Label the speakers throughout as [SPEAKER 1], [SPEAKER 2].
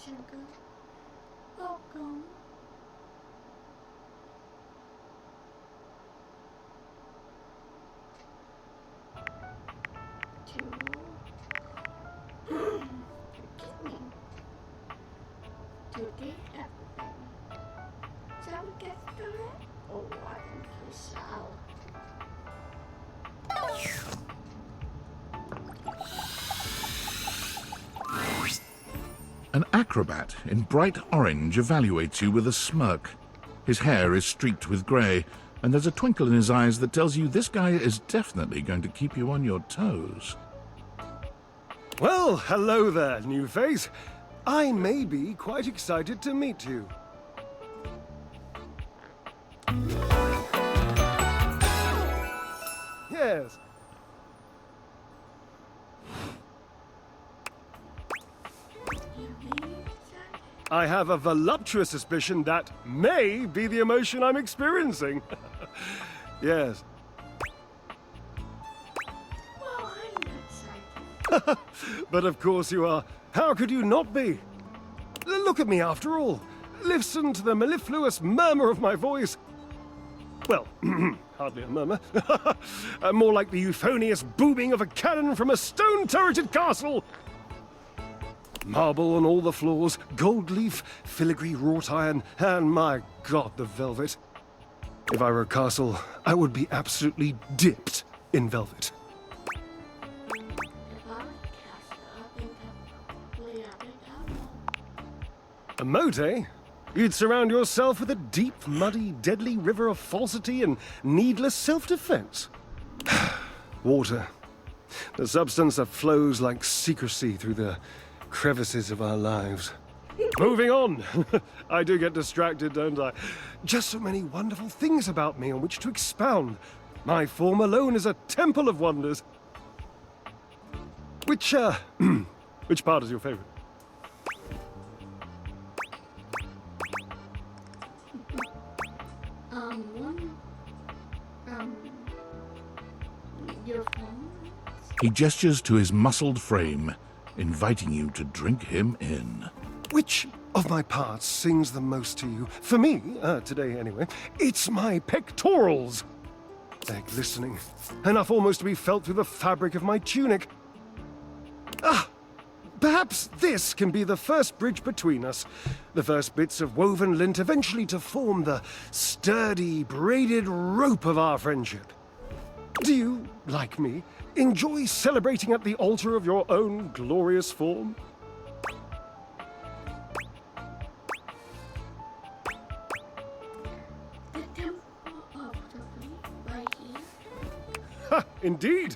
[SPEAKER 1] sugar. Welcome. Forgive me. To do everything. Shall we get started? Oh, I think we shall.
[SPEAKER 2] An acrobat in bright orange evaluates you with a smirk. His hair is streaked with grey, and there's a twinkle in his eyes that tells you this guy is definitely going to keep you on your toes.
[SPEAKER 3] Well, hello there, new face. I may be quite excited to meet you. Yes. I have a voluptuous suspicion that may be the emotion I'm experiencing. Yes.
[SPEAKER 1] Well, I'm excited.
[SPEAKER 3] But of course you are. How could you not be? Look at me, after all. Listen to the mellifluous murmur of my voice. Well, hardly a murmur. More like the euphonious booming of a cannon from a stone-turreted castle. Marble on all the floors, gold leaf, filigree wrought iron, and my God, the velvet. If I were a castle, I would be absolutely dipped in velvet.
[SPEAKER 1] If I were a castle, I think I'd probably have it down.
[SPEAKER 3] A moat, eh? You'd surround yourself with a deep, muddy, deadly river of falsity and needless self-defense. Water. The substance that flows like secrecy through the crevices of our lives. Moving on. I do get distracted, don't I? Just so many wonderful things about me on which to expound. My form alone is a temple of wonders. Which part is your favorite?
[SPEAKER 1] Your phone?
[SPEAKER 2] He gestures to his muscled frame, inviting you to drink him in.
[SPEAKER 3] Which of my parts sings the most to you? For me, today anyway, it's my pectorals. They're glistening, enough almost to be felt through the fabric of my tunic. Perhaps this can be the first bridge between us. The first bits of woven lint eventually to form the sturdy, braided rope of our friendship. Do you, like me, enjoy celebrating at the altar of your own glorious form?
[SPEAKER 1] The temple of the leaf right here.
[SPEAKER 3] Ha! Indeed!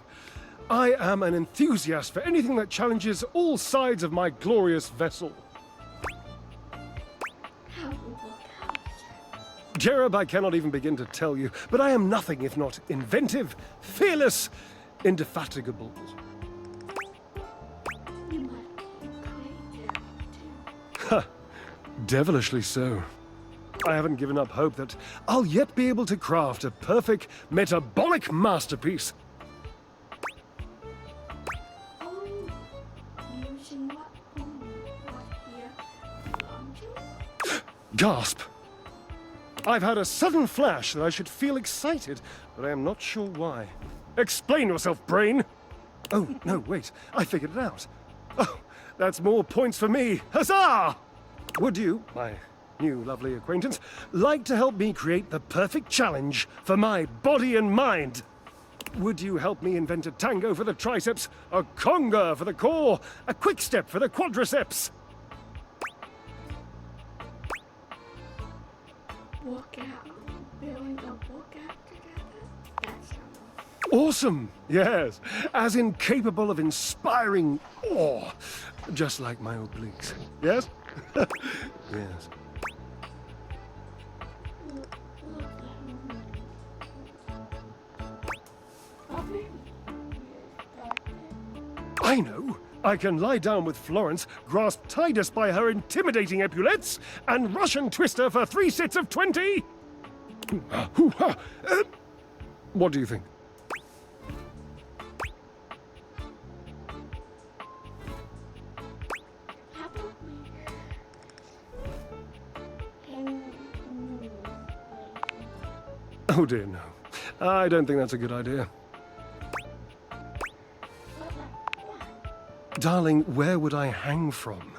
[SPEAKER 3] I am an enthusiast for anything that challenges all sides of my glorious vessel.
[SPEAKER 1] How will work out?
[SPEAKER 3] Jerub, I cannot even begin to tell you, but I am nothing if not inventive, fearless, indefatigable.
[SPEAKER 1] You might be creative too.
[SPEAKER 3] Ha! Devilishly so. I haven't given up hope that I'll yet be able to craft a perfect metabolic masterpiece.
[SPEAKER 1] Oh, using what form? What here? Launching?
[SPEAKER 3] Gasp! I've had a sudden flash that I should feel excited, but I am not sure why. Explain yourself, brain! Oh, no, wait. I figured it out. Oh, that's more points for me. Huzzah! Would you, my new lovely acquaintance, like to help me create the perfect challenge for my body and mind? Would you help me invent a tango for the triceps, a conga for the core, a quick step for the quadriceps?
[SPEAKER 1] Workout. Building a workout together? That sounds
[SPEAKER 3] Awesome! Yes, as incapable of inspiring awe, just like my obliques. Yes? Yes. I know! I can lie down with Florence, grasp Tidus by her intimidating epaulettes, and Russian twist her for 3 sets of 20! What do you think?
[SPEAKER 1] How about we
[SPEAKER 3] Oh dear, no. I don't think that's a good idea. Darling, where would I hang from?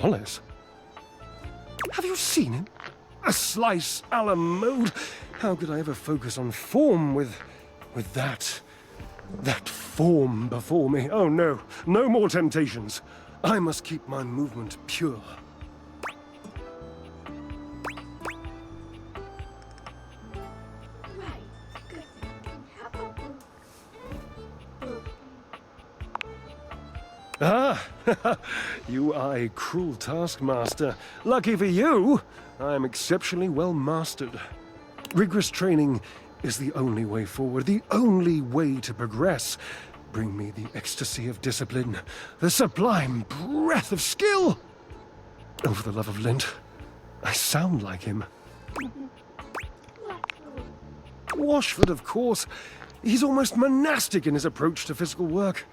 [SPEAKER 3] Wallace? Have you seen him? A slice a la mode? How could I ever focus on form with that form before me? Oh no, no more temptations. I must keep my movement pure.
[SPEAKER 1] Right. Good thinking. How about boop? Boop.
[SPEAKER 3] Ah, you are a cruel taskmaster. Lucky for you, I am exceptionally well mastered. Rigorous training is the only way forward, the only way to progress. Bring me the ecstasy of discipline, the sublime breath of skill. Oh, for the love of Lint, I sound like him. Washford, of course. He's almost monastic in his approach to physical work.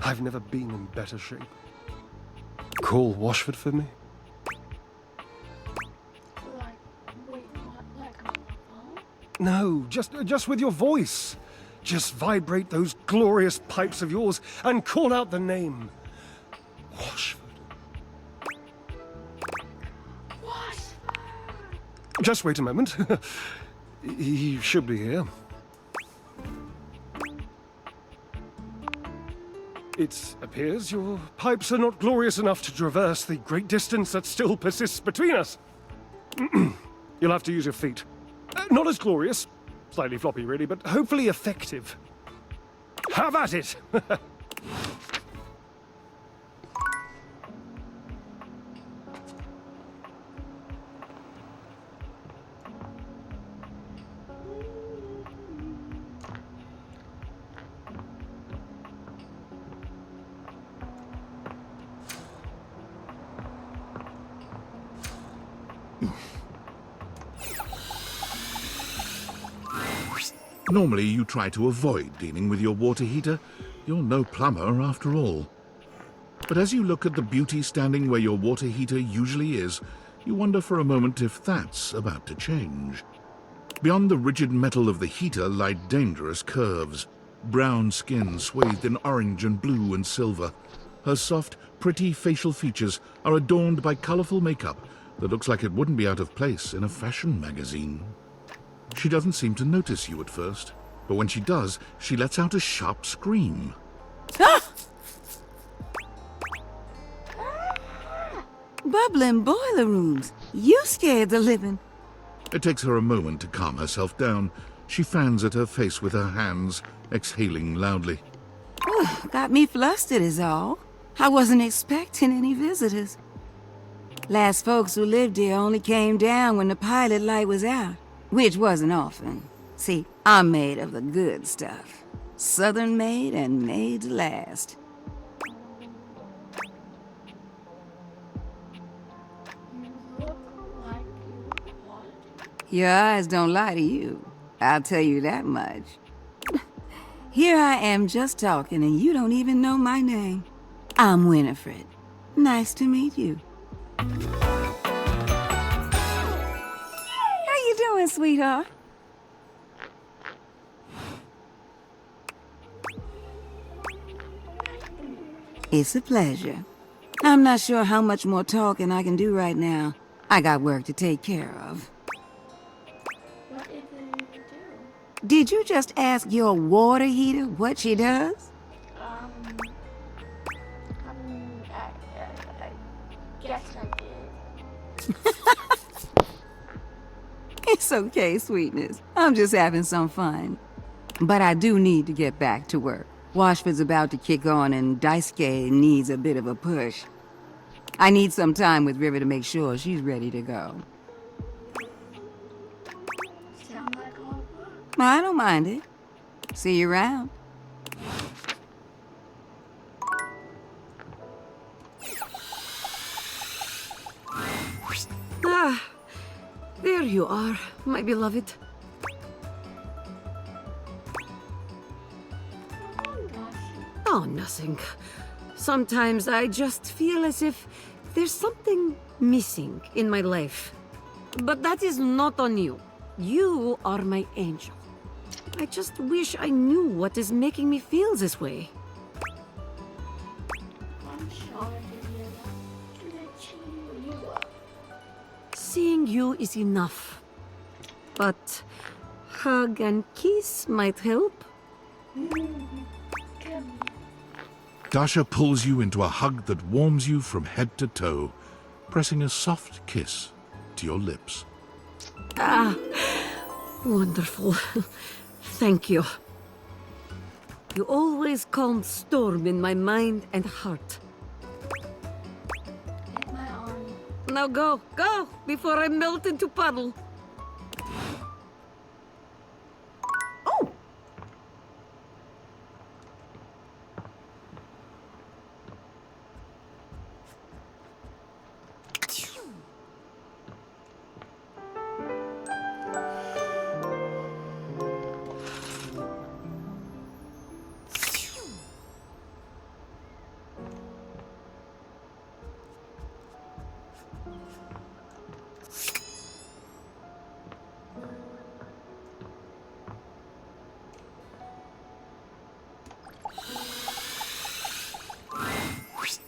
[SPEAKER 3] I've never been in better shape. Call Washford for me?
[SPEAKER 1] Like, wait, what? Like on the phone?
[SPEAKER 3] No, just with your voice. Just vibrate those glorious pipes of yours and call out the name. Washford.
[SPEAKER 1] Washford!
[SPEAKER 3] Just wait a moment. He should be here. It appears your pipes are not glorious enough to traverse the great distance that still persists between us. You'll have to use your feet. Not as glorious. Slightly floppy, really, but hopefully effective. Have at it!
[SPEAKER 2] Normally you try to avoid dealing with your water heater. You're no plumber after all. But as you look at the beauty standing where your water heater usually is, you wonder for a moment if that's about to change. Beyond the rigid metal of the heater lie dangerous curves. Brown skin swathed in orange and blue and silver. Her soft, pretty facial features are adorned by colorful makeup that looks like it wouldn't be out of place in a fashion magazine. She doesn't seem to notice you at first, but when she does, she lets out a sharp scream.
[SPEAKER 4] Ah! Bubbling boiler rooms. You scared the living.
[SPEAKER 2] It takes her a moment to calm herself down. She fans at her face with her hands, exhaling loudly.
[SPEAKER 4] Got me flustered is all. I wasn't expecting any visitors. Last folks who lived here only came down when the pilot light was out, which wasn't often. See, I'm made of the good stuff. Southern made and made to last.
[SPEAKER 1] You look like you wanted.
[SPEAKER 4] Your eyes don't lie to you. I'll tell you that much. Here I am just talking and you don't even know my name. I'm Winifred. Nice to meet you. How you doing, sweetheart? It's a pleasure. I'm not sure how much more talking I can do right now. I got work to take care of.
[SPEAKER 1] What is it you do?
[SPEAKER 4] Did you just ask your water heater what she does?
[SPEAKER 1] I guess I did.
[SPEAKER 4] It's okay, sweetness. I'm just having some fun. But I do need to get back to work. Washford's about to kick on and Daisuke needs a bit of a push. I need some time with River to make sure she's ready to go.
[SPEAKER 1] Sound like hard work.
[SPEAKER 4] I don't mind it. See you around.
[SPEAKER 5] Ah, there you are, my beloved.
[SPEAKER 1] Oh, gosh.
[SPEAKER 5] Oh, nothing. Sometimes I just feel as if there's something missing in my life. But that is not on you. You are my angel. I just wish I knew what is making me feel this way.
[SPEAKER 1] I'm sorry to hear that. To cheer you up.
[SPEAKER 5] Seeing you is enough. But hug and kiss might help.
[SPEAKER 1] Come
[SPEAKER 2] Dasha pulls you into a hug that warms you from head to toe, pressing a soft kiss to your lips.
[SPEAKER 5] Ah, wonderful. Thank you. You always calm storm in my mind and heart.
[SPEAKER 1] hit my arm.
[SPEAKER 5] Now go, before I melt into puddle.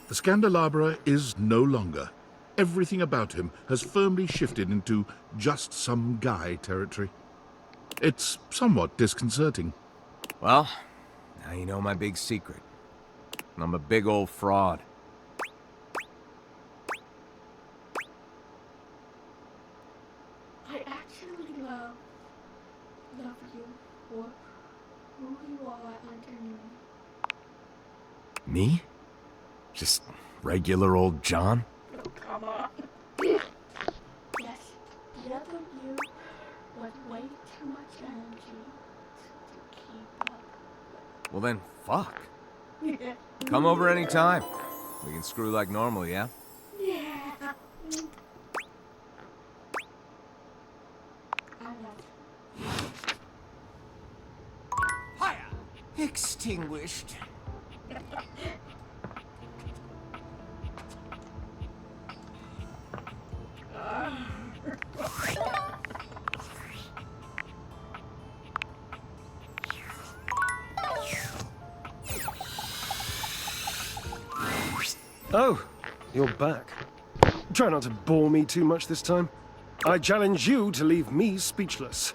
[SPEAKER 2] The Scandelabra is no longer. Everything about him has firmly shifted into just some guy territory. It's somewhat disconcerting.
[SPEAKER 6] Well, now you know my big secret. I'm a big old fraud.
[SPEAKER 1] I actually love you for who you are underneath.
[SPEAKER 6] Me? Just regular old John?
[SPEAKER 1] Oh, come on. Yes, the other you was way too much energy to keep up.
[SPEAKER 6] Well then, fuck. Come over anytime. We can screw like normal, yeah?
[SPEAKER 1] Yeah. I love
[SPEAKER 6] Hiya! Extinguished.
[SPEAKER 3] Oh, you're back. Try not to bore me too much this time. I challenge you to leave me speechless.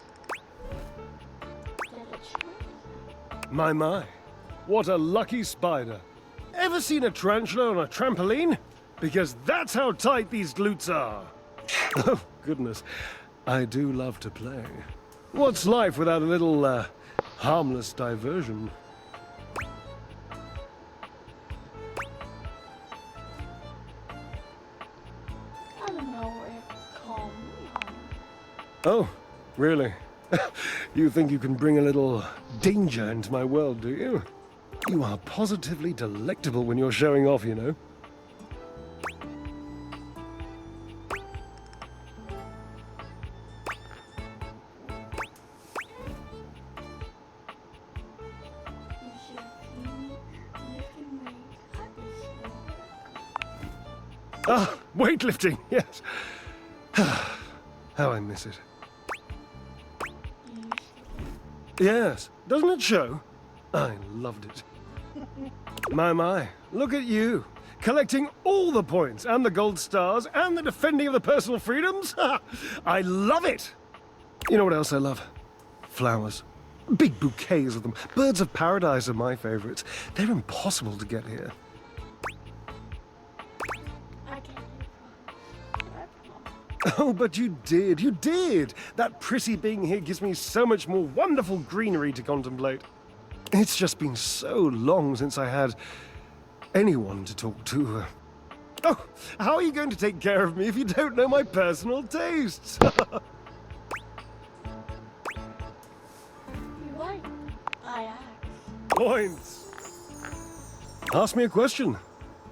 [SPEAKER 3] My, what a lucky spider. Ever seen a tarantula on a trampoline? Because that's how tight these glutes are. Oh, goodness. I do love to play. What's life without a little, harmless diversion?
[SPEAKER 1] I don't know where to call me.
[SPEAKER 3] Oh, really? You think you can bring a little danger into my world, do you? You are positively delectable when you're showing off, you know.
[SPEAKER 1] You should see me lifting weights at this work.
[SPEAKER 3] Ah, weightlifting, yes. How I miss it.
[SPEAKER 1] You used to
[SPEAKER 3] Yes, doesn't it show? I loved it. My, look at you. Collecting all the points, and the gold stars, and the defending of the personal freedoms. I love it! You know what else I love? Flowers. Big bouquets of them. Birds of paradise are my favorites. They're impossible to get here.
[SPEAKER 1] I can't I promise.
[SPEAKER 3] Oh, but you did. That pretty being here gives me so much more wonderful greenery to contemplate. It's just been so long since I had anyone to talk to. Oh, how are you going to take care of me if you don't know my personal tastes?
[SPEAKER 1] You won't. I asked.
[SPEAKER 3] Points. Ask me a question.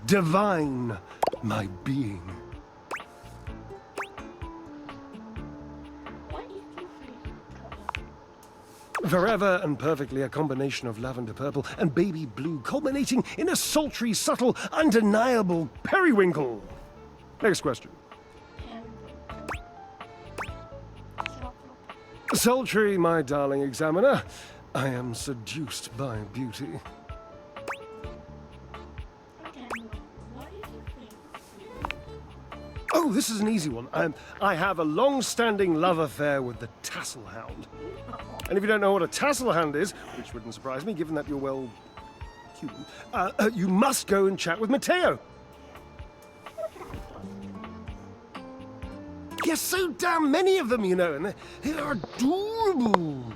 [SPEAKER 3] Divine my being.
[SPEAKER 1] What is your favorite
[SPEAKER 3] Forever and perfectly a combination of lavender purple and baby blue, culminating in a sultry, subtle, undeniable periwinkle. Next question. Sultry, my darling examiner. I am seduced by beauty.
[SPEAKER 1] What did you think?
[SPEAKER 3] Oh, this is an easy one. I have a long-standing love affair with the tassel hound. And if you don't know what a tassel hound is, which wouldn't surprise me, given that you're, well, human, you must go and chat with Mateo. Yes, so damn many of them, you know, and they're adorable.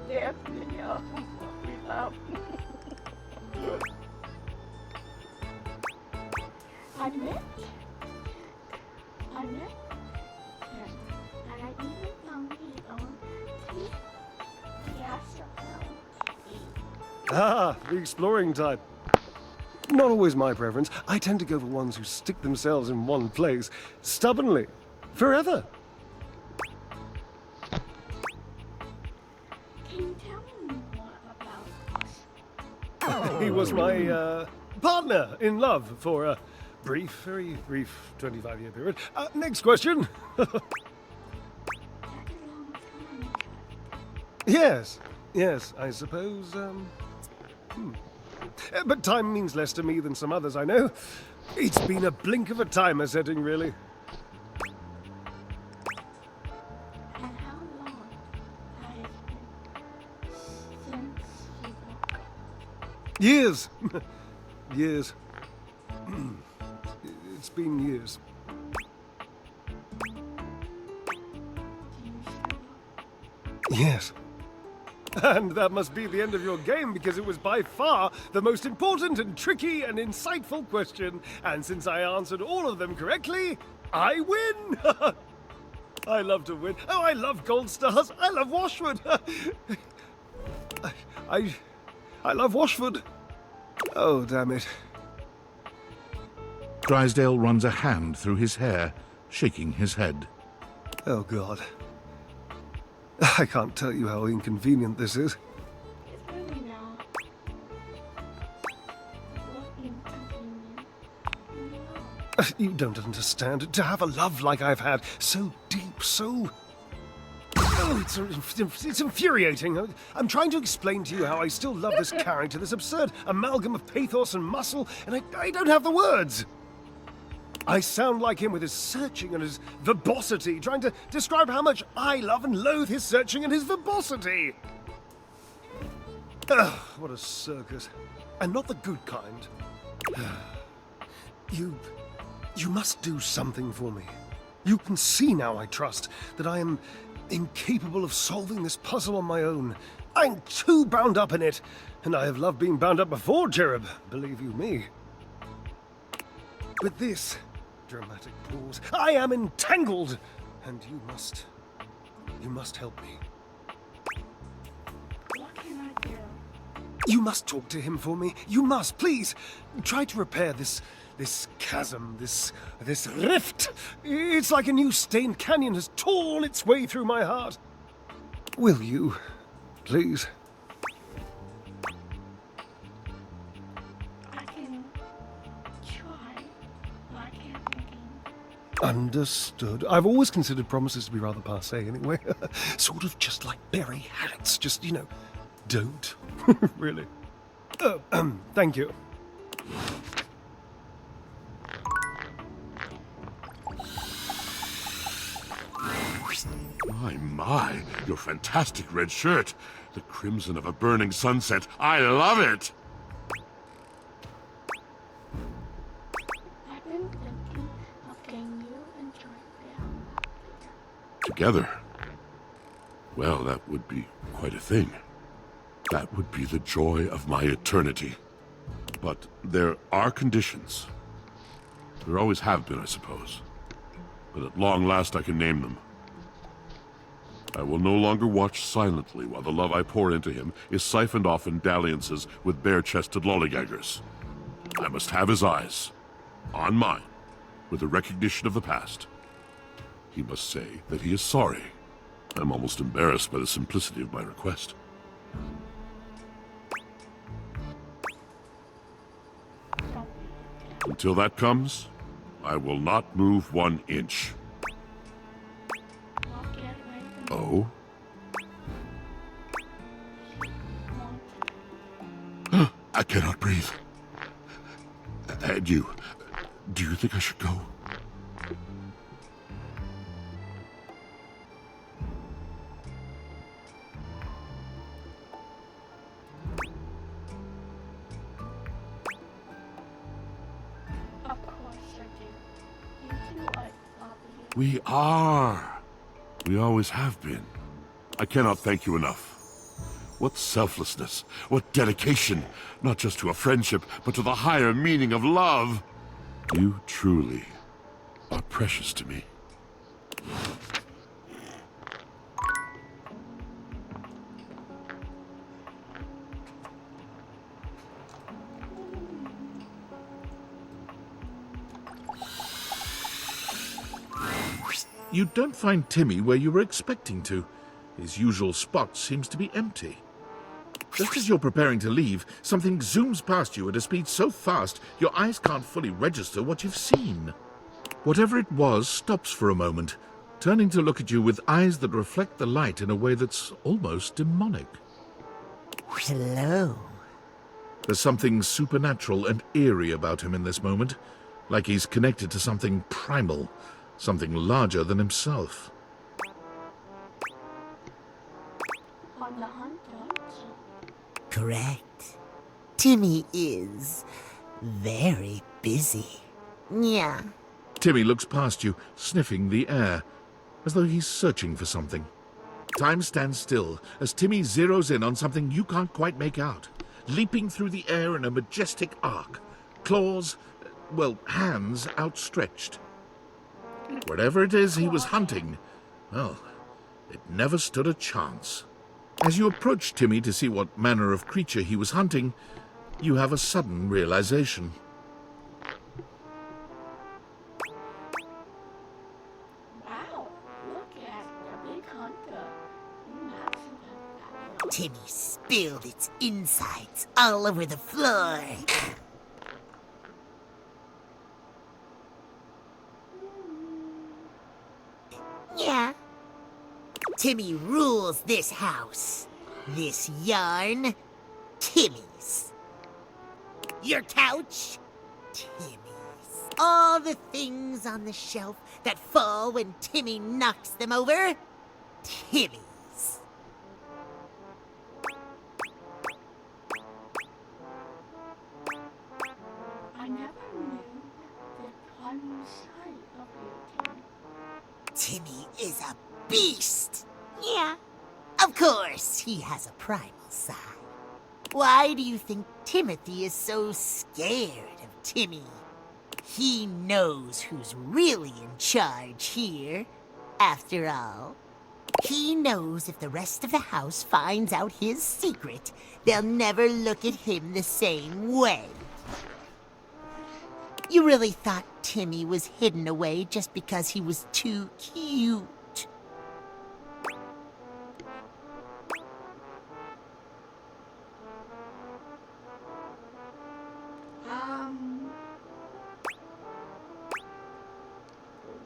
[SPEAKER 1] Definitely, we love. I met him, and I even found his own teeth.
[SPEAKER 3] Ah, the exploring type. Not always my preference. I tend to go for ones who stick themselves in one place, stubbornly, forever.
[SPEAKER 1] Can you tell me more about us?
[SPEAKER 3] He was my partner in love for a brief, very brief 25-year period. Next question.
[SPEAKER 1] That's a long time.
[SPEAKER 3] Yes, I suppose, But time means less to me than some others I know. It's been a blink of a timer setting, really.
[SPEAKER 1] And how long has it been since you broke up?
[SPEAKER 3] Years. Years. It's been years.
[SPEAKER 1] Do you still
[SPEAKER 3] Yes. And that must be the end of your game, because it was by far the most important and tricky and insightful question. And since I answered all of them correctly, I win! I love to win. Oh, I love gold stars. I love Washwood. I love Washwood. Oh, damn it.
[SPEAKER 2] Drysdale runs a hand through his hair, shaking his head.
[SPEAKER 3] Oh, God. I can't tell you how inconvenient this is.
[SPEAKER 1] It's really not. What inconvenient? No.
[SPEAKER 3] You don't understand. To have a love like I've had, so deep, so... Oh, it's infuriating. I'm trying to explain to you how I still love this character, this absurd amalgam of pathos and muscle, and I don't have the words. I sound like him with his searching and his verbosity, trying to describe how much I love and loathe his searching and his verbosity. Ugh, what a circus. And not the good kind. You must do something for me. You can see now, I trust, that I am incapable of solving this puzzle on my own. I'm too bound up in it, and I have loved being bound up before, Cherub, believe you me. But this dramatic pause, I am entangled, and you must help me.
[SPEAKER 1] What can I do?
[SPEAKER 3] You must talk to him for me. You must, please. Try to repair this chasm, this rift. It's like a new stained canyon has torn its way through my heart. Will you, please?
[SPEAKER 1] I can try, but I can't begin.
[SPEAKER 3] Understood. I've always considered promises to be rather passé anyway. Sort of just like Barry Harris. Just, don't. Really. Thank you.
[SPEAKER 7] My, your fantastic red shirt. The crimson of a burning sunset. I love it!
[SPEAKER 1] I've been thinking of getting you and Drysdale
[SPEAKER 7] Together? Well, that would be quite a thing. That would be the joy of my eternity. But there are conditions. There always have been, I suppose. But at long last I can name them. I will no longer watch silently while the love I pour into him is siphoned off in dalliances with bare-chested lollygaggers. I must have his eyes, on mine, with a recognition of the past. He must say that he is sorry, I'm almost embarrassed by the simplicity of my request. Until that comes, I will not move 1 inch.
[SPEAKER 1] Walk it right the
[SPEAKER 7] Oh? I cannot breathe. And you, do you think I should go?
[SPEAKER 1] Of course I do. You two are lovely.
[SPEAKER 7] We are. We always have been. I cannot thank you enough. What selflessness, what dedication, not just to a friendship, but to the higher meaning of love. You truly are precious to me.
[SPEAKER 2] You don't find Timmy where you were expecting to. His usual spot seems to be empty. Just as you're preparing to leave, something zooms past you at a speed so fast your eyes can't fully register what you've seen. Whatever it was stops for a moment, turning to look at you with eyes that reflect the light in a way that's almost demonic.
[SPEAKER 8] Hello.
[SPEAKER 2] There's something supernatural and eerie about him in this moment, like he's connected to something primal, something larger than himself.
[SPEAKER 1] On the hunt, aren't you?
[SPEAKER 8] Correct. Timmy is very busy. Yeah.
[SPEAKER 2] Timmy looks past you, sniffing the air, as though he's searching for something. Time stands still as Timmy zeroes in on something you can't quite make out, leaping through the air in a majestic arc, claws, well, hands outstretched. Whatever it is he was hunting, well, it never stood a chance. As you approach Timmy to see what manner of creature he was hunting, you have a sudden realization.
[SPEAKER 1] Wow, look at the big hunter. Massive.
[SPEAKER 8] Timmy spilled its insides all over the floor. Yeah. Timmy rules this house. This yarn, Timmy's. Your couch, Timmy's. All the things on the shelf that fall when Timmy knocks them over, Timmy's.
[SPEAKER 1] I never knew the fun side of you, Tim.
[SPEAKER 8] Timmy is a beast. Yeah. Of course, he has a primal side. Why do you think Timothy is so scared of Timmy? He knows who's really in charge here, after all. He knows if the rest of the house finds out his secret, they'll never look at him the same way. You really thought Timmy was hidden away just because he was too cute?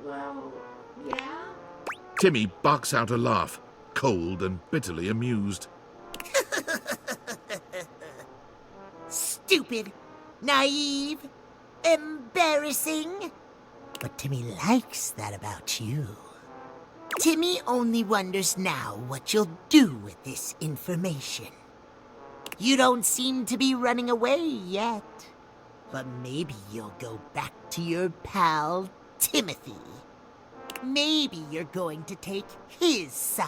[SPEAKER 1] Well, yeah.
[SPEAKER 2] Timmy barks out a laugh, cold and bitterly amused.
[SPEAKER 8] Stupid, naive, embarrassing. But Timmy likes that about you. Timmy only wonders now what you'll do with this information. You don't seem to be running away yet. But maybe you'll go back to your pal, Timothy. Maybe you're going to take his side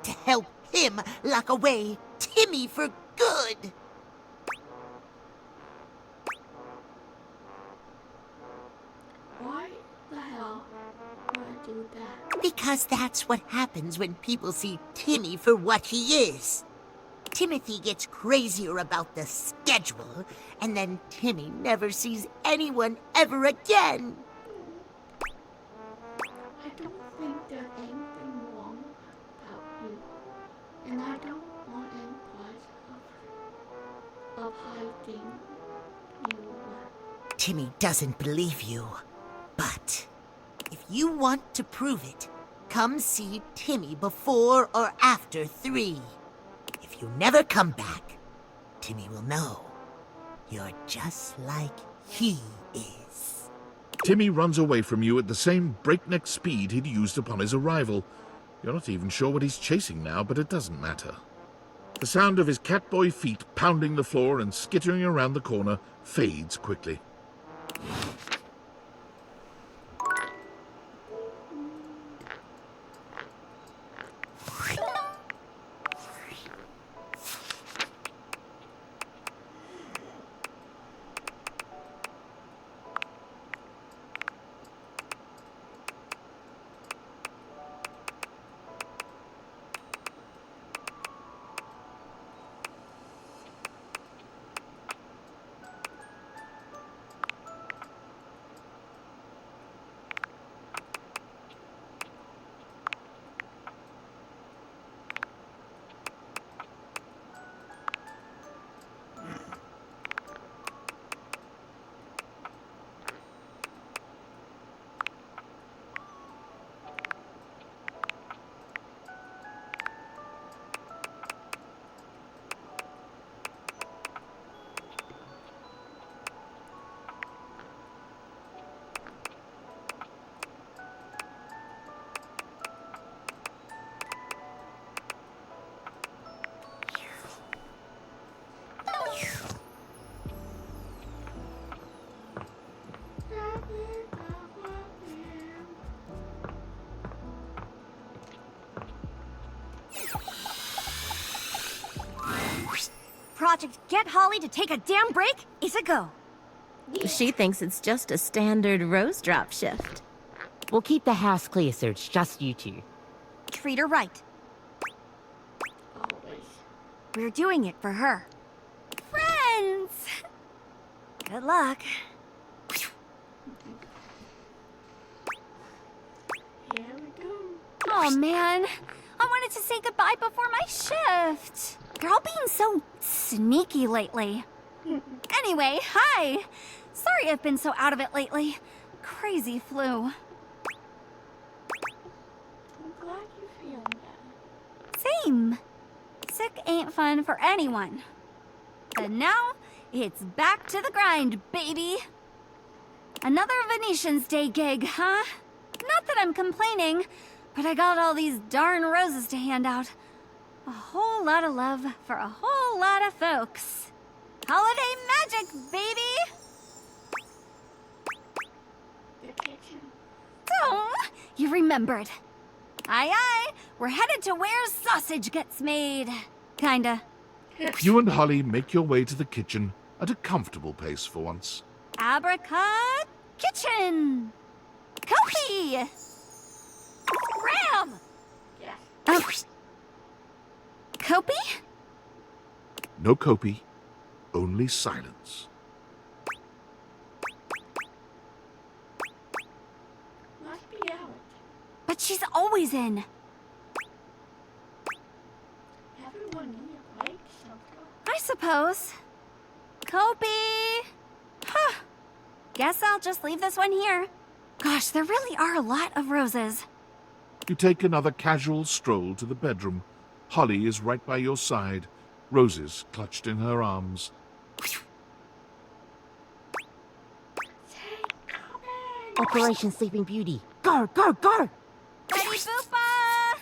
[SPEAKER 8] to help him lock away Timmy for good.
[SPEAKER 1] Why the hell would I do that?
[SPEAKER 8] Because that's what happens when people see Timmy for what he is. Timothy gets crazier about the schedule, and then Timmy never sees anyone ever again.
[SPEAKER 1] I don't think there's anything wrong think you
[SPEAKER 8] Timmy doesn't believe you. But if you want to prove it, come see Timmy before or after 3. If you never come back, Timmy will know you're just like he is.
[SPEAKER 2] Timmy runs away from you at the same breakneck speed he'd used upon his arrival. You're not even sure what he's chasing now, but it doesn't matter. The sound of his catboy feet pounding the floor and skittering around the corner fades quickly.
[SPEAKER 9] Project Get Holly to take a damn break is a go.
[SPEAKER 10] She thinks it's just a standard rose drop shift.
[SPEAKER 11] We'll keep the house clear so it's just you two.
[SPEAKER 9] Treat her right.
[SPEAKER 1] always.
[SPEAKER 9] We're doing it for her. Friends! Good luck.
[SPEAKER 1] Here we go.
[SPEAKER 9] Oh man, I wanted to say goodbye before my shift. You're all being so sneaky lately. Anyway, hi. Sorry I've been so out of it lately. Crazy flu.
[SPEAKER 1] I'm glad you're feeling better.
[SPEAKER 9] Same. Sick ain't fun for anyone. But now, it's back to the grind, baby. Another Venetian's Day gig, huh? Not that I'm complaining, but I got all these darn roses to hand out. A whole lot of love for a whole lot of folks. Holiday magic, baby!
[SPEAKER 1] The kitchen.
[SPEAKER 9] Oh, you remembered. Aye, aye, we're headed to where sausage gets made. Kinda.
[SPEAKER 2] You and Holly make your way to the kitchen at a comfortable pace for once.
[SPEAKER 9] Abracad kitchen! Kofi! Ram!
[SPEAKER 1] Yes.
[SPEAKER 9] Kopi?
[SPEAKER 2] No Kopi, only silence.
[SPEAKER 1] Must be out.
[SPEAKER 9] But she's always in.
[SPEAKER 1] Everyone here likes something.
[SPEAKER 9] I suppose. Kopi! Huh. Guess I'll just leave this one here. Gosh, there really are a lot of roses.
[SPEAKER 2] You take another casual stroll to the bedroom. Holly is right by your side, roses clutched in her arms.
[SPEAKER 11] Operation Sleeping Beauty. Go, go, go!
[SPEAKER 9] Ready, Boopa!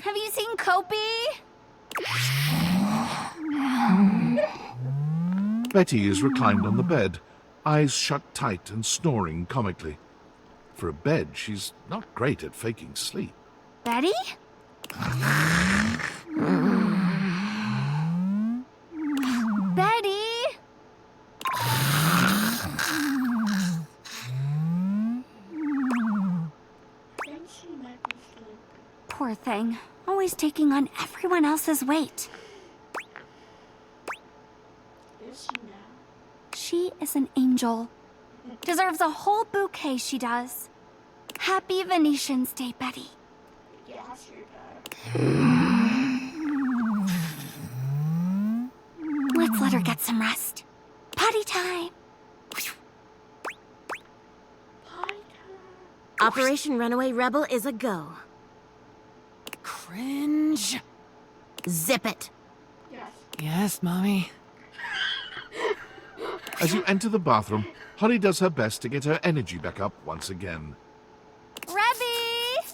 [SPEAKER 9] Have you seen Kopi?
[SPEAKER 2] Betty is reclined on the bed, eyes shut tight and snoring comically. For a bed, she's not great at faking sleep.
[SPEAKER 9] Betty? Betty?
[SPEAKER 1] Think she might be sleeping.
[SPEAKER 9] Poor thing. Always taking on everyone else's weight.
[SPEAKER 1] Is she now?
[SPEAKER 9] She is an angel. Deserves a whole bouquet, she does. Happy Venetian's Day, Betty.
[SPEAKER 1] Yes, you do.
[SPEAKER 9] Let's let her get some rest. Potty time.
[SPEAKER 1] Potty time.
[SPEAKER 10] Operation Runaway Rebel is a go.
[SPEAKER 4] Cringe.
[SPEAKER 10] Zip it.
[SPEAKER 1] Yes.
[SPEAKER 4] Yes, Mommy.
[SPEAKER 2] As you enter the bathroom, Holly does her best to get her energy back up once again.
[SPEAKER 9] Rebby!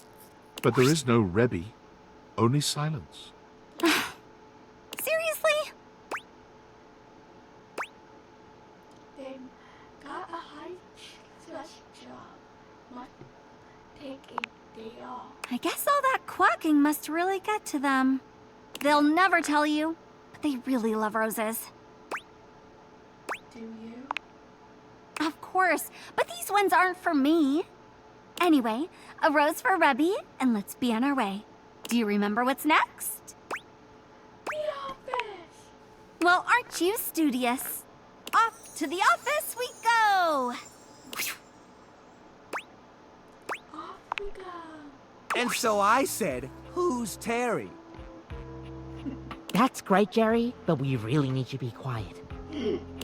[SPEAKER 2] But there is no Rebby, only silence.
[SPEAKER 9] Seriously?
[SPEAKER 1] They got a high-stress job. Must take a day off.
[SPEAKER 9] I guess all that quacking must really get to them. They'll never tell you, but they really love roses.
[SPEAKER 1] Do you?
[SPEAKER 9] Of course, but these ones aren't for me. Anyway, a rose for Rebby, and let's be on our way. Do you remember what's next?
[SPEAKER 1] The office!
[SPEAKER 9] Well, aren't you studious? Off to the office we go!
[SPEAKER 1] Off we go.
[SPEAKER 6] And so I said, who's Terry?
[SPEAKER 11] That's great, Jerry, but we really need you to be quiet.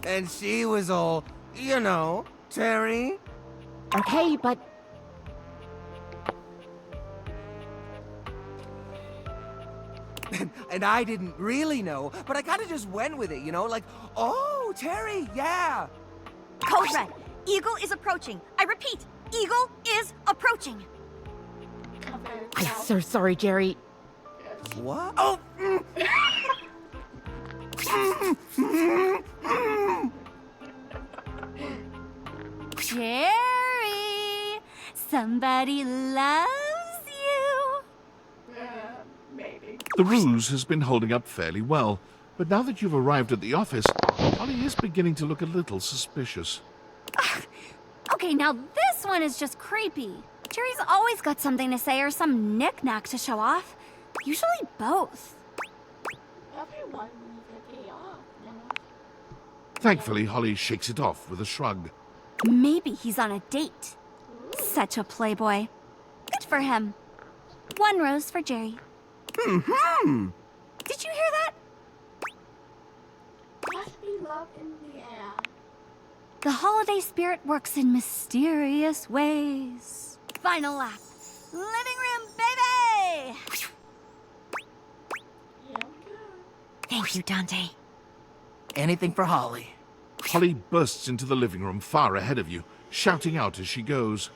[SPEAKER 6] And she was all, you know, Terry.
[SPEAKER 11] Okay, but
[SPEAKER 6] And I didn't really know, but I kind of just went with it, you know, like, oh, Terry, yeah.
[SPEAKER 9] Code Red, Eagle is approaching. I repeat, Eagle is approaching.
[SPEAKER 11] I'm so sorry, Jerry.
[SPEAKER 6] What? Oh!
[SPEAKER 9] Jerry, somebody loves you.
[SPEAKER 1] Maybe.
[SPEAKER 2] The ruse has been holding up fairly well, but now that you've arrived at the office, Holly is beginning to look a little suspicious.
[SPEAKER 9] Okay, now this one is just creepy. Jerry's always got something to say or some knick-knack to show off. Usually both.
[SPEAKER 1] Everyone needs a day off now.
[SPEAKER 2] Thankfully, Holly shakes it off with a shrug.
[SPEAKER 9] Maybe he's on a date. Such a playboy. Good for him. One rose for Jerry.
[SPEAKER 6] Hmm.
[SPEAKER 9] Did you hear that?
[SPEAKER 1] Must be love in the air.
[SPEAKER 9] The holiday spirit works in mysterious ways. Final lap. Living room, baby!
[SPEAKER 1] Here we go.
[SPEAKER 9] Thank you, Dante.
[SPEAKER 6] Anything for Holly.
[SPEAKER 2] Holly bursts into the living room far ahead of you, shouting out as she goes.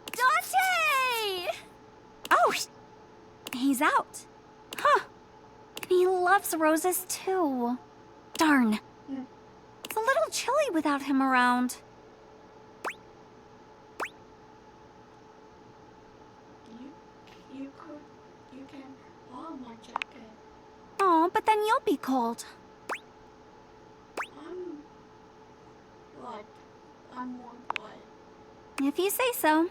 [SPEAKER 9] Dante! Oh, he's out. Huh. And he loves roses too. Darn. It's a little chilly without him around.
[SPEAKER 1] You can borrow my jacket.
[SPEAKER 9] Oh, but then you'll be cold.
[SPEAKER 1] I'm warm blood.
[SPEAKER 9] If you say so.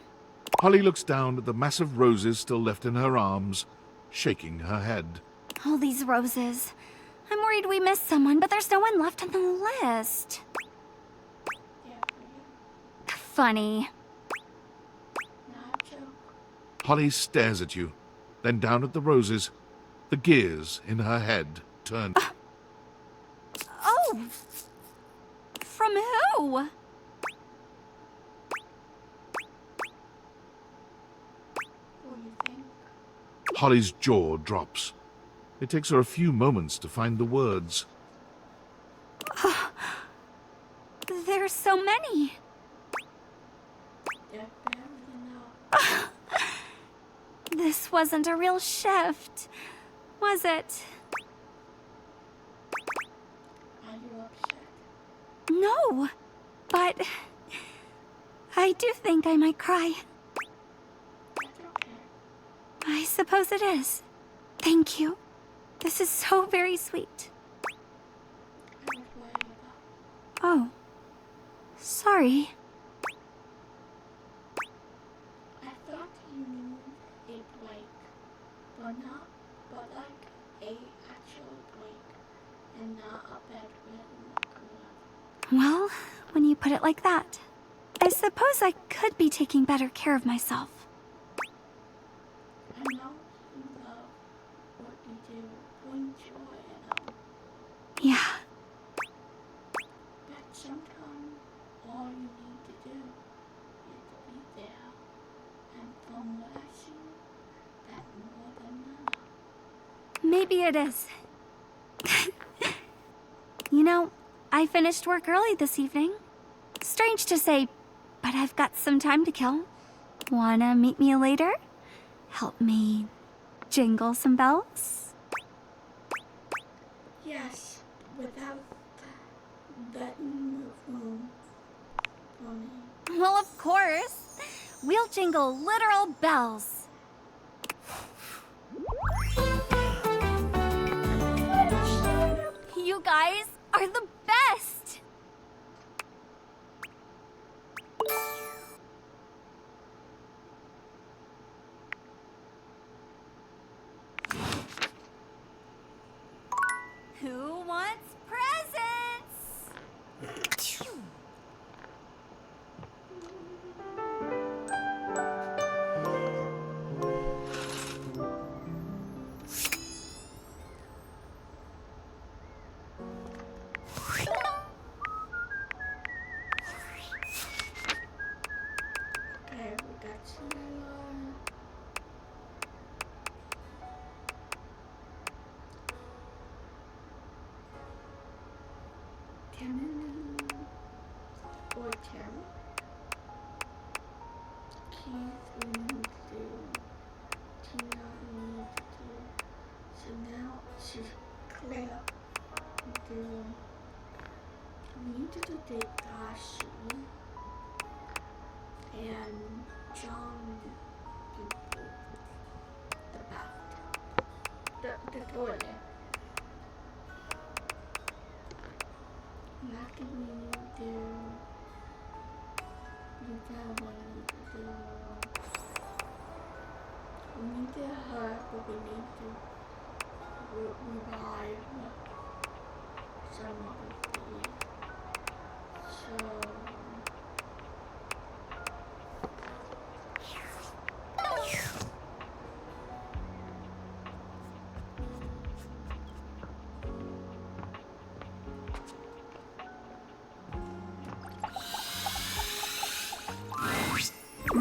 [SPEAKER 2] Holly looks down at the massive roses still left in her arms, shaking her head.
[SPEAKER 9] All these roses. I'm worried we missed someone, but there's no one left on the list.
[SPEAKER 1] Yeah, for you.
[SPEAKER 9] Funny.
[SPEAKER 1] Not a joke.
[SPEAKER 2] Holly stares at you, then down at the roses. The gears in her head turn.
[SPEAKER 9] Oh! From who?
[SPEAKER 1] What do you think?
[SPEAKER 2] Holly's jaw drops. It takes her a few moments to find the words.
[SPEAKER 9] There's so many.
[SPEAKER 1] They're barely enough.
[SPEAKER 9] This wasn't a real shift, was it?
[SPEAKER 1] Are you upset?
[SPEAKER 9] No, but I do think I might cry.
[SPEAKER 1] That's okay.
[SPEAKER 9] I suppose it is. Thank you. This is so very sweet.
[SPEAKER 1] I was worried about.
[SPEAKER 9] Oh, sorry.
[SPEAKER 1] I thought you knew a break, but like a actual break, and not a bedridden girl.
[SPEAKER 9] Well, when you put it like that, I suppose I could be taking better care of myself.
[SPEAKER 1] I know you love what you do, bring joy and all.
[SPEAKER 9] maybe it is. You know, I finished work early this evening. Strange to say, but I've got some time to kill. Wanna meet me later? Help me jingle some bells?
[SPEAKER 1] Yes, without that room for me.
[SPEAKER 9] Well, of course. We'll jingle literal bells. You guys are the best! Who wants presents?
[SPEAKER 1] Okay, we got Cinderella. Cameron. Or Terry. Keith, we need to do. Tina, we need to do. So now she's Claire. We need to do Dashi. And John did the bath. The toilet. Lucky we need to do. We need to hurt, but we need to revive some of these. So.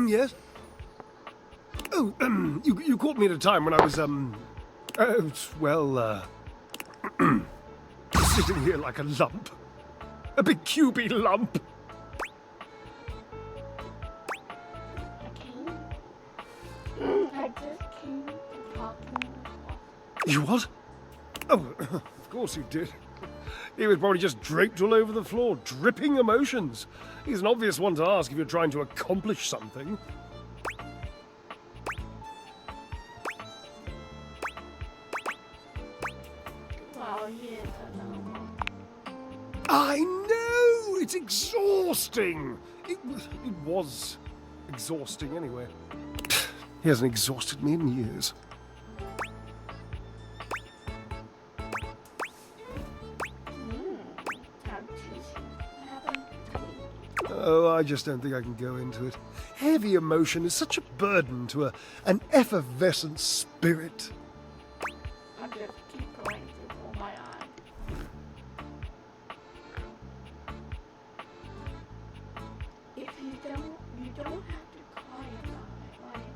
[SPEAKER 3] Yes? Oh, you caught me at a time when I was, sitting here like a lump. A big cubey lump.
[SPEAKER 1] I just came to talk to him.
[SPEAKER 3] You what? Oh, of course you did. He was probably just draped all over the floor, dripping emotions. He's an obvious one to ask if you're trying to accomplish something.
[SPEAKER 1] Well, yeah,
[SPEAKER 3] I know! It's exhausting! It was exhausting anyway. He hasn't exhausted me in years. Oh, I just don't think I can go into it. Heavy emotion is such a burden to an effervescent spirit.
[SPEAKER 1] I just keep going through my eyes. If you don't have to cry about it, right?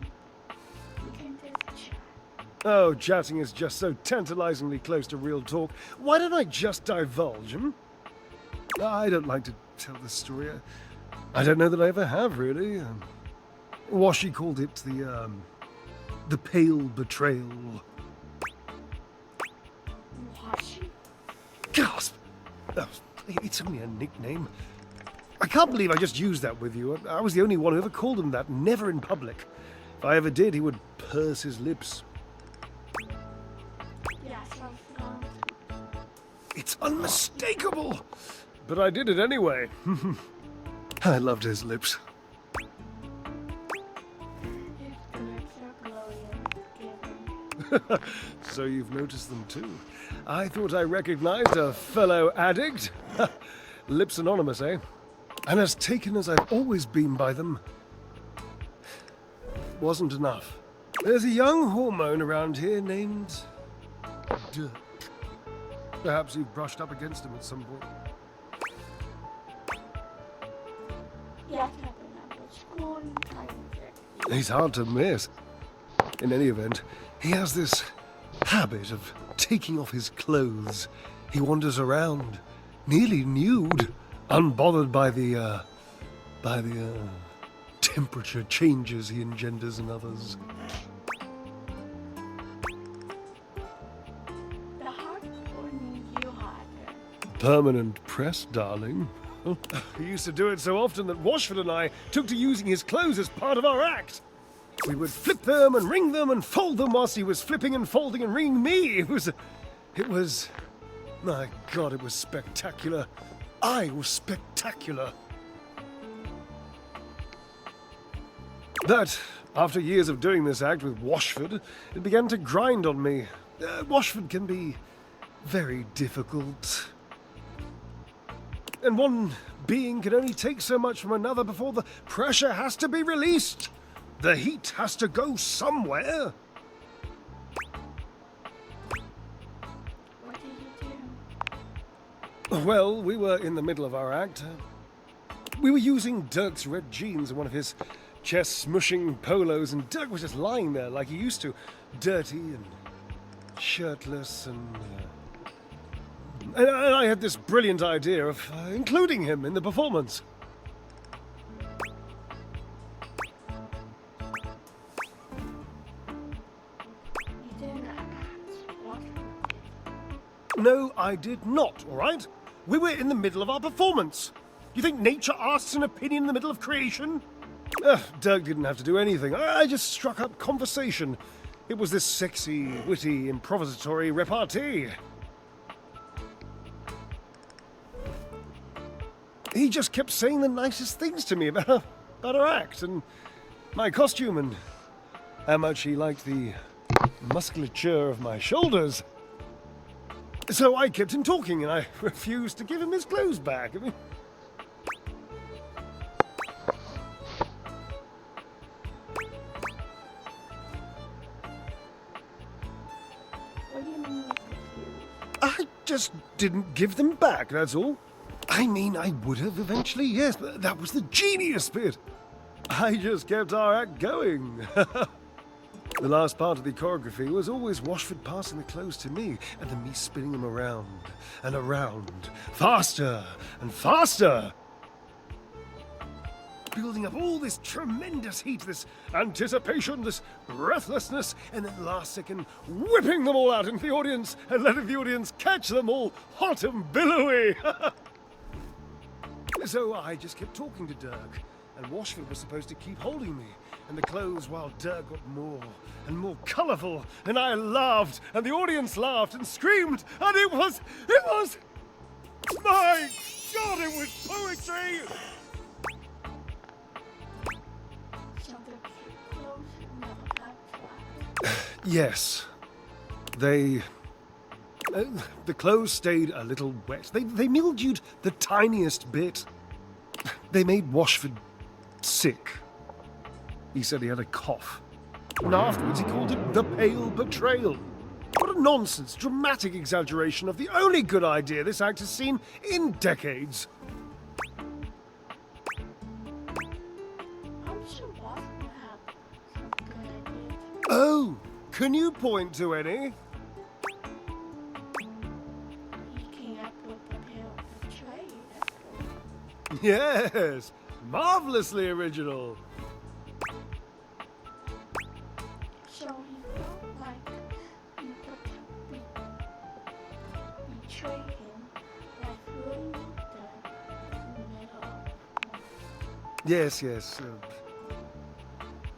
[SPEAKER 1] You can just chat.
[SPEAKER 3] Oh, chatting is just so tantalizingly close to real talk. Why don't I just divulge, I don't like to tell this story. I don't know that I ever have, really. Washi called it the pale betrayal.
[SPEAKER 1] Washi?
[SPEAKER 3] Gasp! Oh, it's only a nickname. I can't believe I just used that with you. I was the only one who ever called him that, never in public. If I ever did, he would purse his lips.
[SPEAKER 1] Yes, I'm
[SPEAKER 3] It's unmistakable! But I did it anyway. I loved his lips. So you've noticed them too. I thought I recognized a fellow addict. Lips anonymous, eh? And as taken as I've always been by them, wasn't enough. There's a young hormone around here named Dirk. Perhaps you've brushed up against him at some point.
[SPEAKER 1] Yes, I remember school time.
[SPEAKER 3] He's hard to miss. In any event, he has this habit of taking off his clothes. He wanders around, nearly nude, unbothered by the temperature changes he engenders in others.
[SPEAKER 1] The heart warming you harder.
[SPEAKER 3] Permanent press, darling. He used to do it so often that Washford and I took to using his clothes as part of our act. We would flip them and wring them and fold them whilst he was flipping and folding and wringing me. It was, my God, it was spectacular. I was spectacular. That, after years of doing this act with Washford, it began to grind on me. Washford can be very difficult. And one being can only take so much from another before the pressure has to be released. The heat has to go somewhere.
[SPEAKER 1] What did you do?
[SPEAKER 3] Well, we were in the middle of our act. We were using Dirk's red jeans and one of his chest-smushing polos, and Dirk was just lying there like he used to, dirty and shirtless, and I had this brilliant idea of including him in the performance.
[SPEAKER 1] You didn't ask what?
[SPEAKER 3] No, I did not, all right? We were in the middle of our performance. You think nature asks an opinion in the middle of creation? Dirk didn't have to do anything. I just struck up conversation. It was this sexy, witty, improvisatory repartee. He just kept saying the nicest things to me about our act and my costume and how much he liked the musculature of my shoulders. So I kept him talking and I refused to give him his clothes back. I mean,
[SPEAKER 1] What do you mean with confused?
[SPEAKER 3] I just didn't give them back, that's all. I mean, I would have eventually, yes, but that was the genius bit. I just kept our act going. The last part of the choreography was always Washford passing the clothes to me, and then me spinning them around and around, faster and faster. Building up all this tremendous heat, this anticipation, this breathlessness, and then last second whipping them all out into the audience and letting the audience catch them all hot and billowy. So I just kept talking to Dirk, and Washford was supposed to keep holding me, and the clothes while Dirk got more and more colourful, and I laughed, and the audience laughed and screamed, and it was, my God, it was poetry!
[SPEAKER 1] So the clothes never got dry.
[SPEAKER 3] Yes. The clothes stayed a little wet. They mildewed the tiniest bit. They made Washford sick. He said he had a cough. And afterwards he called it the pale betrayal. What a nonsense, dramatic exaggeration of the only good idea this act has seen in decades.
[SPEAKER 1] I'm sure Washington will have some good ideas.
[SPEAKER 3] Oh, can you point to any?
[SPEAKER 1] He came up with the pale betrayal.
[SPEAKER 3] Yes, marvelously original.
[SPEAKER 1] So he felt like you could betray him by throwing the middle.
[SPEAKER 3] Yes.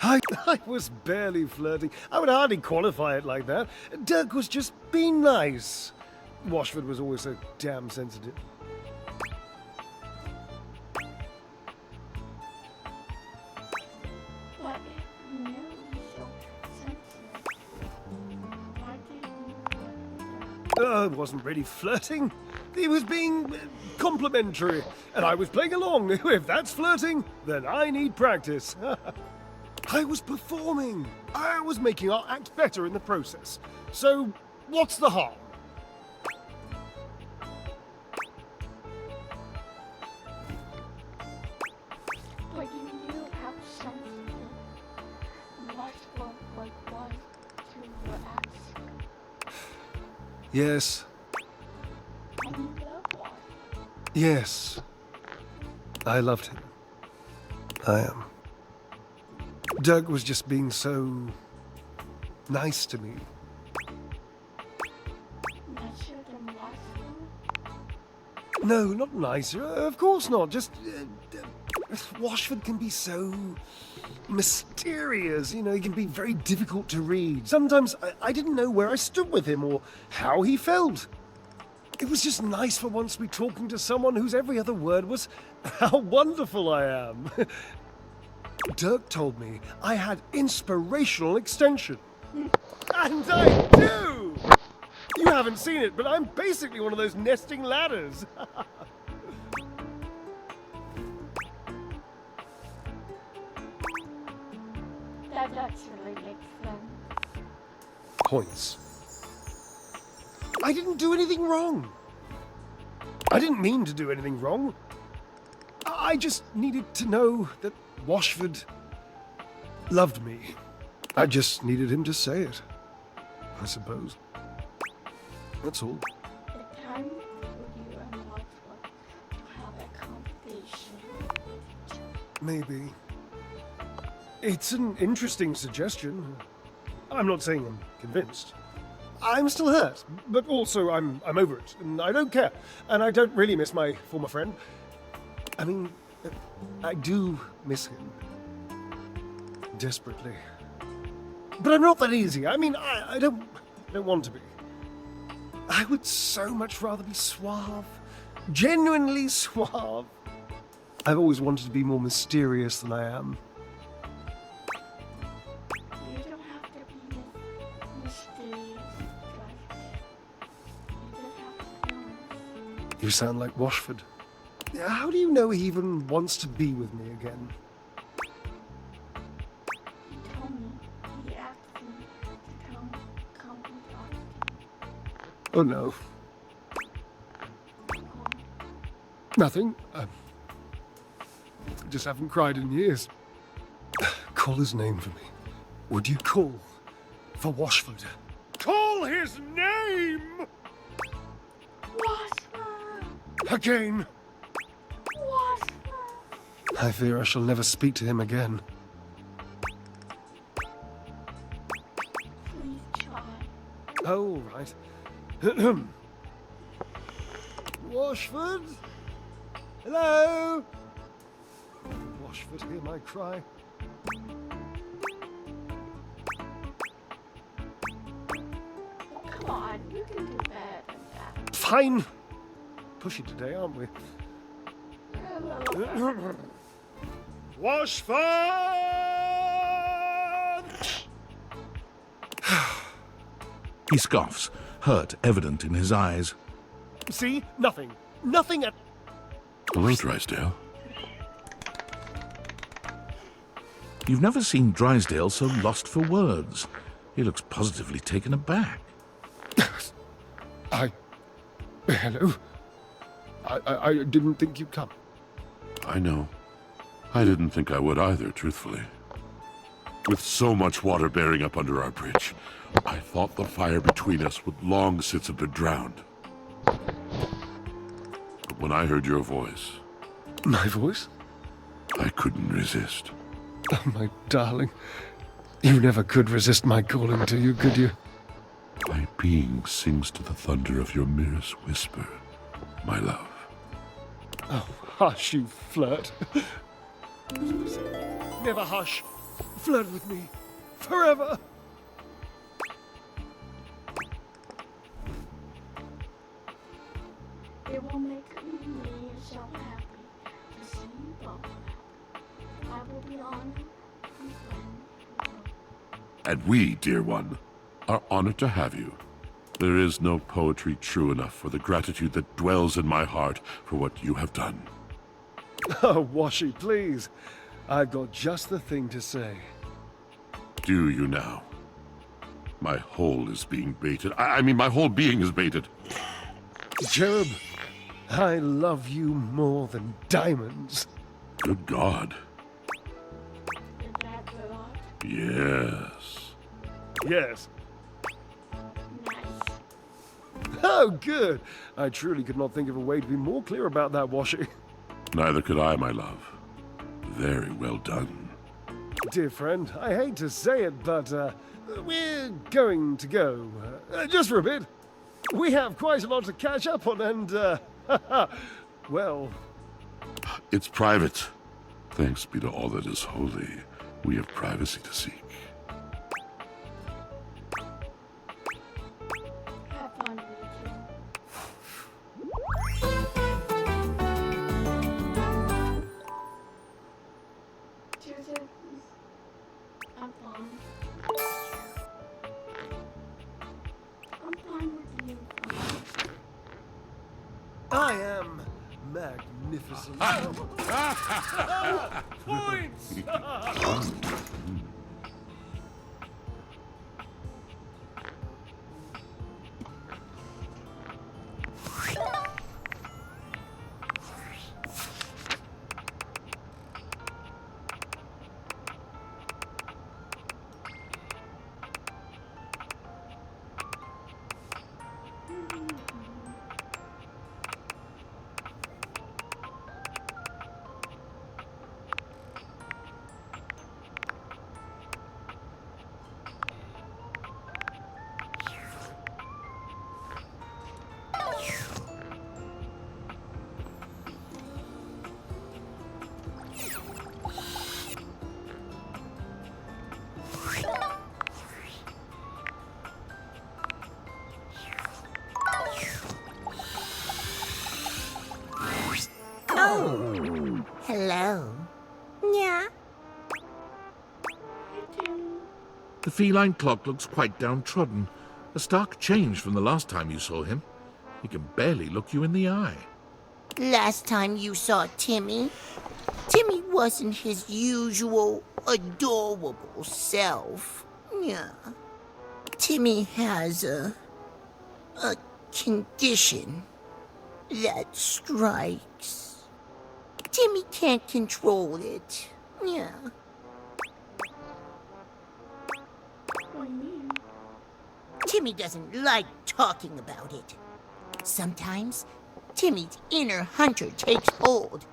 [SPEAKER 3] I was barely flirting. I would hardly qualify it like that. Dirk was just being nice. Washford was always so damn sensitive.
[SPEAKER 1] But if you knew he was so sensitive, why didn't you flirt with him?
[SPEAKER 3] I wasn't really flirting. He was being complimentary, and I was playing along. If that's flirting, then I need practice. I was performing. I was making our act better in the process. So, what's the harm?
[SPEAKER 1] But you knew how sensitive Washington was to your ask.
[SPEAKER 3] Yes.
[SPEAKER 1] And you love Washford.
[SPEAKER 3] Yes. I loved him. I am. Doug was just being so nice to me.
[SPEAKER 1] Nicer than Washford?
[SPEAKER 3] No, not nicer. Of course not. Just Washford can be so mysterious. You know, he can be very difficult to read. Sometimes I didn't know where I stood with him or how he felt. It was just nice for once to be talking to someone whose every other word was how wonderful I am. Dirk told me I had inspirational extension. And I do! You haven't seen it, but I'm basically one of those nesting ladders.
[SPEAKER 1] That actually makes sense.
[SPEAKER 3] Points. I didn't do anything wrong. I didn't mean to do anything wrong. I just needed to know that Washford loved me. I just needed him to say it, I suppose. That's all.
[SPEAKER 1] The time for you and Washford to have a conversation.
[SPEAKER 3] Maybe. It's an interesting suggestion. I'm not saying I'm convinced. I'm still hurt, but also I'm over it, and I don't care. And I don't really miss my former friend. I mean, I do miss him. Desperately. But I'm not that easy. I mean, I don't want to be. I would so much rather be suave. Genuinely suave. I've always wanted to be more mysterious than I am.
[SPEAKER 1] You don't have to be mysterious. You just have to be honest.
[SPEAKER 3] You sound like Washford. How do you know he even wants to be with me again?
[SPEAKER 1] He told me he asked me to come and talk.
[SPEAKER 3] Oh no. Nothing. I just haven't cried in years. Call his name for me. Would you call for Washford? Call his name!
[SPEAKER 1] Washford!
[SPEAKER 3] Again!
[SPEAKER 1] Washford!
[SPEAKER 3] I fear I shall never speak to him again.
[SPEAKER 1] Please try.
[SPEAKER 3] Oh, right. Washford? Hello? Washford, hear my cry.
[SPEAKER 1] Come on, you can do better than that.
[SPEAKER 3] Fine. Pushy today, aren't we? Washford!
[SPEAKER 2] He scoffs, hurt evident in his eyes.
[SPEAKER 3] See? Nothing. Nothing at...
[SPEAKER 7] Hello, Drysdale.
[SPEAKER 2] You've never seen Drysdale so lost for words. He looks positively taken aback.
[SPEAKER 3] Hello? I didn't think you'd come.
[SPEAKER 7] I know. I didn't think I would either, truthfully. With so much water bearing up under our bridge, I thought the fire between us would long since have been drowned. But when I heard your voice...
[SPEAKER 3] My voice?
[SPEAKER 7] I couldn't resist.
[SPEAKER 3] Oh, my darling. You never could resist my calling to you, could you?
[SPEAKER 7] My being sings to the thunder of your merest whisper, my love.
[SPEAKER 3] Oh, hush, you flirt. Never hush. Flirt with me. Forever.
[SPEAKER 1] It will make me so happy to see you both happy. I will be honored and friends.
[SPEAKER 7] And we, dear one, are honored to have you. There is no poetry true enough for the gratitude that dwells in my heart for what you have done.
[SPEAKER 3] Oh, Washy, please. I've got just the thing to say.
[SPEAKER 7] Do you now? My whole is being baited. I mean, my whole being is baited.
[SPEAKER 3] Job, I love you more than diamonds.
[SPEAKER 7] Good God.
[SPEAKER 1] Is that a lot?
[SPEAKER 7] Yes.
[SPEAKER 3] Yes.
[SPEAKER 1] Nice.
[SPEAKER 3] Oh, good. I truly could not think of a way to be more clear about that washing.
[SPEAKER 7] Neither could I, my love. Very well done.
[SPEAKER 3] Dear friend, I hate to say it, but we're going to go. Just for a bit. We have quite a lot to catch up on, and, well...
[SPEAKER 7] It's private. Thanks be to all that is holy, we have privacy to seek.
[SPEAKER 1] Have fun with you. Joseph, I'm fine. I'm fine with you.
[SPEAKER 3] I am magnificent. Points!
[SPEAKER 8] Hello. Yeah.
[SPEAKER 2] The feline clock looks quite downtrodden. A stark change from the last time you saw him. He can barely look you in the eye.
[SPEAKER 8] Last time you saw Timmy, Timmy wasn't his usual adorable self. Yeah. Timmy has a condition that strikes. Timmy can't control it. Yeah.
[SPEAKER 1] What do you mean?
[SPEAKER 8] Timmy doesn't like talking about it. Sometimes, Timmy's inner hunter takes hold,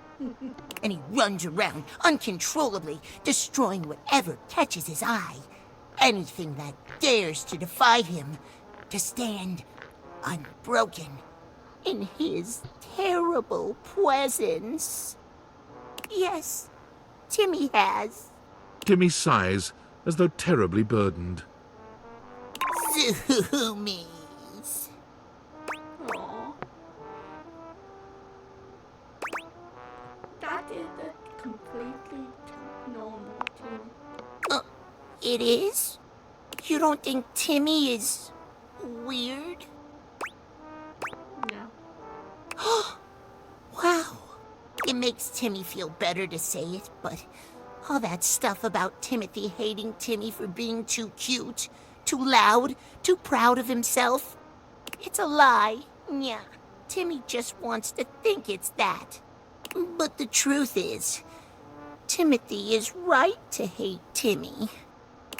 [SPEAKER 8] and he runs around uncontrollably, destroying whatever catches his eye. Anything that dares to defy him, to stand unbroken in his terrible presence. Yes, Timmy has.
[SPEAKER 2] Timmy sighs, as though terribly burdened.
[SPEAKER 8] Zoomies.
[SPEAKER 1] Aww. That isn't completely normal too.
[SPEAKER 8] It is? You don't think Timmy is weird?
[SPEAKER 1] No.
[SPEAKER 8] Wow. It makes Timmy feel better to say it, but all that stuff about Timothy hating Timmy for being too cute, too loud, too proud of himself, it's a lie. Yeah, Timmy just wants to think it's that. But the truth is, Timothy is right to hate Timmy.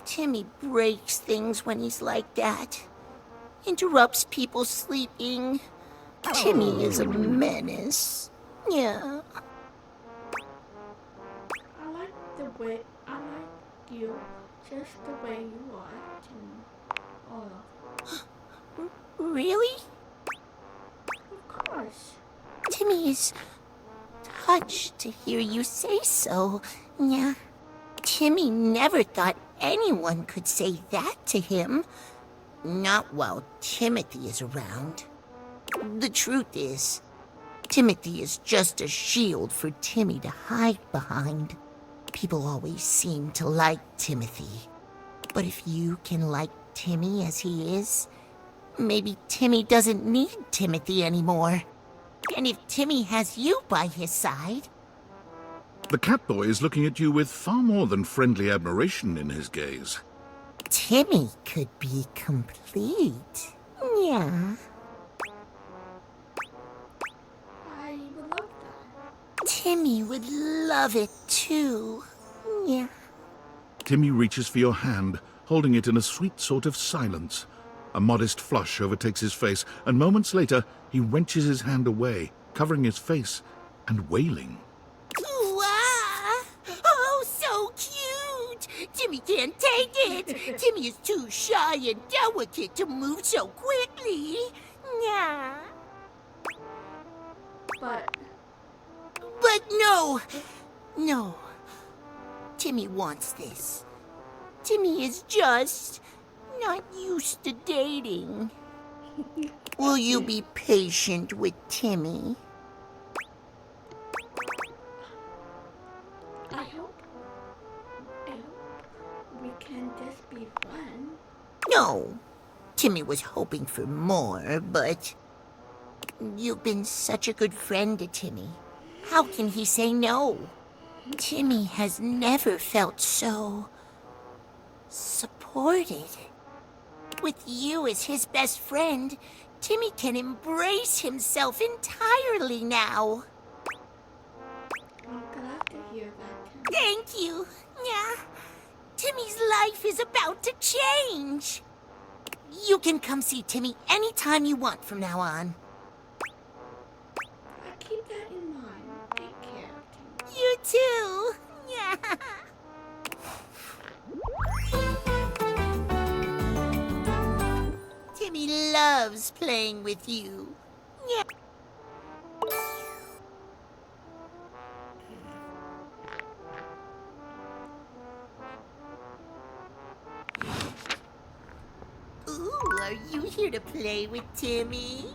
[SPEAKER 8] Timmy breaks things when he's like that. Interrupts people sleeping. Timmy is a menace. Yeah.
[SPEAKER 1] I like you just the way you are, Timmy.
[SPEAKER 8] Really?
[SPEAKER 1] Of course.
[SPEAKER 8] Timmy is touched to hear you say so. Yeah. Timmy never thought anyone could say that to him. Not while Timothy is around. The truth is, Timothy is just a shield for Timmy to hide behind. People always seem to like Timothy. But if you can like Timmy as he is, maybe Timmy doesn't need Timothy anymore. And if Timmy has you by his side...
[SPEAKER 2] The Catboy is looking at you with far more than friendly admiration in his gaze.
[SPEAKER 8] Timmy could be complete. Yeah.
[SPEAKER 1] I would love that.
[SPEAKER 8] Timmy would love it too. Yeah.
[SPEAKER 2] Timmy reaches for your hand, holding it in a sweet sort of silence. A modest flush overtakes his face, and moments later he wrenches his hand away, covering his face and wailing.
[SPEAKER 8] Ooh, ah! Oh, so cute! Timmy can't take it! Timmy is too shy and delicate to move so quickly. Yeah.
[SPEAKER 1] But
[SPEAKER 8] But no! No. Timmy wants this. Timmy is just not used to dating. Will you be patient with Timmy?
[SPEAKER 1] I hope we can just be friends.
[SPEAKER 8] No. Timmy was hoping for more, but you've been such a good friend to Timmy. How can he say no? Timmy has never felt so supported. With you as his best friend, Timmy can embrace himself entirely now.
[SPEAKER 1] I'm glad to hear that, Tim.
[SPEAKER 8] Thank you. Yeah. Timmy's life is about to change. You can come see Timmy anytime you want from now on.
[SPEAKER 1] I keep that in mind. Take care, Tim.
[SPEAKER 8] You too. Yeah. Timmy loves playing with you. Yeah. Ooh, are you here to play with Timmy?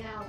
[SPEAKER 1] Now,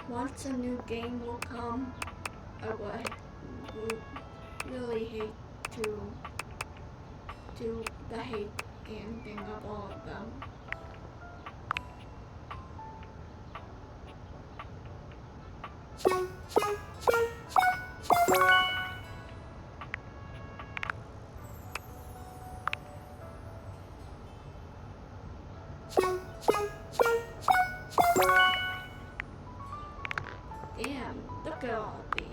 [SPEAKER 1] once a new game will come, I would really hate to do the hate ending of all of them. Damn, look at all these.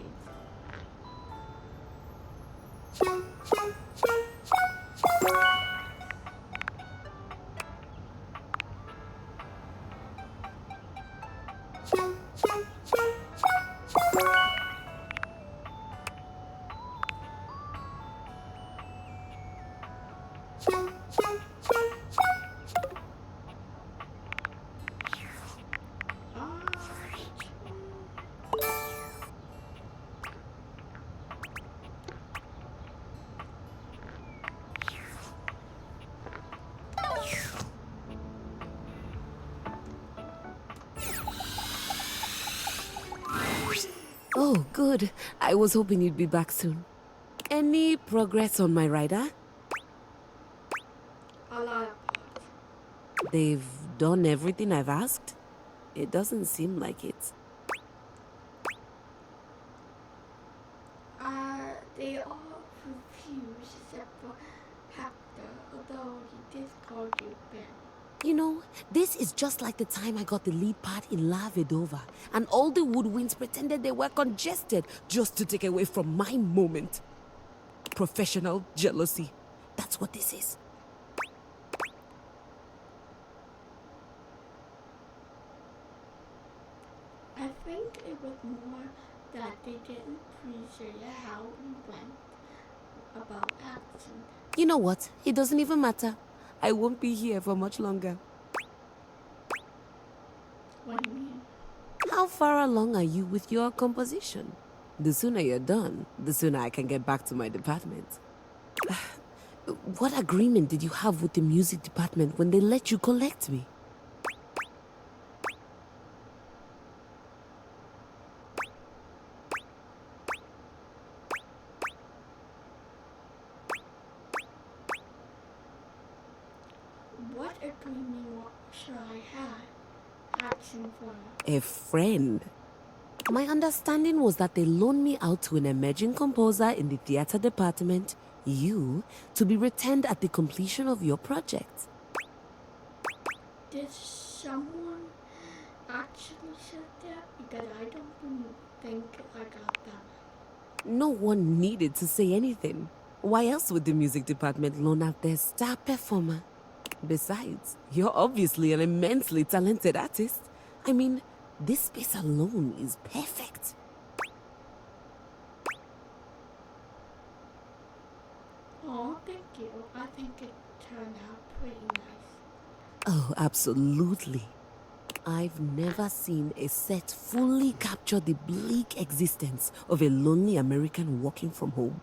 [SPEAKER 12] Oh, good. I was hoping you'd be back soon. Any progress on my rider?
[SPEAKER 1] A lot.
[SPEAKER 12] They've done everything I've asked? It doesn't seem like it.
[SPEAKER 1] They all refuse except for although he did call you Ben.
[SPEAKER 12] You know, this is just like the time I got the lead part in La Vedova, and all the woodwinds pretended they were congested just to take away from my moment. Professional jealousy. That's what this is.
[SPEAKER 1] I think it was more that they didn't appreciate how we went about action.
[SPEAKER 12] You know what? It doesn't even matter. I won't be here for much longer.
[SPEAKER 1] What do you mean?
[SPEAKER 12] How far along are you with your composition? The sooner you're done, the sooner I can get back to my department. What agreement did you have with the music department when they let you collect me?
[SPEAKER 1] What agreement should I have? Action for
[SPEAKER 12] A friend. My understanding was that they loaned me out to an emerging composer in the theater department, you, to be returned at the completion of your project.
[SPEAKER 1] Did someone actually say that? Because I don't think I got that.
[SPEAKER 12] No one needed to say anything. Why else would the music department loan out their star performer? Besides, you're obviously an immensely talented artist. I mean, this space alone is perfect.
[SPEAKER 1] Oh, thank you. I think it turned out pretty nice.
[SPEAKER 12] Oh, absolutely. I've never seen a set fully capture the bleak existence of a lonely American working from home.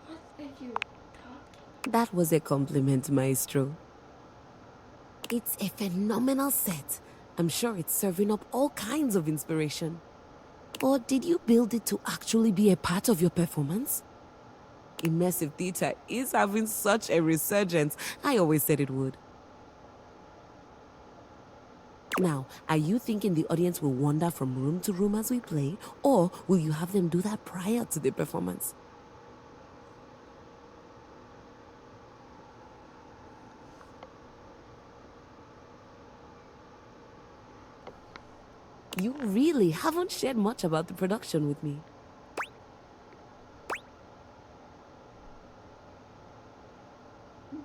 [SPEAKER 1] What are you talking?
[SPEAKER 12] That was a compliment, Maestro. It's a phenomenal set. I'm sure it's serving up all kinds of inspiration. Or did you build it to actually be a part of your performance? Immersive theater is having such a resurgence. I always said it would. Now, are you thinking the audience will wander from room to room as we play, or will you have them do that prior to the performance? You really haven't shared much about the production with me.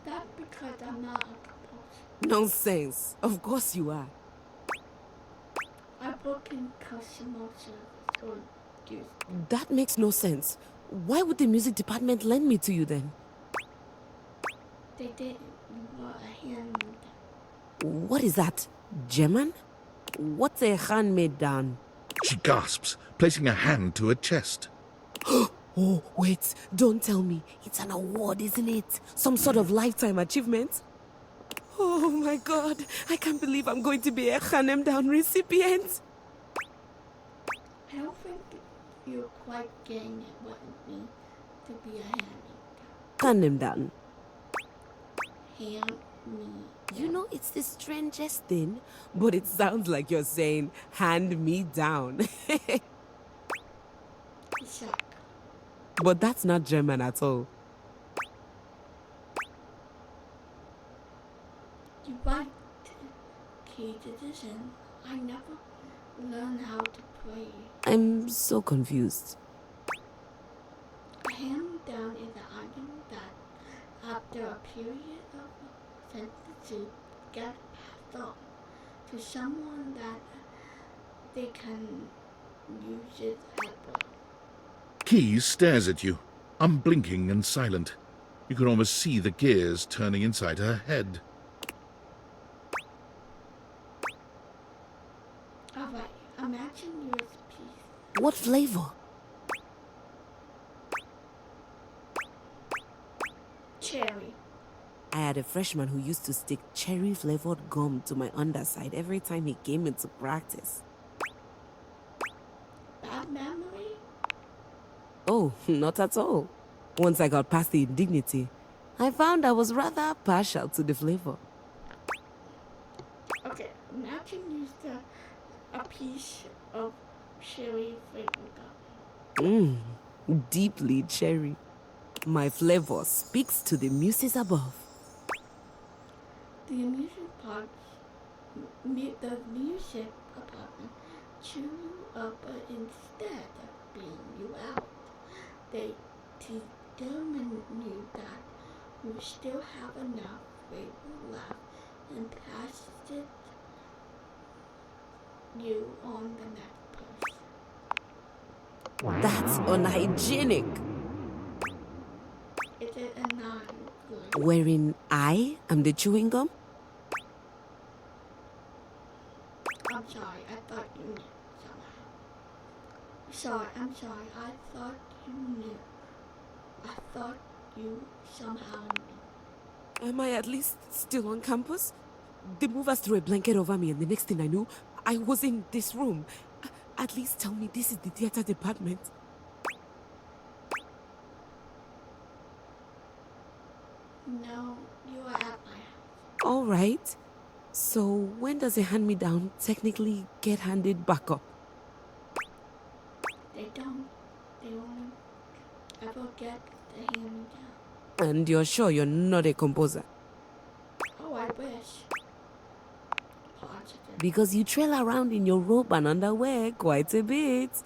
[SPEAKER 1] That's because I'm not a composer.
[SPEAKER 12] Nonsense. Of course you are.
[SPEAKER 1] I work in customer service or use.
[SPEAKER 12] That makes no sense. Why would the music department lend me to you then?
[SPEAKER 1] They didn't. You were a handmaid.
[SPEAKER 12] What is that? German? What's a handmade down?
[SPEAKER 2] She gasps, placing a hand to her chest.
[SPEAKER 12] Oh, wait. Don't tell me. It's an award, isn't it? Some sort of lifetime achievement? Oh my god. I can't believe I'm going to be a Hanem Down recipient.
[SPEAKER 1] I don't think you're quite getting it what it means to be a handmaid.
[SPEAKER 12] Hanem Down.
[SPEAKER 1] Hand me.
[SPEAKER 12] You know, it's the strangest thing, but it sounds like you're saying, hand me down.
[SPEAKER 1] Exactly.
[SPEAKER 12] But that's not German at all.
[SPEAKER 1] You right, key citizen. I never learned how to play.
[SPEAKER 12] I'm so confused.
[SPEAKER 1] A hand down is an item that, after a period of sentences, get passed on to someone that they can use it at will.
[SPEAKER 2] Key stares at you, unblinking and silent. You can almost see the gears turning inside her head.
[SPEAKER 1] Alright, imagine yours piece.
[SPEAKER 12] What flavor?
[SPEAKER 1] Cherry.
[SPEAKER 12] I had a freshman who used to stick cherry-flavored gum to my underside every time he came into practice.
[SPEAKER 1] Bad memory?
[SPEAKER 12] Oh, not at all. Once I got past the indignity, I found I was rather partial to the flavor.
[SPEAKER 1] Okay, imagine you used a piece of cherry flavored gum.
[SPEAKER 12] Deeply cherry. My flavor speaks to the muses above.
[SPEAKER 1] The music parts, the music apartment chew you up, but instead of beating you out, they determine you that you still have enough flavor left and pass it you on the next person.
[SPEAKER 12] That's unhygienic.
[SPEAKER 1] Is it a non-good?
[SPEAKER 12] Wherein I am the chewing gum?
[SPEAKER 1] I'm sorry, I thought you knew somehow. I'm sorry, I thought you knew. I thought you somehow knew.
[SPEAKER 12] Am I at least still on campus? The movers threw a blanket over me, and the next thing I knew, I was in this room. At least tell me this is the theater department.
[SPEAKER 1] No, you are at my house.
[SPEAKER 12] All right. So when does a hand-me-down technically get handed back up?
[SPEAKER 1] They don't. They only ever get the hand-me-down.
[SPEAKER 12] And you're sure you're not a composer?
[SPEAKER 1] Oh, I wish. Positive.
[SPEAKER 12] Because you trail around in your robe and underwear quite a bit.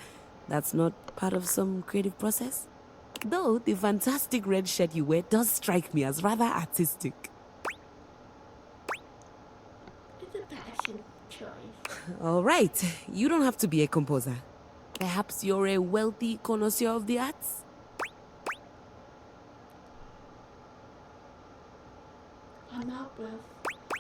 [SPEAKER 12] That's not part of some creative process? Though the fantastic red shirt you wear does strike me as rather artistic.
[SPEAKER 1] It's a fashion choice.
[SPEAKER 12] All right, you don't have to be a composer. Perhaps you're a wealthy connoisseur of the arts?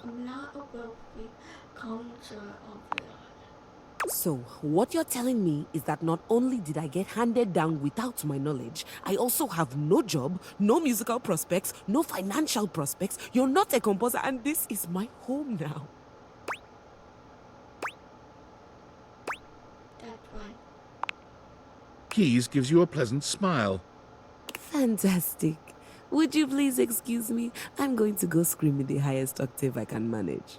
[SPEAKER 1] I'm not a wealthy connoisseur of the art.
[SPEAKER 12] So, what you're telling me is that not only did I get handed down without my knowledge, I also have no job, no musical prospects, no financial prospects. You're not a composer, and this is my home now.
[SPEAKER 1] That's right.
[SPEAKER 2] Keys gives you a pleasant smile.
[SPEAKER 12] Fantastic. Would you please excuse me? I'm going to go scream in the highest octave I can manage.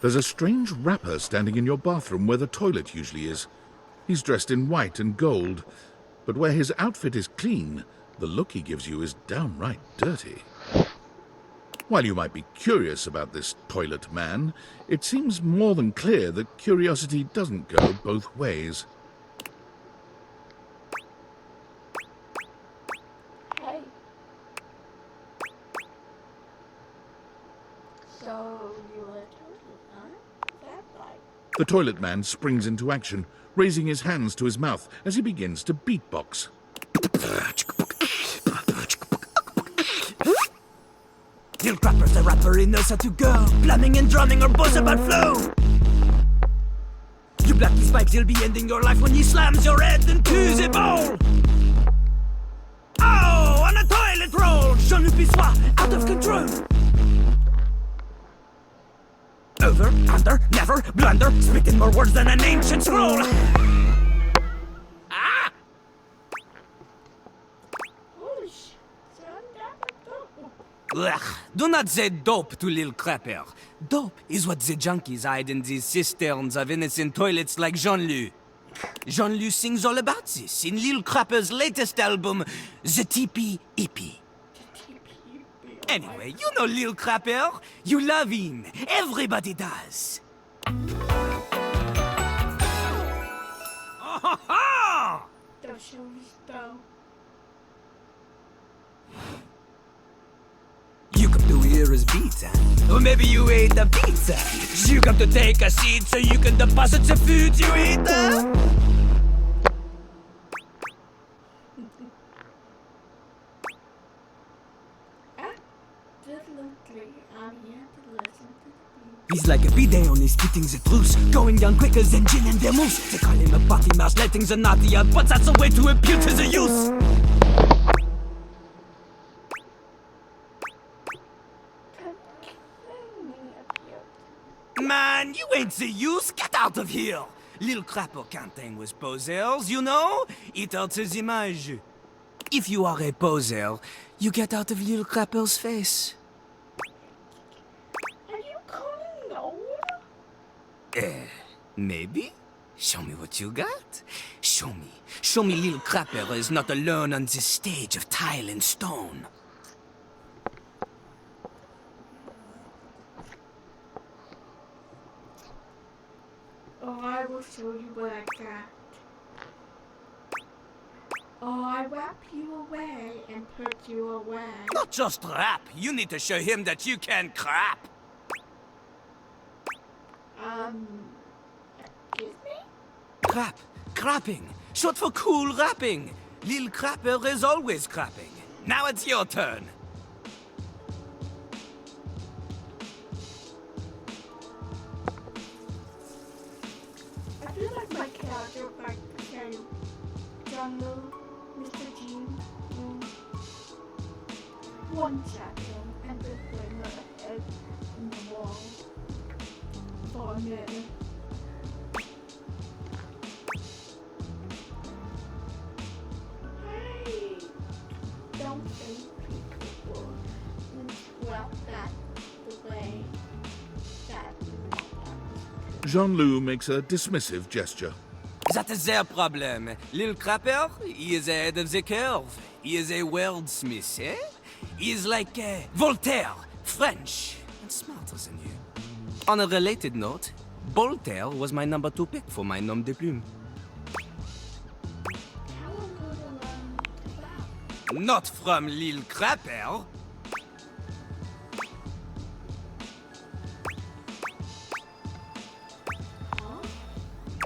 [SPEAKER 2] There's a strange rapper standing in your bathroom where the toilet usually is. He's dressed in white and gold, but where his outfit is clean, the look he gives you is downright dirty. While you might be curious about this toilet man, it seems more than clear that curiosity doesn't go both ways.
[SPEAKER 1] Hey. So you were told, huh? That's like.
[SPEAKER 2] The toilet man springs into action, raising his hands to his mouth as he begins to beatbox.
[SPEAKER 13] Lil Crapper's the rapper, he knows how to go. Plumbing and drumming or boss about flow. You black these pipes, he'll be ending your life when he slams your head into the bowl. Oh, on a toilet roll, Jean-Luc Bissois, out of control. Over, under, never, blunder, speaking more words than an ancient scroll. Ah! Ugh, do not say dope to Lil Crapper. Dope is what the junkies hide in these cisterns of innocent toilets like Jean-Luc. Jean-Luc sings all about this in Lil Crapper's latest album, The Teepee Hippie. Anyway, you know Lil Crapper. You love him. Everybody does. Oh,
[SPEAKER 1] The show's though.
[SPEAKER 13] you come to hear his beats, huh? Or maybe you ate the pizza. You come to take a seat so you can deposit the food you eat, huh?
[SPEAKER 1] Absolutely, I'm here to listen to the beat.
[SPEAKER 13] He's like a bidet, only spitting the truth. Going down quicker than gin and vermouth. They call him a potty mouse, letting the naughty out, but that's a way to appeal to the youth. Man, you ain't the youth. Get out of here. Lil Crapper can't hang with posers, you know? It hurts his image. If you are a poser, you get out of Lil Crapper's face.
[SPEAKER 1] Are you calling old?
[SPEAKER 13] Maybe? Show me what you got. Show me. Show me Lil Crapper is not alone on this stage of tile and stone.
[SPEAKER 1] Oh, I will show you what I got. Oh, I wrap you away and put you away.
[SPEAKER 13] Not just rap. You need to show him that you can crap.
[SPEAKER 1] Excuse me?
[SPEAKER 13] Crap. Crapping. Short for cool rapping. Lil Crapper is always crapping. Now it's your turn.
[SPEAKER 1] I feel like my character like became Jungle, Mr. G, one chapter, and just putting her head in the wall for a minute. I don't think people would well that the way that
[SPEAKER 2] Jean-Loup makes a dismissive gesture.
[SPEAKER 13] That is their problem. Lil Crapper, he is ahead of the curve. He is a wordsmith, eh? He is like Voltaire, French, and smarter than you. On a related note, Voltaire was my number 2 pick for my nom de plume. Not from Lil Crapper.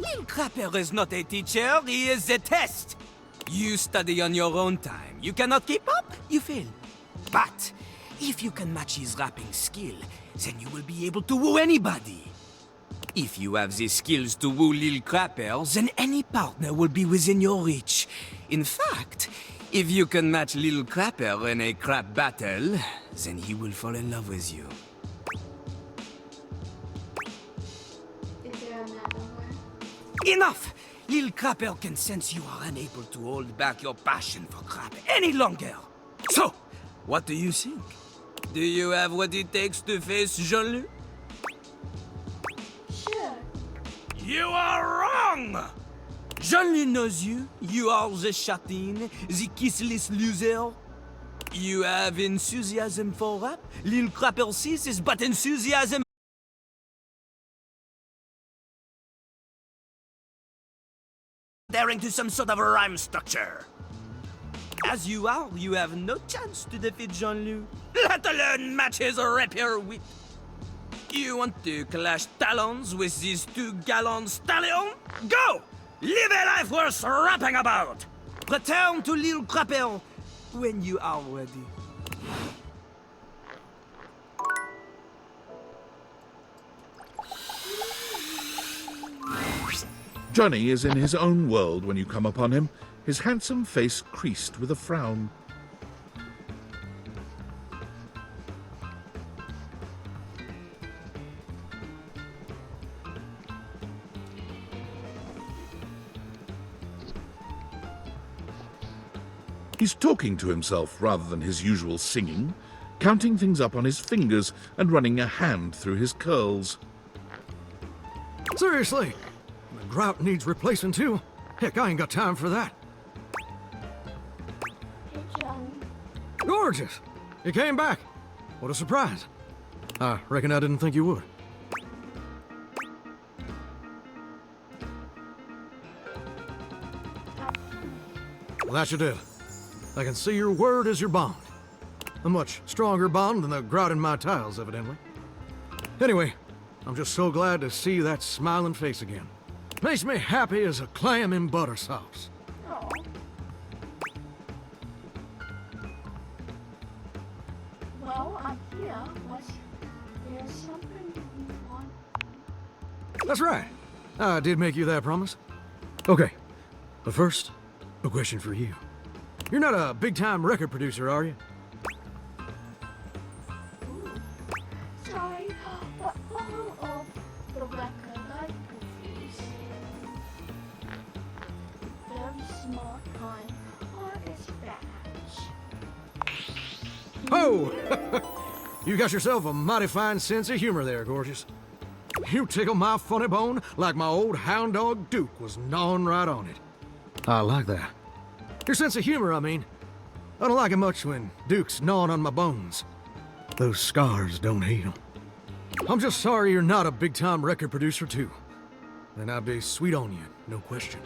[SPEAKER 13] Lil Crapper is not a teacher, he is a test. You study on your own time. You cannot keep up, you fail. But if you can match his rapping skill, then you will be able to woo anybody. If you have the skills to woo Lil Crapper, then any partner will be within your reach. In fact, if you can match Lil Crapper in a crap battle, then he will fall in love with you.
[SPEAKER 1] is there another way?
[SPEAKER 13] Enough! Lil Crapper can sense you are unable to hold back your passion for crap any longer. So, what do you think? Do you have what it takes to face Jean-Loup?
[SPEAKER 1] Sure.
[SPEAKER 13] You are wrong! Jean-Loup knows you. You are the chatin, the kissless loser. You have enthusiasm for rap. Lil Crapper sees this, but enthusiasm adhering to some sort of a rhyme structure. As you are, you have no chance to defeat Jean-Loup, let alone match his rapier wit. You want to clash talons with these 2 gallant stallions? Go! Live a life worth rapping about! Return to Lil Crapper when you are ready.
[SPEAKER 2] Johnny is in his own world when you come upon him, his handsome face creased with a frown. He's talking to himself rather than his usual singing, counting things up on his fingers and running a hand through his curls.
[SPEAKER 14] Seriously, the grout needs replacing too. Heck, I ain't got time for that.
[SPEAKER 1] Hey, John.
[SPEAKER 14] Gorgeous! You came back. What a surprise. I reckon I didn't think you would. Well, that you did. I can see your word is your bond. A much stronger bond than the grout in my tiles, evidently. Anyway, I'm just so glad to see that smiling face again. Makes me happy as a clam in butter sauce.
[SPEAKER 1] Oh. Well, I'm here. There's something you want
[SPEAKER 14] That's right. I did make you that promise. Okay, but first, a question for you. You're not a big-time record producer, are you?
[SPEAKER 1] Sorry, but all of the record I produce, very small time, artist badge.
[SPEAKER 14] Oh! You got yourself a mighty fine sense of humor there, Gorgeous. You tickle my funny bone like my old hound dog Duke was gnawing right on it. I like that. Your sense of humor, I mean. I don't like it much when Duke's gnawing on my bones. Those scars don't heal. I'm just sorry you're not a big-time record producer, too. Then I'd be sweet on you, no question.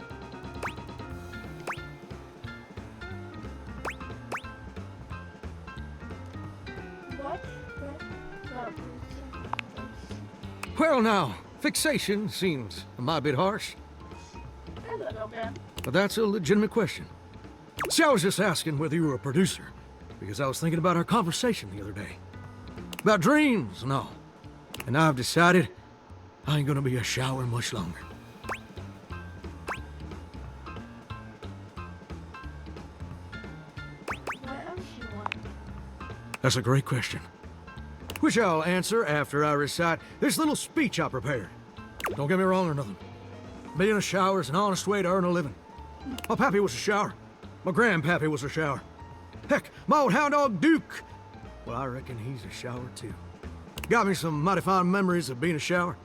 [SPEAKER 14] Well, now, fixation seems a mighty bit harsh.
[SPEAKER 1] A little bit.
[SPEAKER 14] But that's a legitimate question. See, I was just asking whether you were a producer, because I was thinking about our conversation the other day. About dreams and all. And I've decided I ain't gonna be a shower much longer.
[SPEAKER 1] What else you want?
[SPEAKER 14] That's a great question, which I'll answer after I recite this little speech I prepared. Don't get me wrong or nothing. Being a shower is an honest way to earn a living. My pappy was a shower. My grandpappy was a shower. Heck, my old hound dog Duke, well, I reckon he's a shower too. Got me some mighty fine memories of being a shower.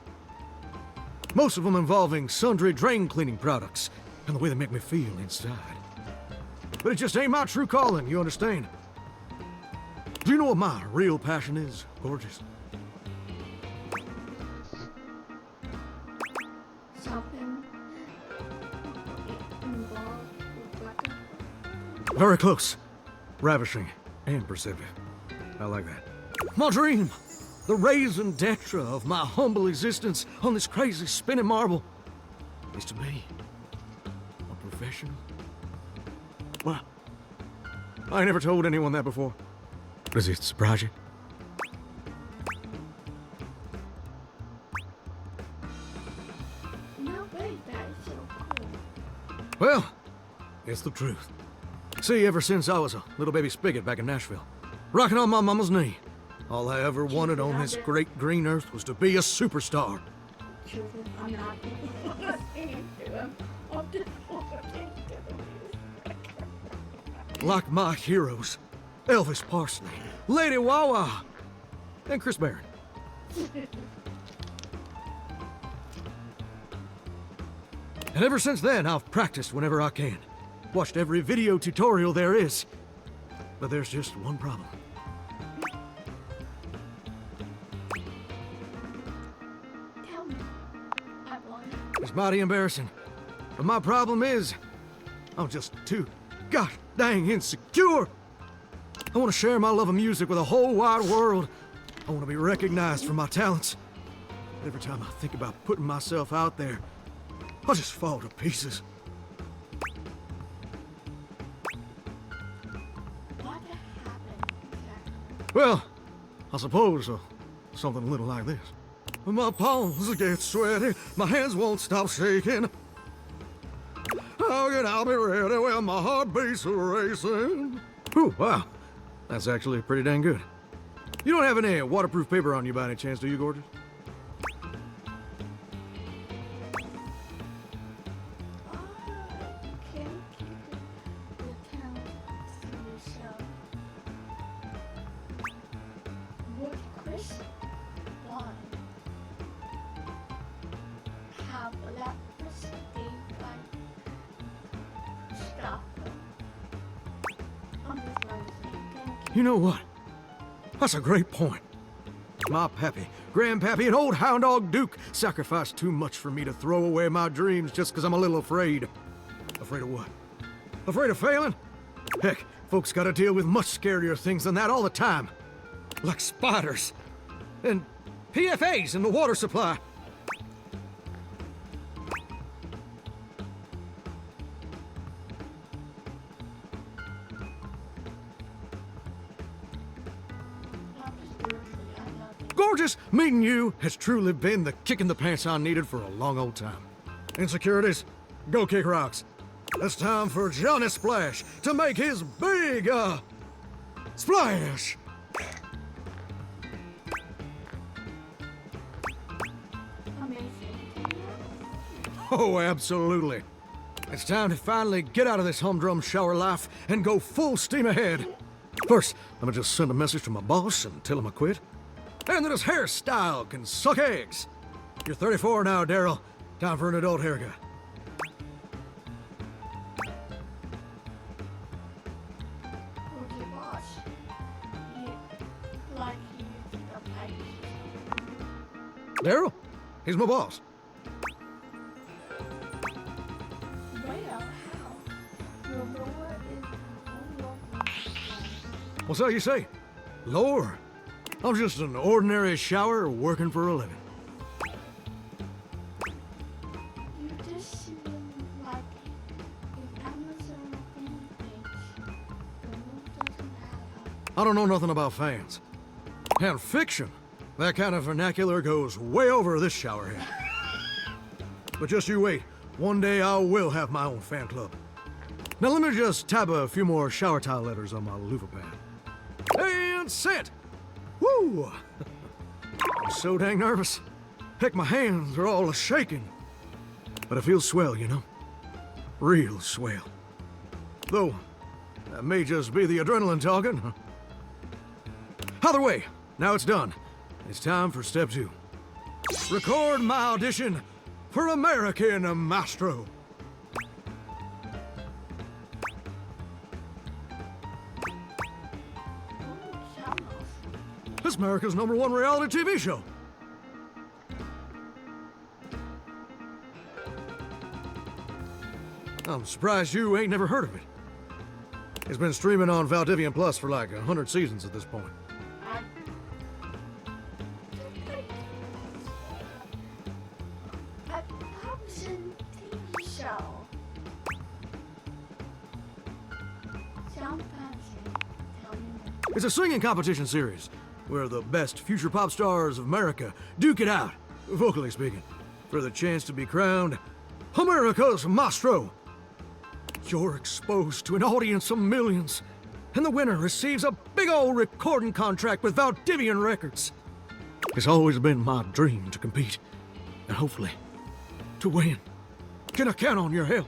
[SPEAKER 14] Most of them involving sundry drain cleaning products and the way they make me feel inside. But it just ain't my true calling, you understand? Do you know what my real passion is, Gorgeous?
[SPEAKER 1] Something involved with record?
[SPEAKER 14] Very close, ravishing, and perceptive. I like that. My dream, the raison d'etre of my humble existence on this crazy spinning marble, is to be a professional. Well, I ain't never told anyone that before. Does it surprise you?
[SPEAKER 1] No way, that is so cool.
[SPEAKER 14] Well, it's the truth. See, ever since I was a little baby spigot back in Nashville, rocking on my mama's knee, all I ever wanted on this great green earth was to be a superstar.
[SPEAKER 1] Children, I'm not listening to him. I'm just listening to the music.
[SPEAKER 14] Like my heroes, Elvis Presley, Lady Wawa, and Chris Barron. And ever since then, I've practiced whenever I can. Watched every video tutorial there is. But there's just one problem.
[SPEAKER 1] Tell me. I want it.
[SPEAKER 14] It's mighty embarrassing. But my problem is, I'm just too gosh dang insecure. I want to share my love of music with the whole wide world. I want to be recognized for my talents. Every time I think about putting myself out there, I just fall to pieces.
[SPEAKER 1] What happened exactly?
[SPEAKER 14] Well, I suppose something a little like this. My palms get sweaty, my hands won't stop shaking. How can I be ready when my heart beats racing? Ooh, wow. That's actually pretty dang good. You don't have any waterproof paper on you by any chance, do you, Gorgeous?
[SPEAKER 1] You can't keep the talent to yourself. Would Chris want have electricity like stop them? I'm just trying to say, thank
[SPEAKER 14] You know what? That's a great point. My pappy, grandpappy, and old hound dog Duke sacrificed too much for me to throw away my dreams just because I'm a little afraid. Afraid of what? Afraid of failing? Heck, folks gotta deal with much scarier things than that all the time. Like spiders. And PFAs in the water supply. Gorgeous, Meeting you has truly been the kick in the pants I needed for a long old time. Insecurities, go kick rocks. It's time for Johnny Splash to make his big, splash! Oh, absolutely. It's time to finally get out of this humdrum shower life and go full steam ahead. First, let me just send a message to my boss and tell him I quit. And that his hairstyle can suck eggs. You're 34 now, Daryl. Time for an adult haircut.
[SPEAKER 1] Okay, boss. Like you the
[SPEAKER 14] Daryl? He's my boss.
[SPEAKER 1] Well, how? Your lower is
[SPEAKER 14] What's that you say? Lord, I'm just an ordinary shower working for a living.
[SPEAKER 1] You just seem like an Amazon fan page. The rule doesn't matter.
[SPEAKER 14] I don't know nothing about fans. And fiction, that kind of vernacular goes way over this showerhead. But just you wait. One day I will have my own fan club. Now let me just tab a few more shower tile letters on my loofah pad. And set! Woo! I'm so dang nervous. Heck, my hands are all a-shaking. But it feels swell, you know? Real swell. Though, that may just be the adrenaline talking. Either way, now it's done. It's time for step 2. Record my audition for American Maestro. It's America's #1 reality TV show. I'm surprised you ain't never heard of it. It's been streaming on Valdivian Plus for like 100 seasons at this point.
[SPEAKER 1] A Thompson TV show. Sound fancy. Tell me.
[SPEAKER 14] It's a singing competition series where the best future pop stars of America duke it out, vocally speaking, for the chance to be crowned America's Maestro. You're exposed to an audience of millions, and the winner receives a big old recording contract with Valdivian Records. It's always been my dream to compete, and hopefully, to win. Can I count on your help?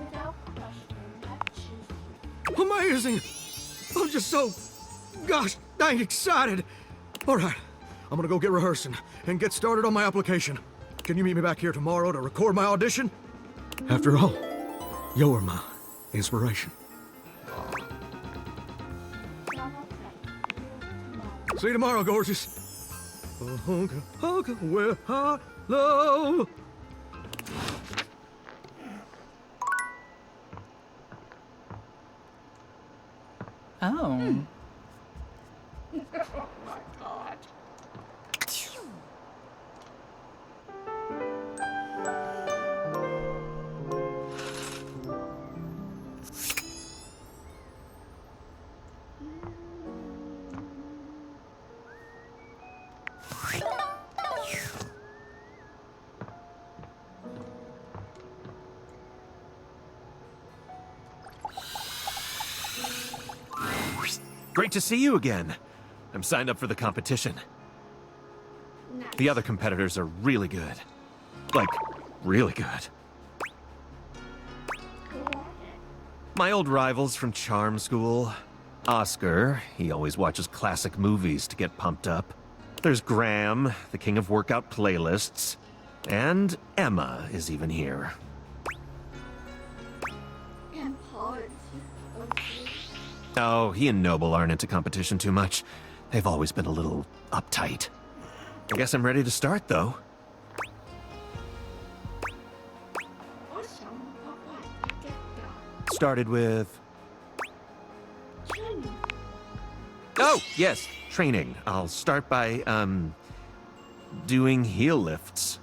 [SPEAKER 1] Without question, I choose you.
[SPEAKER 14] Amazing! I'm just so, gosh dang excited. All right, I'm gonna go get rehearsing and get started on my application. Can you meet me back here tomorrow to record my audition? After all, you're my inspiration. See you tomorrow, gorgeous. Well, hello.
[SPEAKER 15] Oh.
[SPEAKER 1] Oh my god.
[SPEAKER 6] Great to see you again. I'm signed up for the competition.
[SPEAKER 1] Nice.
[SPEAKER 6] The other competitors are really good. Like, really good. My old rivals from charm school. Oscar, he always watches classic movies to get pumped up. There's Graham, the king of workout playlists. And Emma is even here.
[SPEAKER 1] And Paul is okay.
[SPEAKER 6] Oh, he and Noble aren't into competition too much. They've always been a little uptight. I guess I'm ready to start, though.
[SPEAKER 1] Awesome. Alright, get done.
[SPEAKER 6] Started with...
[SPEAKER 1] Training.
[SPEAKER 6] Oh, yes, training. I'll start by, doing heel lifts.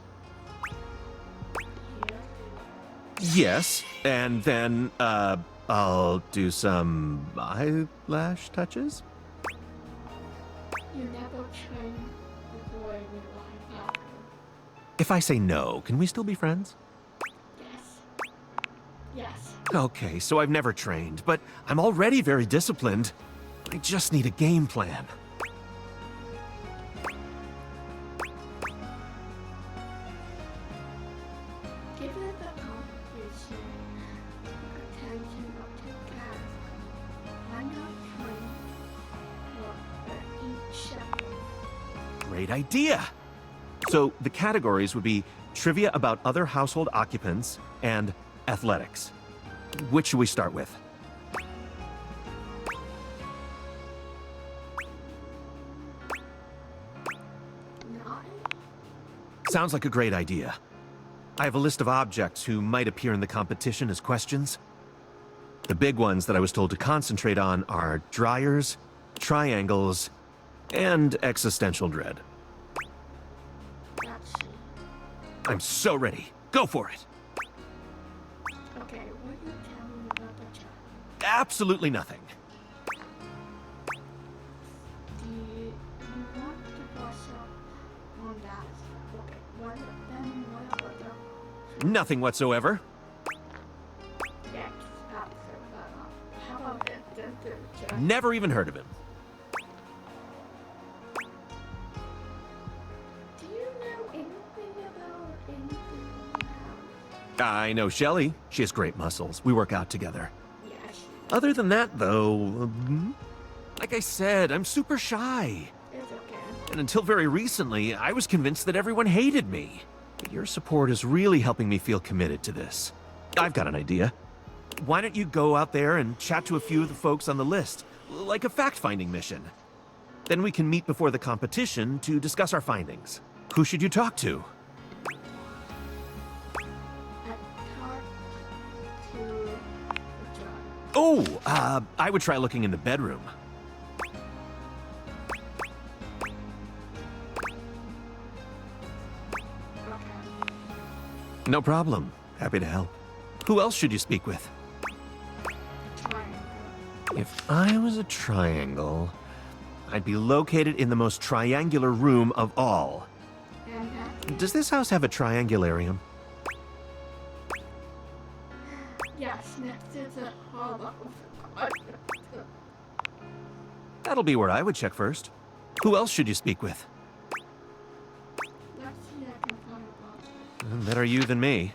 [SPEAKER 6] Yes, and then, I'll do some eyelash touches?
[SPEAKER 1] You never train before you like that.
[SPEAKER 6] If I say no, can we still be friends?
[SPEAKER 1] Yes. Yes.
[SPEAKER 6] Okay, so I've never trained, but I'm already very disciplined. I just need a game plan.
[SPEAKER 1] Given the competition, attention to care, why not train for each chapter?
[SPEAKER 6] Great idea! So the categories would be trivia about other household occupants and athletics. Which should we start with? Sounds like a great idea. I have a list of objects who might appear in the competition as questions. The big ones that I was told to concentrate on are dryers, triangles, and existential dread. I'm so ready. Go for it.
[SPEAKER 1] Okay, what are you telling me about the chat?
[SPEAKER 6] Absolutely nothing.
[SPEAKER 1] Do you want to brush up on that? Okay, what then what about the
[SPEAKER 6] Nothing whatsoever.
[SPEAKER 1] next episode? How about the chat?
[SPEAKER 6] Never even heard of him.
[SPEAKER 1] Do you know anything about anything else?
[SPEAKER 6] I know Shelly. She has great muscles. We work out together.
[SPEAKER 1] Yes.
[SPEAKER 6] Other than that, though, like I said, I'm super shy.
[SPEAKER 1] It's okay.
[SPEAKER 6] And until very recently, I was convinced that everyone hated me. But your support is really helping me feel committed to this. I've got an idea. Why don't you go out there and chat to a few of the folks on the list, like a fact-finding mission? Then we can meet before the competition to discuss our findings. Who should you talk to? Oh, I would try looking in the bedroom. No problem. Happy to help. Who else should you speak with? If I was a triangle, I'd be located in the most triangular room of all. Does this house have a triangularium?
[SPEAKER 1] Yes, next is a hollow.
[SPEAKER 6] That'll be where I would check first. Who else should you speak with?
[SPEAKER 1] Let's see if I can find a box.
[SPEAKER 6] Better you than me.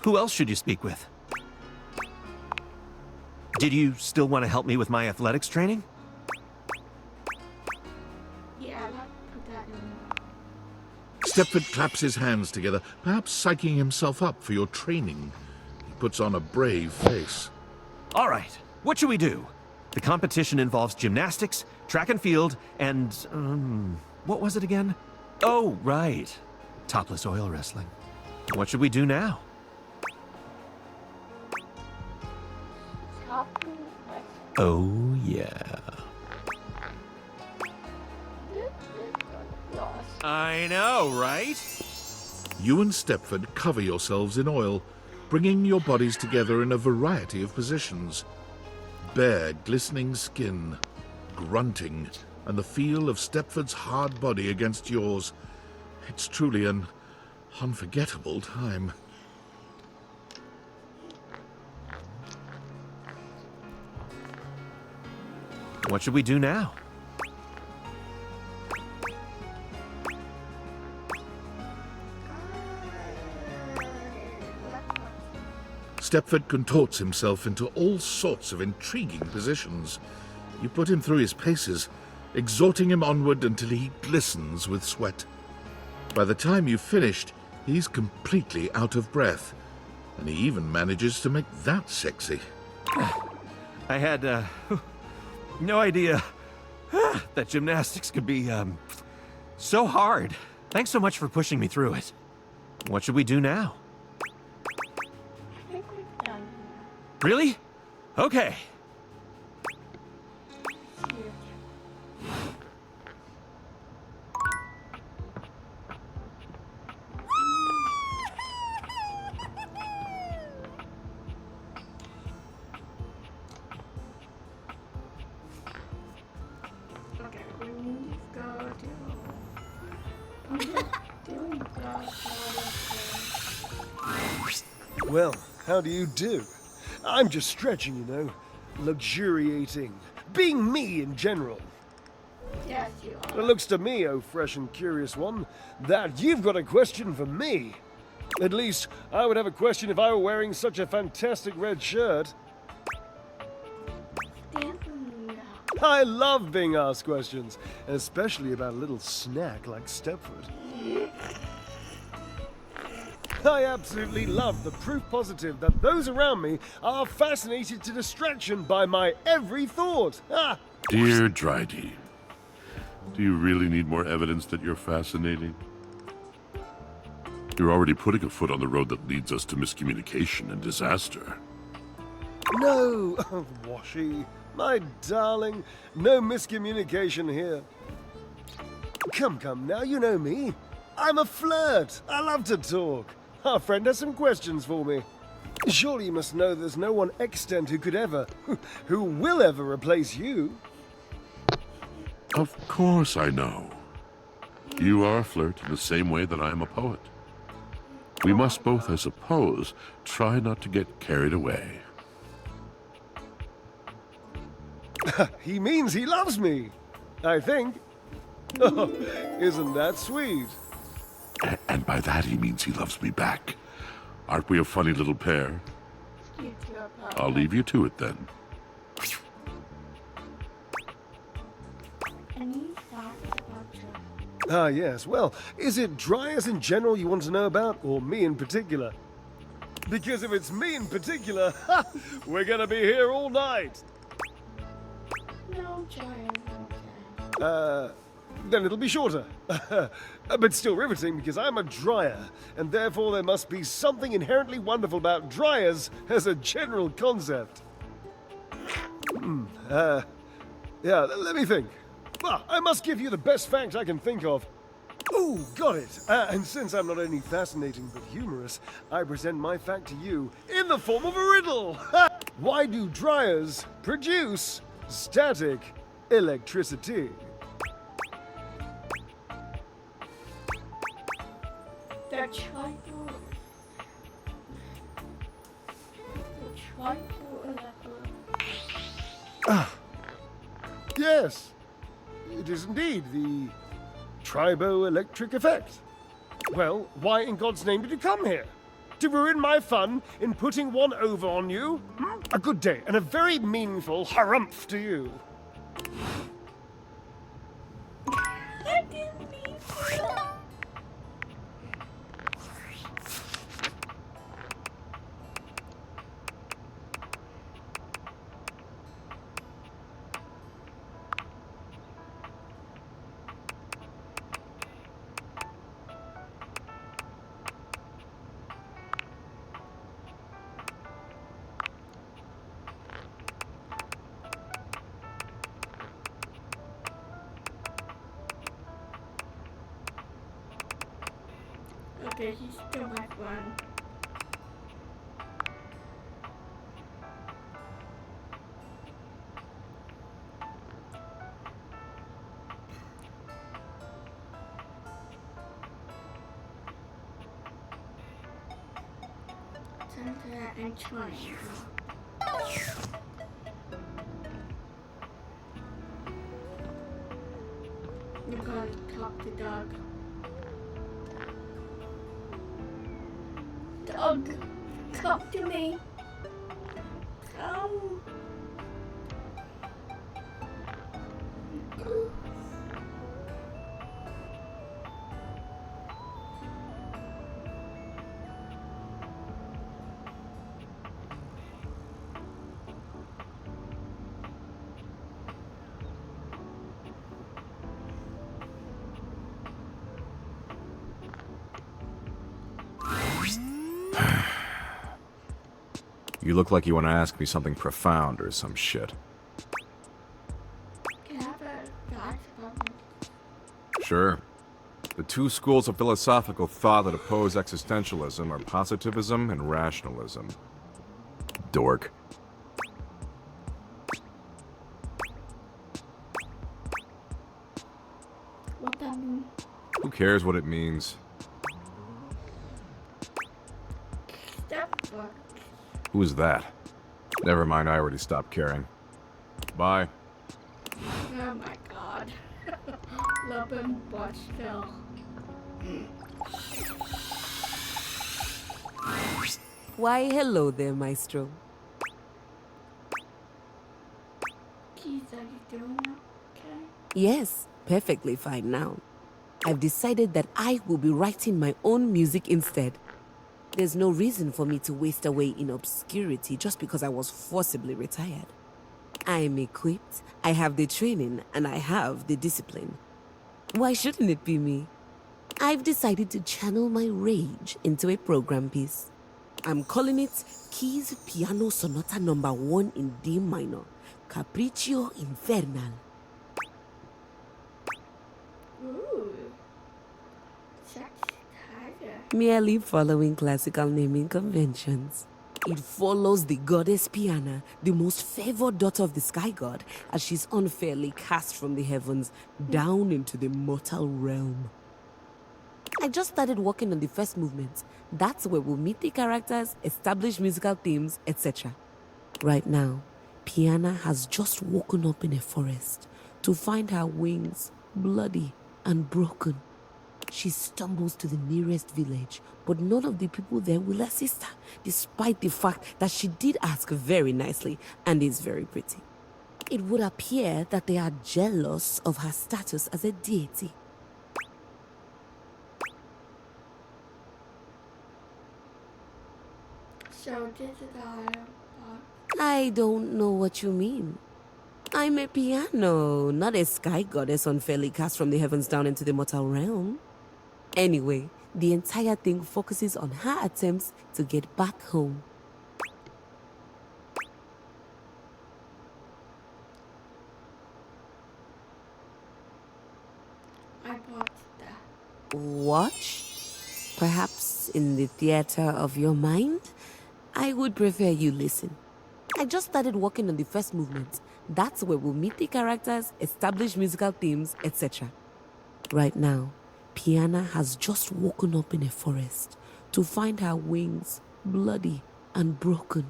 [SPEAKER 6] Who else should you speak with? Did you still want to help me with my athletics training?
[SPEAKER 1] Yeah, let's put that in.
[SPEAKER 2] Stepford claps his hands together, perhaps psyching himself up for your training. He puts on a brave face.
[SPEAKER 6] All right, what should we do? The competition involves gymnastics, track and field, and, what was it again? Oh, right. Topless oil wrestling. What should we do now? Oh, yeah. I know, right?
[SPEAKER 2] You and Stepford cover yourselves in oil, bringing your bodies together in a variety of positions. Bare, glistening skin, grunting, and the feel of Stepford's hard body against yours. It's truly an unforgettable time.
[SPEAKER 6] What should we do now?
[SPEAKER 2] Stepford contorts himself into all sorts of intriguing positions. You put him through his paces, exhorting him onward until he glistens with sweat. By the time you've finished, he's completely out of breath, and he even manages to make that sexy.
[SPEAKER 6] I had, no idea that gymnastics could be, so hard. Thanks so much for pushing me through it. What should we do now?
[SPEAKER 1] I think we've done.
[SPEAKER 6] Really? Okay.
[SPEAKER 3] Well, how do you do? I'm just stretching, you know. Luxuriating. Being me in general.
[SPEAKER 1] Yes, you are.
[SPEAKER 3] It looks to me, oh fresh and curious one, that you've got a question for me. At least, I would have a question if I were wearing such a fantastic red shirt.
[SPEAKER 1] Stand for me now.
[SPEAKER 3] I love being asked questions, especially about a little snack like Stepford. I absolutely love the proof positive that those around me are fascinated to distraction by my every thought. Ah!
[SPEAKER 7] Dear Drydy, do you really need more evidence that you're fascinating? You're already putting a foot on the road that leads us to miscommunication and disaster.
[SPEAKER 3] No, Washi, my darling, no miscommunication here. Come now, you know me. I'm a flirt. I love to talk. Our friend has some questions for me. Surely you must know there's no one extant who will ever replace you.
[SPEAKER 7] Of course I know. You are a flirt in the same way that I am a poet. We must both, I suppose, try not to get carried away.
[SPEAKER 3] He means he loves me, I think. Oh, isn't that sweet?
[SPEAKER 7] And by that he means he loves me back. Aren't we a funny little pair?
[SPEAKER 1] You two are probably.
[SPEAKER 7] I'll leave you to it then.
[SPEAKER 1] Any facts about you?
[SPEAKER 3] Ah, yes. Well, is it Dryas in general you want to know about, or me in particular? Because if it's me in particular, we're gonna be here all night.
[SPEAKER 1] No, Giant.
[SPEAKER 3] Then it'll be shorter. But still riveting because I'm a Dryer, and therefore there must be something inherently wonderful about Dryas as a general concept. Yeah, let me think. Ah, I must give you the best fact I can think of. Ooh, got it. And since I'm not only fascinating but humorous, I present my fact to you in the form of a riddle. Why do Dryers produce static electricity?
[SPEAKER 1] The tribal
[SPEAKER 3] Yes, it is indeed the triboelectric effect. Well, why in God's name did you come here? To ruin my fun in putting one over on you? A good day and a very meaningful harumph to you.
[SPEAKER 1] I didn't mean to. Okay, he's still my friend. Turn to that and 20. You're gonna talk to Doug. Doug, come to me. Come.
[SPEAKER 16] You look like you want to ask me something profound or some shit.
[SPEAKER 1] Can I have a fact about me?
[SPEAKER 16] Sure. The two schools of philosophical thought that oppose existentialism are positivism and rationalism. Dork.
[SPEAKER 1] What that mean?
[SPEAKER 16] Who cares what it means?
[SPEAKER 1] Stepford.
[SPEAKER 16] Who's that? Never mind, I already stopped caring. Bye.
[SPEAKER 1] Oh my god. Love him, but still.
[SPEAKER 12] Why, hello there, Maestro.
[SPEAKER 1] Keith, are you doing okay?
[SPEAKER 12] Yes, perfectly fine now. I've decided that I will be writing my own music instead. There's no reason for me to waste away in obscurity just because I was forcibly retired. I am equipped, I have the training, and I have the discipline. Why shouldn't it be me? I've decided to channel my rage into a program piece. I'm calling it Keys Piano Sonata No. 1 in D minor, Capriccio Infernal.
[SPEAKER 1] Ooh. Sexy tiger.
[SPEAKER 12] Merely following classical naming conventions. It follows the goddess Piana, the most favored daughter of the sky god, as she's unfairly cast from the heavens down into the mortal realm. I just started working on the first movement. That's where we'll meet the characters, establish musical themes, etc. Right now, Piana has just woken up in a forest to find her wings bloody and broken. She stumbles to the nearest village, but none of the people there will assist her, despite the fact that she did ask very nicely and is very pretty. It would appear that they are jealous of her status as a deity.
[SPEAKER 1] So this is all
[SPEAKER 12] I don't know what you mean. I'm a piano, not a sky goddess unfairly cast from the heavens down into the mortal realm. Anyway, the entire thing focuses on her attempts to get back home.
[SPEAKER 1] I watched that.
[SPEAKER 12] Watch? Perhaps in the theater of your mind? I would prefer you listen. I just started working on the first movement. That's where we'll meet the characters, establish musical themes, etc. Right now, Piana has just woken up in a forest to find her wings bloody and broken.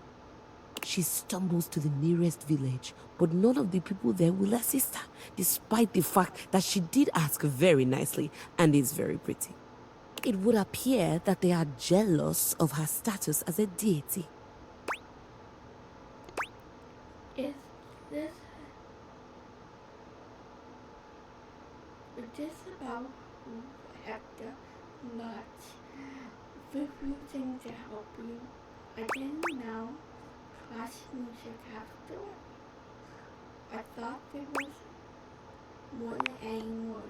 [SPEAKER 12] She stumbles to the nearest village, but none of the people there will assist her, despite the fact that she did ask very nicely and is very pretty. It would appear that they are jealous of her status as a deity.
[SPEAKER 1] Is this about Hector not refusing to help you? I didn't know class music after. I thought there was more than any more.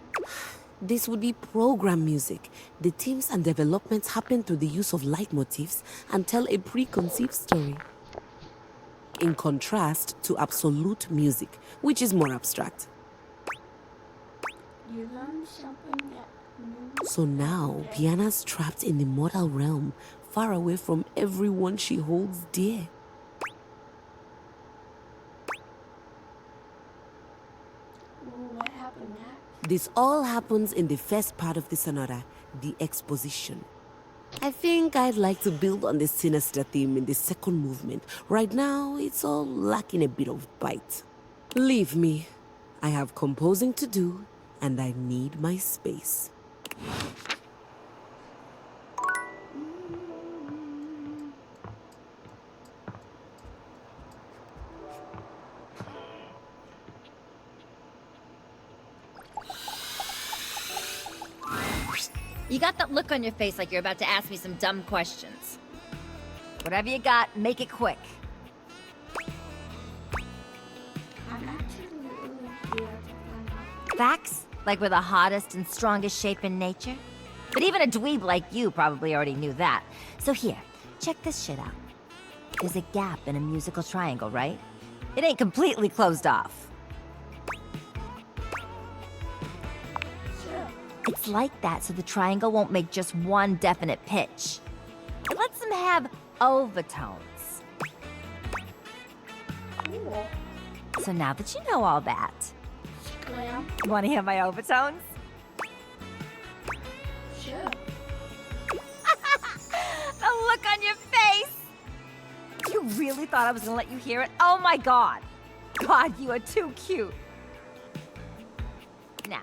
[SPEAKER 12] This would be program music. The themes and developments happen through the use of leitmotifs and tell a preconceived story. In contrast to absolute music, which is more abstract.
[SPEAKER 1] You learned something that new.
[SPEAKER 12] So now, Piana's trapped in the mortal realm, far away from everyone she holds dear.
[SPEAKER 1] What happened next?
[SPEAKER 12] This all happens in the first part of the sonata, the exposition. I think I'd like to build on the sinister theme in the second movement. Right now, it's all lacking a bit of bite. Leave me. I have composing to do, and I need my space.
[SPEAKER 17] You got that look on your face like you're about to ask me some dumb questions. Whatever you got, make it quick.
[SPEAKER 1] I'm actually really here to find out.
[SPEAKER 17] Facts? Like we're the hottest and strongest shape in nature? But even a dweeb like you probably already knew that. So here, check this shit out. There's a gap in a musical triangle, right? It ain't completely closed off. It's like that so the triangle won't make just one definite pitch. It lets them have overtones.
[SPEAKER 1] Cool.
[SPEAKER 17] So now that you know all that,
[SPEAKER 1] Glam.
[SPEAKER 17] want to hear my overtones?
[SPEAKER 1] Sure.
[SPEAKER 17] The look on your face! You really thought I was gonna let you hear it? Oh my god! God, you are too cute. Now,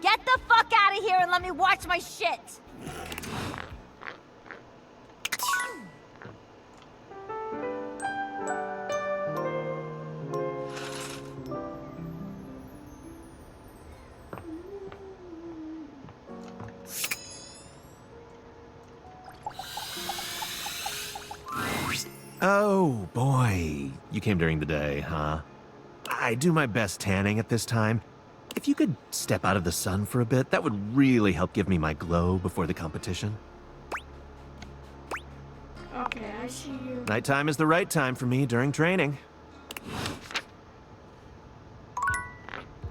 [SPEAKER 17] get the fuck out of here and let me watch my shit!
[SPEAKER 6] Oh, boy. You came during the day, huh? I do my best tanning at this time. If you could step out of the sun for a bit, that would really help give me my glow before the competition.
[SPEAKER 1] Okay, I see you.
[SPEAKER 6] Nighttime is the right time for me during training.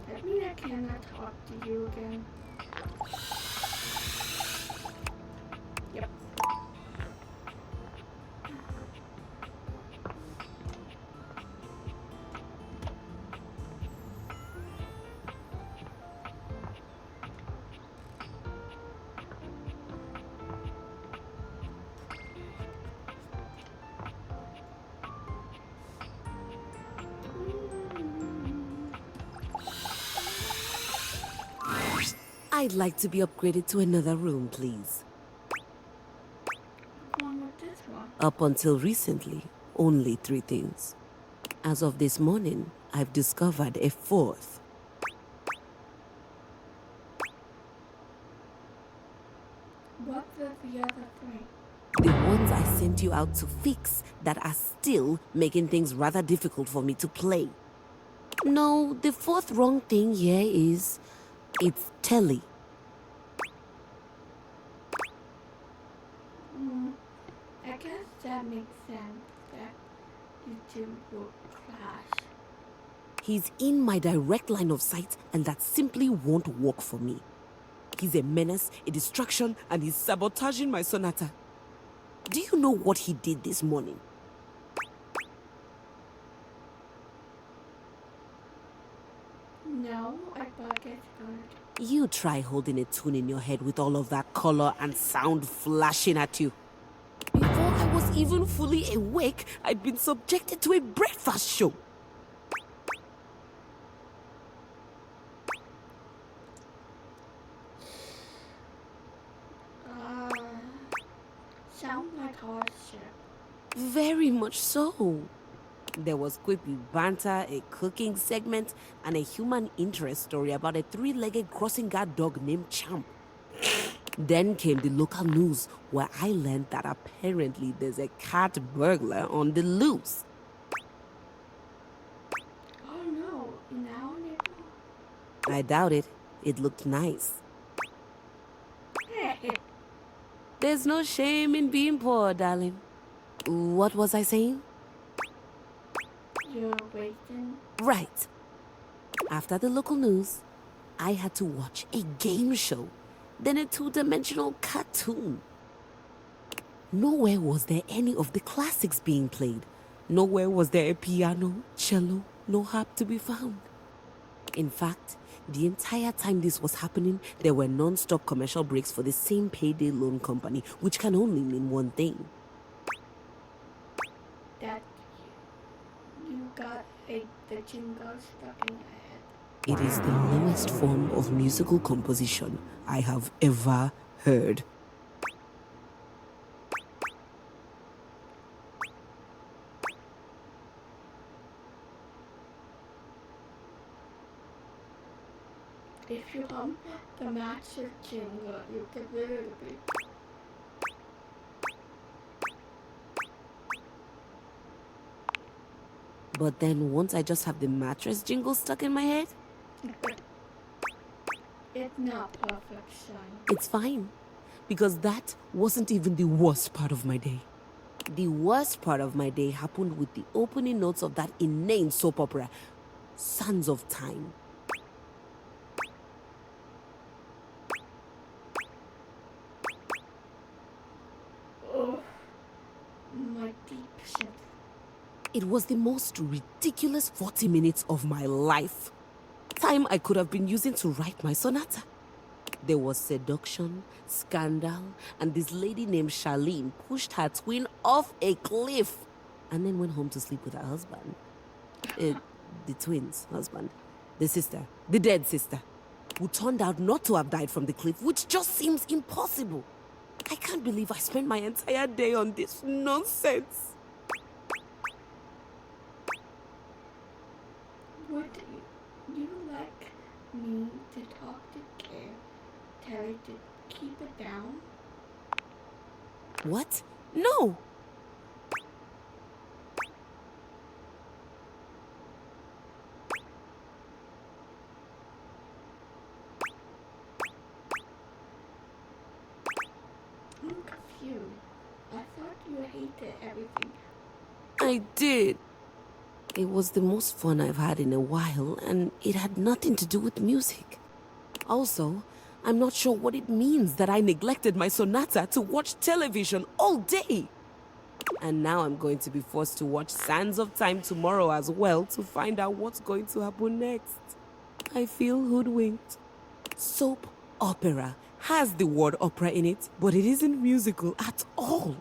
[SPEAKER 1] That means I cannot talk to you again. Yep.
[SPEAKER 12] I'd like to be upgraded to another room, please.
[SPEAKER 1] One with this one.
[SPEAKER 12] Up until recently, only 3 things. As of this morning, I've discovered a 4th.
[SPEAKER 1] What were the other 3?
[SPEAKER 12] The ones I sent you out to fix that are still making things rather difficult for me to play. No, the 4th wrong thing here is... it's telly.
[SPEAKER 1] I guess that makes sense that you two will clash.
[SPEAKER 12] He's in my direct line of sight, and that simply won't work for me. He's a menace, a distraction, and he's sabotaging my sonata. Do you know what he did this morning?
[SPEAKER 1] No, I thought it's good.
[SPEAKER 12] You try holding a tune in your head with all of that color and sound flashing at you. Before I was even fully awake, I'd been subjected to a breakfast show.
[SPEAKER 1] Sound like hardship.
[SPEAKER 12] Very much so. There was quippy banter, a cooking segment, and a human interest story about a 3-legged crossing guard dog named Champ. Then came the local news, where I learned that apparently there's a cat burglar on the loose.
[SPEAKER 1] Oh no, now
[SPEAKER 12] I doubt it. It looked nice. There's no shame in being poor, darling. What was I saying?
[SPEAKER 1] You're waiting.
[SPEAKER 12] Right. After the local news, I had to watch a game show, then a 2-dimensional cartoon. Nowhere was there any of the classics being played. Nowhere was there a piano, cello, no harp to be found. In fact, the entire time this was happening, there were non-stop commercial breaks for the same payday loan company, which can only mean one thing.
[SPEAKER 1] That you got the jingle stuck in your head.
[SPEAKER 12] It is the lowest form of musical composition I have ever heard.
[SPEAKER 1] If you hum the master jingle, you can literally.
[SPEAKER 12] But then won't I just have the mattress jingle stuck in my head?
[SPEAKER 1] It's not perfect, son.
[SPEAKER 12] It's fine, because that wasn't even the worst part of my day. The worst part of my day happened with the opening notes of that inane soap opera, Sands of Time.
[SPEAKER 1] Oh, my deep sympathy.
[SPEAKER 12] It was the most ridiculous 40 minutes of my life. Time I could have been using to write my sonata. There was seduction, scandal, and this lady named Charlene pushed her twin off a cliff. and then went home to sleep with her husband. The twins' husband. The sister. The dead sister. Who turned out not to have died from the cliff, which just seems impossible. I can't believe I spent my entire day on this nonsense.
[SPEAKER 1] Would you like me to talk to Terry to keep it down?
[SPEAKER 12] What? No!
[SPEAKER 1] I'm confused. I thought you hated everything.
[SPEAKER 12] I did. It was the most fun I've had in a while, and it had nothing to do with music. Also, I'm not sure what it means that I neglected my sonata to watch television all day. And now I'm going to be forced to watch Sands of Time tomorrow as well to find out what's going to happen next. I feel hoodwinked. Soap opera has the word opera in it, but it isn't musical at all.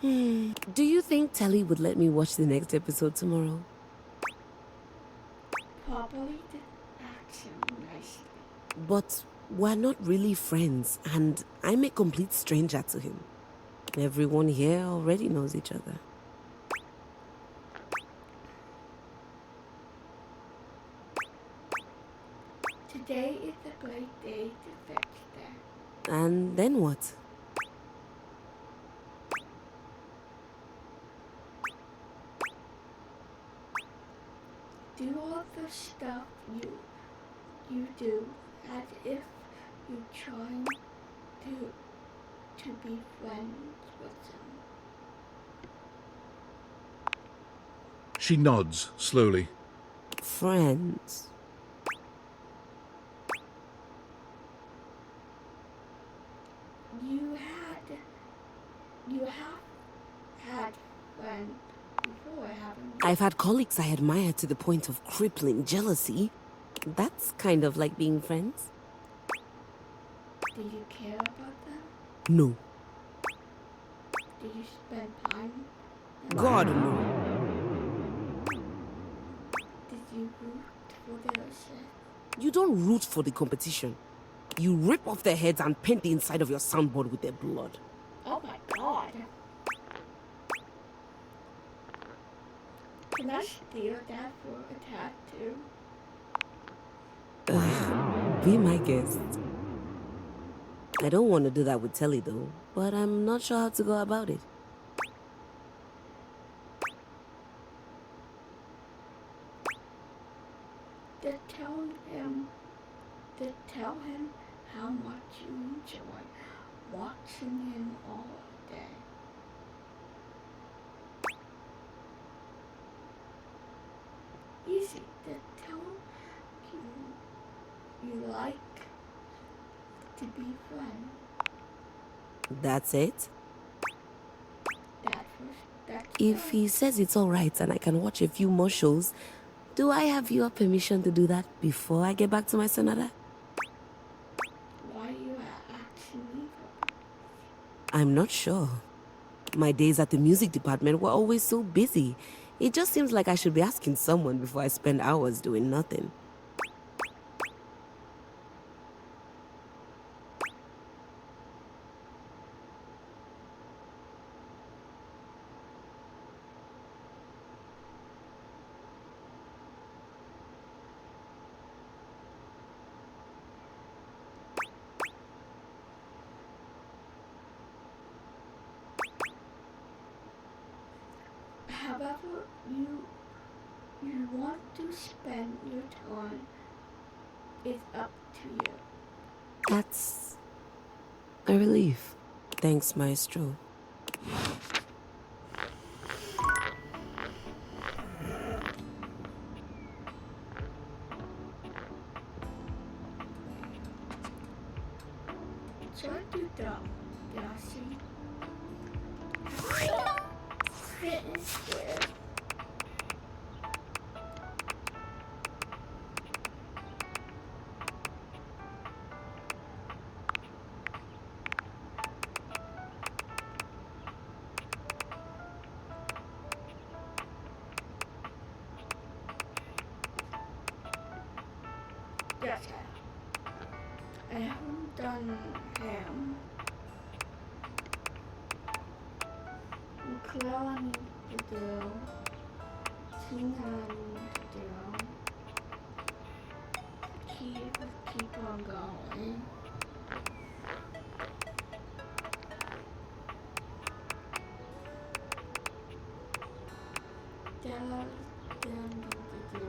[SPEAKER 12] Do you think Telly would let me watch the next episode tomorrow?
[SPEAKER 1] Probably the action nicely.
[SPEAKER 12] But we're not really friends, and I'm a complete stranger to him. Everyone here already knows each other.
[SPEAKER 1] Today is a great day to fetch that.
[SPEAKER 12] And then what?
[SPEAKER 1] Do all the stuff you do as if you're trying to be friends with them.
[SPEAKER 2] She nods slowly.
[SPEAKER 12] Friends.
[SPEAKER 1] You have had friends before, haven't you?
[SPEAKER 12] I've had colleagues I admire to the point of crippling jealousy. That's kind of like being friends.
[SPEAKER 1] Do you care about them?
[SPEAKER 12] No.
[SPEAKER 1] Do you spend time?
[SPEAKER 12] God, no.
[SPEAKER 1] Did you root for their success?
[SPEAKER 12] You don't root for the competition. You rip off their heads and paint the inside of your soundboard with their blood.
[SPEAKER 1] Oh my god. Can I steal that for a tattoo?
[SPEAKER 12] Be my guest. I don't want to do that with Telly though, but I'm not sure how to go about it.
[SPEAKER 1] To tell him how much you enjoy watching him all day. Easy to tell him you like to be friends.
[SPEAKER 12] That's it?
[SPEAKER 1] That's
[SPEAKER 12] If he says it's alright and I can watch a few more shows, do I have your permission to do that before I get back to my sonata?
[SPEAKER 1] why you are asking me for.
[SPEAKER 12] I'm not sure. My days at the music department were always so busy. It just seems like I should be asking someone before I spend hours doing nothing.
[SPEAKER 1] However you want to spend your time is up to you.
[SPEAKER 12] That's a relief. Thanks, Maestro.
[SPEAKER 1] So I do that, Darcy. Fit in square. Yes, I haven't done him. Claire I need to do. Tina I need to do. Keep on going. Then need to do.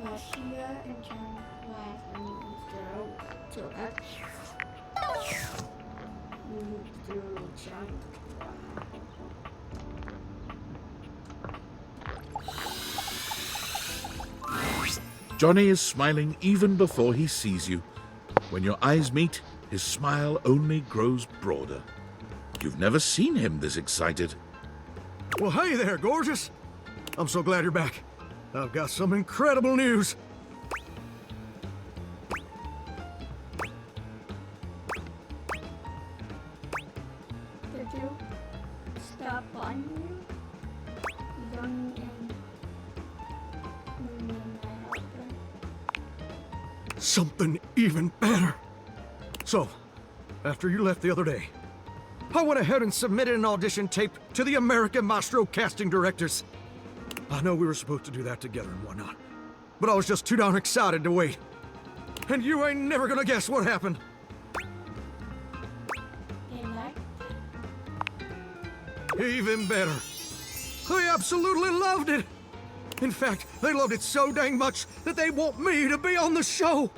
[SPEAKER 1] Garcia and John Glass and Zero. So that's John.
[SPEAKER 2] Johnny is smiling even before he sees you. When your eyes meet, his smile only grows broader. You've never seen him this excited.
[SPEAKER 14] Well, hey there, gorgeous. I'm so glad you're back. I've got some incredible news.
[SPEAKER 1] Did you stop on you? Young and
[SPEAKER 14] Something even better. So, after you left the other day, I went ahead and submitted an audition tape to the American Maestro casting directors. I know we were supposed to do that together and whatnot, but I was just too darn excited to wait. And you ain't never gonna guess what happened. Even better. They absolutely loved it. In fact, they loved it so dang much that they want me to be on the show.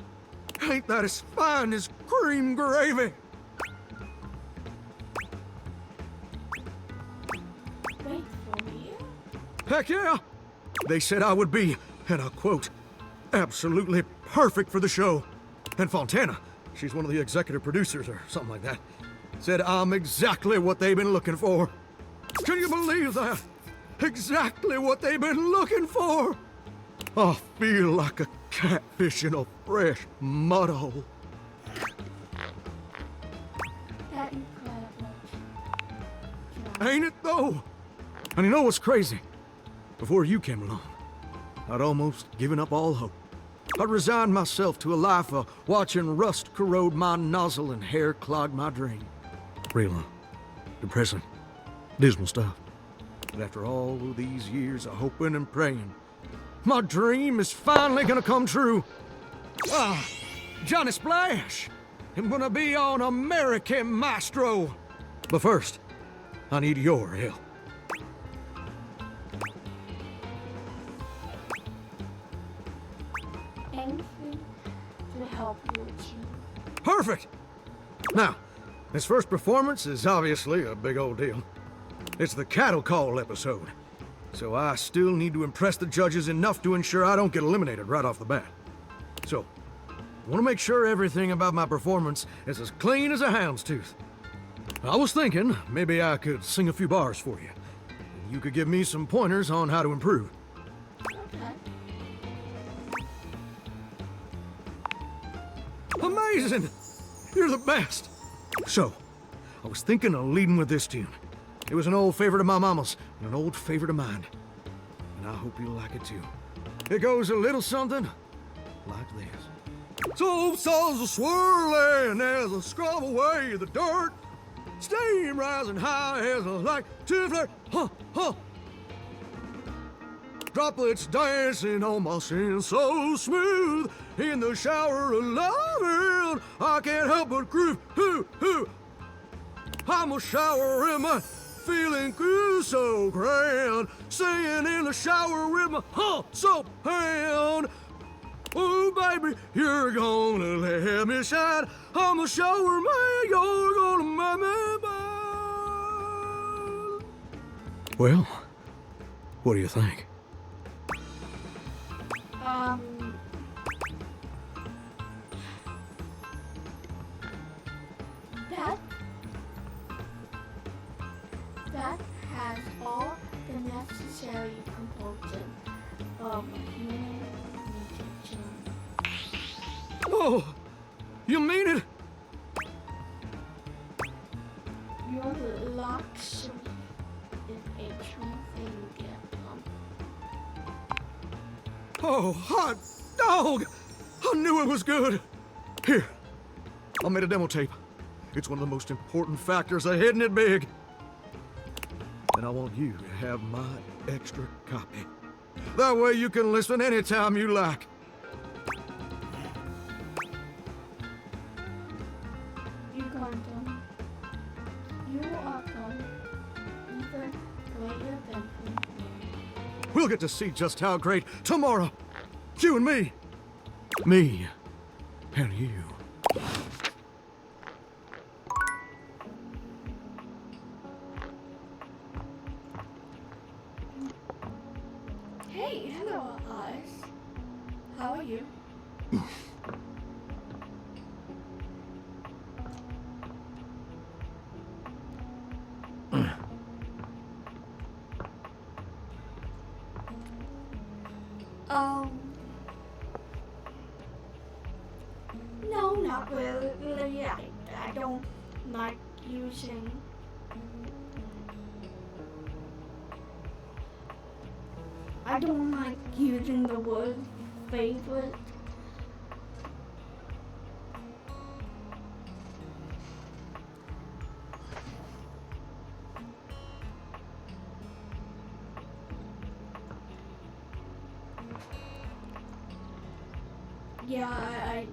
[SPEAKER 14] Ain't that as fine as cream gravy?
[SPEAKER 1] Wait for me?
[SPEAKER 14] Heck yeah! They said I would be, and I quote, absolutely perfect for the show. And Fontana, she's one of the executive producers or something like that, said I'm exactly what they've been looking for. Can you believe that? Exactly what they've been looking for! I feel like a catfish in a fresh mud hole.
[SPEAKER 1] That incredible.
[SPEAKER 14] Ain't it though? And you know what's crazy? Before you came along, I'd almost given up all hope. I'd resigned myself to a life of watching rust corrode my nozzle and hair clog my drain. Real depressing, dismal stuff. But after all of these years of hoping and praying, my dream is finally gonna come true. Ah, Johnny Splash! I'm gonna be on American Maestro. But first, I need your help.
[SPEAKER 1] Anything to help you achieve.
[SPEAKER 14] Perfect! Now, this first performance is obviously a big old deal. It's the cattle call episode, so I still need to impress the judges enough to ensure I don't get eliminated right off the bat. So, I want to make sure everything about my performance is as clean as a hound's tooth. I was thinking maybe I could sing a few bars for you. You could give me some pointers on how to improve.
[SPEAKER 1] Okay.
[SPEAKER 14] Amazing! You're the best! So, I was thinking of leading with this tune. It was an old favorite of my mama's and an old favorite of mine. And I hope you'll like it too. It goes a little something like this. So saws a swirling as I scrub away the dirt. Steam rising high as I like to flirt. Huh, huh. Droplets dancing on my skin so smooth. In the shower of loving, I can't help but groove. Hoo, hoo. I'm a shower in my feeling good so grand. Singing in the shower with my soap hand. Oh, baby, you're gonna let me shine. I'm a shower man, you're gonna make me mine. Well, what do you think?
[SPEAKER 1] That has all the necessary components of a human musician.
[SPEAKER 14] Oh, you mean it?
[SPEAKER 1] actually is a true thing you get from.
[SPEAKER 14] Oh, hot dog! I knew it was good. Here, I made a demo tape. It's one of the most important factors of hitting it big. And I want you to have my extra copy. That way you can listen anytime you like.
[SPEAKER 1] You gone done. You are done. Even greater than me.
[SPEAKER 14] We'll get to see just how great tomorrow. You and me. Me and you.
[SPEAKER 1] Hey, hello, Alice. How are you? No, not really. I don't like using. I don't like using the word favorite. Yeah, I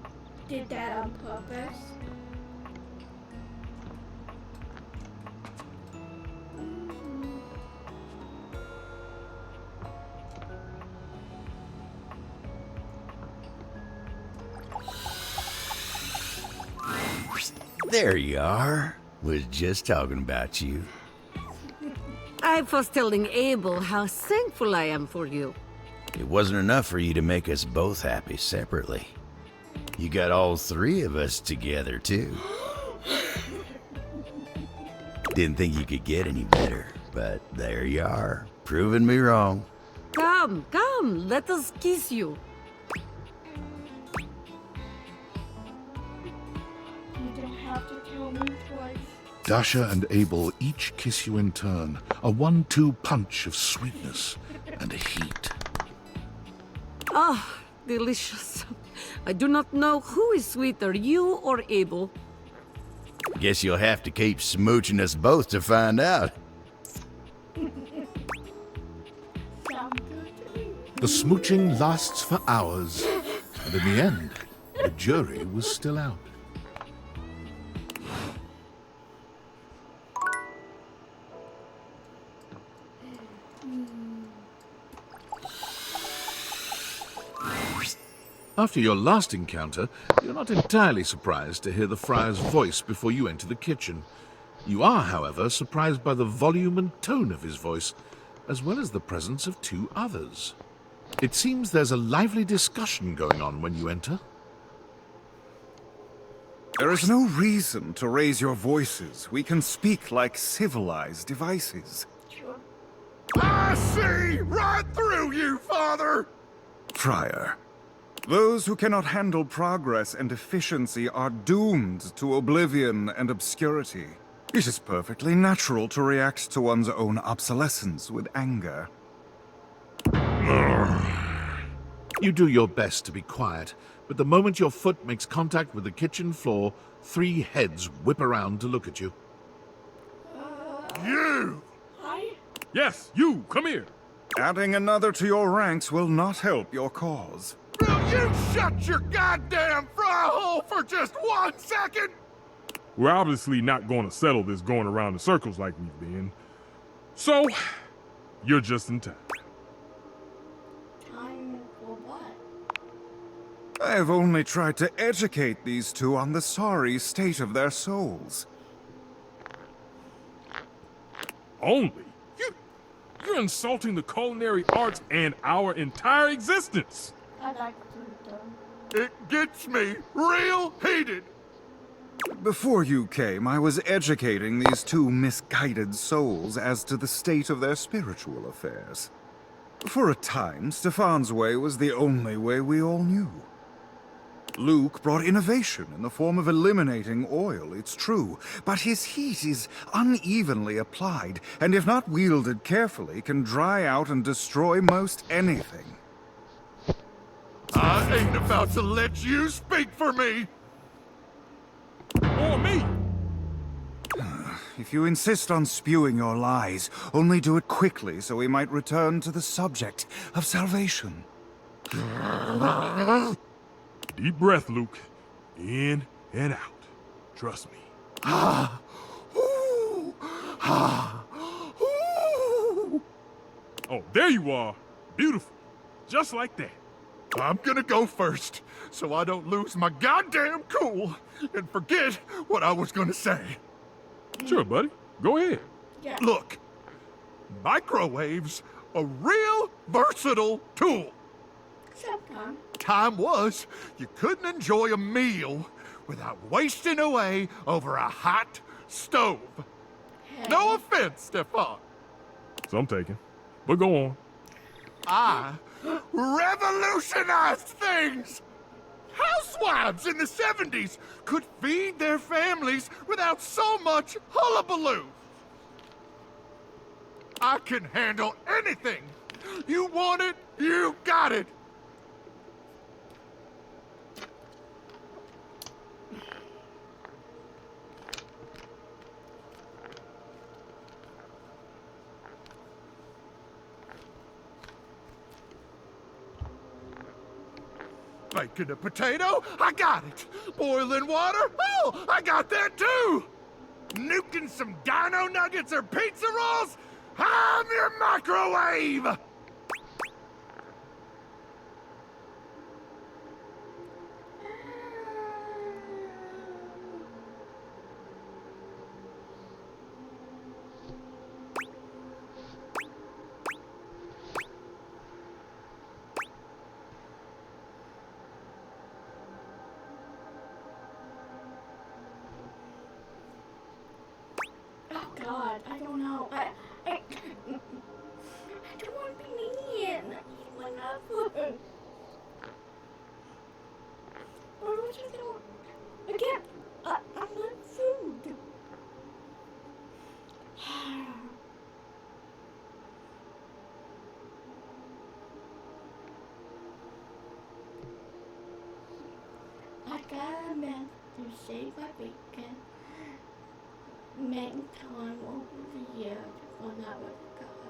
[SPEAKER 1] did that on purpose.
[SPEAKER 18] There you are. Was just talking about you.
[SPEAKER 5] I was telling Abel how thankful I am for you.
[SPEAKER 18] It wasn't enough for you to make us both happy separately. You got all three of us together, too. Didn't think you could get any better, but there you are, proving me wrong.
[SPEAKER 5] Come, come, let us kiss you.
[SPEAKER 1] You don't have to tell me twice.
[SPEAKER 2] Dasha and Abel each kiss you in turn, a 1-2 punch of sweetness and heat.
[SPEAKER 5] Ah, delicious. I do not know who is sweeter, you or Abel.
[SPEAKER 18] Guess you'll have to keep smooching us both to find out.
[SPEAKER 2] The smooching lasts for hours, and in the end, the jury was still out. After your last encounter, you're not entirely surprised to hear the friar's voice before you enter the kitchen. You are, however, surprised by the volume and tone of his voice, as well as the presence of two others. It seems there's a lively discussion going on when you enter.
[SPEAKER 19] There is no reason to raise your voices. We can speak like civilized devices.
[SPEAKER 7] I see right through you, Father!
[SPEAKER 19] Friar, those who cannot handle progress and efficiency are doomed to oblivion and obscurity. It is perfectly natural to react to one's own obsolescence with anger.
[SPEAKER 2] You do your best to be quiet, but the moment your foot makes contact with the kitchen floor, 3 heads whip around to look at you.
[SPEAKER 7] You!
[SPEAKER 1] Hi?
[SPEAKER 19] Yes, you, come here. Adding another to your ranks will not help your cause.
[SPEAKER 7] Will you shut your goddamn fry hole for just 1 second?
[SPEAKER 20] We're obviously not going to settle this going around in circles like we've been. So, you're just in time.
[SPEAKER 1] Time for what?
[SPEAKER 19] I have only tried to educate these two on the sorry state of their souls.
[SPEAKER 20] Only? You're insulting the culinary arts and our entire existence.
[SPEAKER 1] I like food, though.
[SPEAKER 7] It gets me real heated.
[SPEAKER 19] Before you came, I was educating these two misguided souls as to the state of their spiritual affairs. For a time, Stefan's way was the only way we all knew. Luke brought innovation in the form of eliminating oil, it's true, but his heat is unevenly applied, and if not wielded carefully, can dry out and destroy most anything.
[SPEAKER 7] I ain't about to let you speak for me!
[SPEAKER 20] Or me!
[SPEAKER 19] If you insist on spewing your lies, only do it quickly so we might return to the subject of salvation.
[SPEAKER 20] Deep breath, Luke. In and out. Trust me. Oh, there you are. Beautiful. Just like that.
[SPEAKER 7] I'm gonna go first, so I don't lose my goddamn cool and forget what I was gonna say.
[SPEAKER 20] Sure, buddy. Go ahead.
[SPEAKER 1] Yeah.
[SPEAKER 7] Look, microwaves a real versatile tool.
[SPEAKER 1] Sometimes.
[SPEAKER 7] Time was you couldn't enjoy a meal without wasting away over a hot stove. No offense, Stefan.
[SPEAKER 20] Some taken. But go on.
[SPEAKER 7] I revolutionized things. Housewives in the 70s could feed their families without so much hullabaloo. I can handle anything. You want it, you got it. Baking a potato? I got it. Boiling water? Oh, I got that too. Nuking some dino nuggets or pizza rolls? I'm your microwave!
[SPEAKER 1] Oh God, I don't know. I don't want to be mean. I need one food. What was I doing? I can't. I want food. I got a man to save my bacon. Main time over the years when I was gone.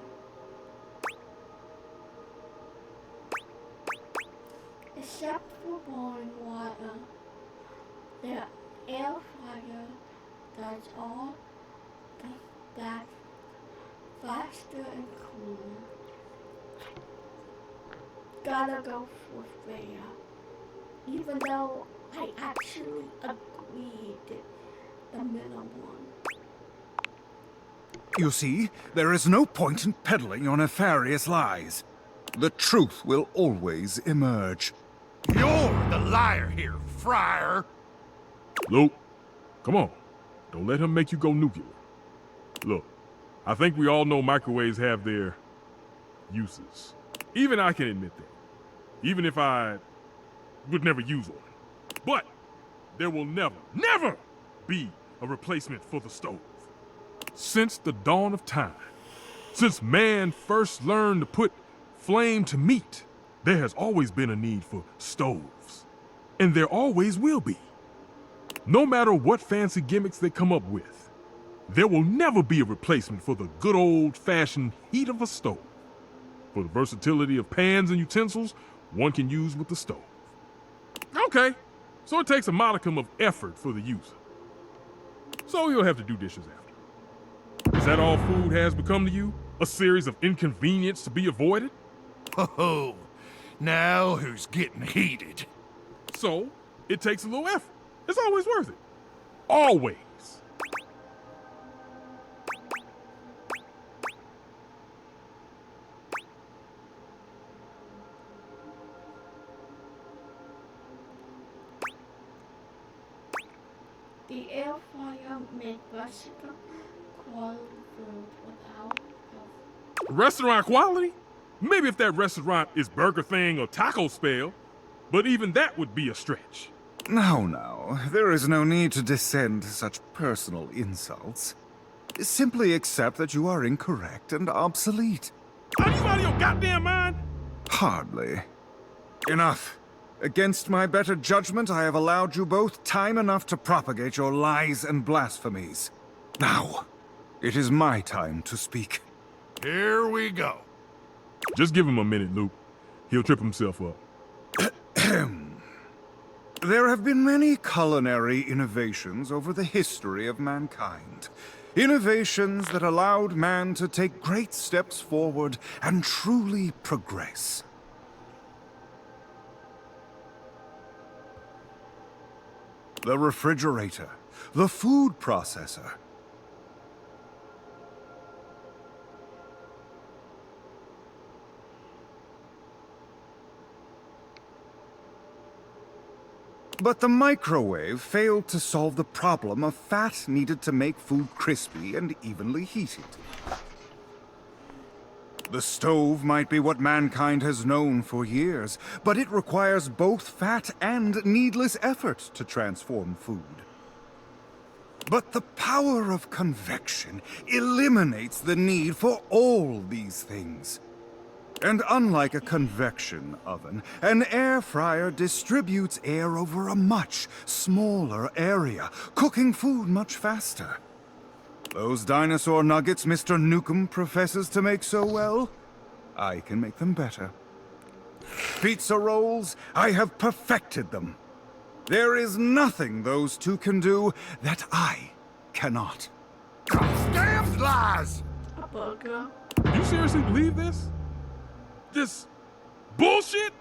[SPEAKER 1] Except for boiling water, the air fryer does all that faster and cooler. Gotta go for fair, even though I actually agreed the middle one.
[SPEAKER 19] You see, there is no point in peddling your nefarious lies. The truth will always emerge.
[SPEAKER 7] You're the liar here, Friar.
[SPEAKER 20] Luke, come on. Don't let him make you go nuclear. Look, I think we all know microwaves have their uses. Even I can admit that. Even if I would never use one. But there will never be a replacement for the stove. Since the dawn of time, since man first learned to put flame to meat, there has always been a need for stoves. And there always will be. No matter what fancy gimmicks they come up with, there will never be a replacement for the good old-fashioned heat of a stove. For the versatility of pans and utensils one can use with the stove. Okay, so it takes a modicum of effort for the user. So you'll have to do dishes after. Is that all food has become to you? A series of inconvenience to be avoided?
[SPEAKER 7] Oh, now who's getting heated?
[SPEAKER 20] So, it takes a little effort. It's always worth it. Always.
[SPEAKER 1] The air fryer made versatile quality food without
[SPEAKER 20] Restaurant quality? Maybe if that restaurant is Burger Thing or Taco Spell. But even that would be a stretch.
[SPEAKER 19] Now, there is no need to descend to such personal insults. Simply accept that you are incorrect and obsolete.
[SPEAKER 20] Are you out of your goddamn mind?
[SPEAKER 19] Hardly. Enough. Against my better judgment, I have allowed you both time enough to propagate your lies and blasphemies. Now, it is my time to speak.
[SPEAKER 7] Here we go.
[SPEAKER 20] Just give him a minute, Luke. He'll trip himself up.
[SPEAKER 19] There have been many culinary innovations over the history of mankind. Innovations that allowed man to take great steps forward and truly progress. The refrigerator, the food processor. But the microwave failed to solve the problem of fat needed to make food crispy and evenly heated. The stove might be what mankind has known for years, but it requires both fat and needless effort to transform food. But the power of convection eliminates the need for all these things. And unlike a convection oven, an air fryer distributes air over a much smaller area, cooking food much faster. Those dinosaur nuggets Mr. Nukem professes to make so well, I can make them better. Pizza rolls, I have perfected them. There is nothing those two can do that I cannot.
[SPEAKER 7] Damn lies!
[SPEAKER 1] A burger.
[SPEAKER 20] You seriously believe this? This bullshit?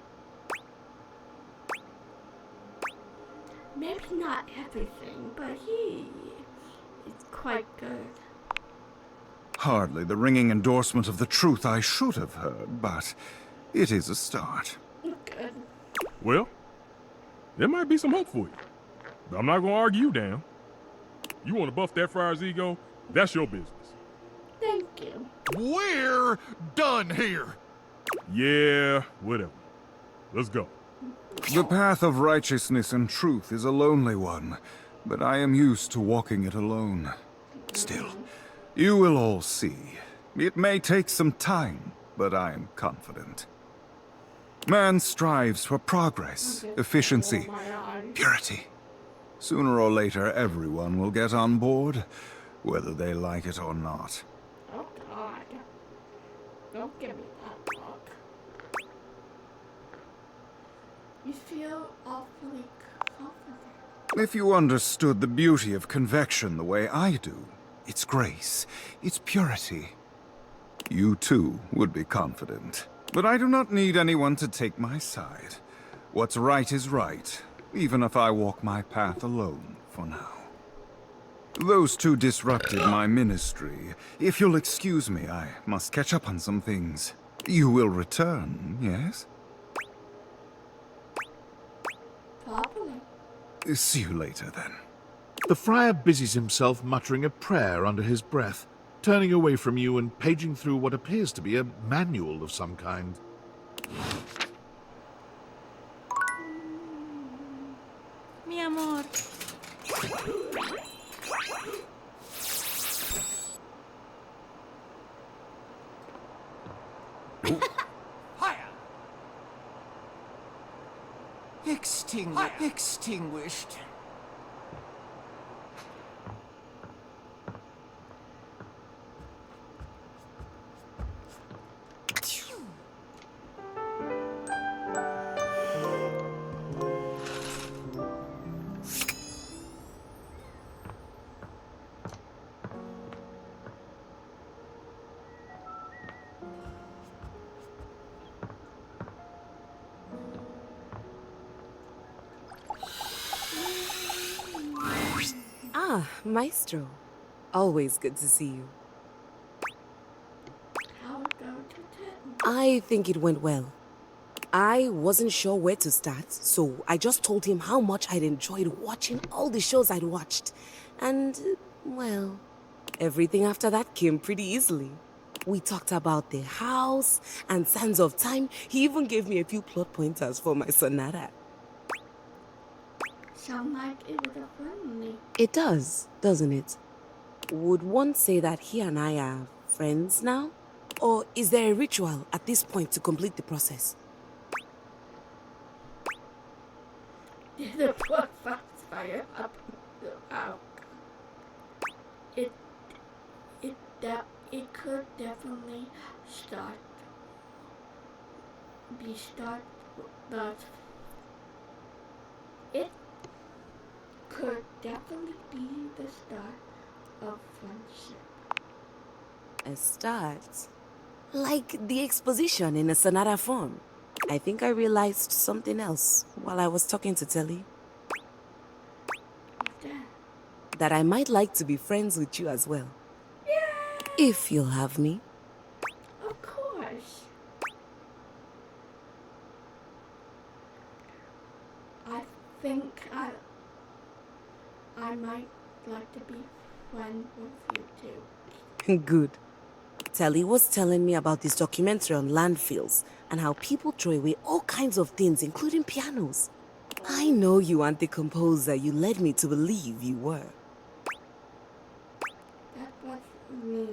[SPEAKER 1] Maybe not everything, but he is quite good.
[SPEAKER 19] Hardly the ringing endorsement of the truth I should have heard, but it is a start.
[SPEAKER 1] Good.
[SPEAKER 20] Well, there might be some hope for you. But I'm not gonna argue you down. You wanna buff that friar's ego? That's your business.
[SPEAKER 1] Thank you.
[SPEAKER 7] We're done here.
[SPEAKER 20] Yeah, whatever. Let's go.
[SPEAKER 19] The path of righteousness and truth is a lonely one, but I am used to walking it alone. Still, you will all see. It may take some time, but I am confident. Man strives for progress, efficiency, purity. Sooner or later, everyone will get on board, whether they like it or not.
[SPEAKER 1] Oh God. Don't give me that look. You feel awfully confident.
[SPEAKER 19] If you understood the beauty of convection the way I do, its grace, its purity, you too would be confident. But I do not need anyone to take my side. What's right is right, even if I walk my path alone for now. Those two disrupted my ministry. If you'll excuse me, I must catch up on some things. You will return, yes?
[SPEAKER 1] Probably.
[SPEAKER 19] See you later, then.
[SPEAKER 2] The friar busies himself muttering a prayer under his breath, turning away from you and paging through what appears to be a manual of some kind.
[SPEAKER 10] Mi amor.
[SPEAKER 13] Extinguished.
[SPEAKER 12] Ah, Maestro. Always good to see you.
[SPEAKER 1] How it go to 10?
[SPEAKER 12] I think it went well. I wasn't sure where to start, so I just told him how much I'd enjoyed watching all the shows I'd watched. And, well, everything after that came pretty easily. We talked about the house and Sands of Time. He even gave me a few plot pointers for my sonata.
[SPEAKER 1] sound like it was a friendly.
[SPEAKER 12] It does, doesn't it? Would one say that he and I are friends now? Or is there a ritual at this point to complete the process?
[SPEAKER 1] The poor fire up out. It could definitely it could definitely be the start of friendship.
[SPEAKER 12] A start? Like the exposition in a sonata form. I think I realized something else while I was talking to Telly. That I might like to be friends with you as well. If you'll have me.
[SPEAKER 1] Of course. I think I might like to be friends with you too.
[SPEAKER 12] Good. Telly was telling me about this documentary on landfills and how people throw away all kinds of things, including pianos. I know you aren't the composer you led me to believe you were.
[SPEAKER 1] That was me.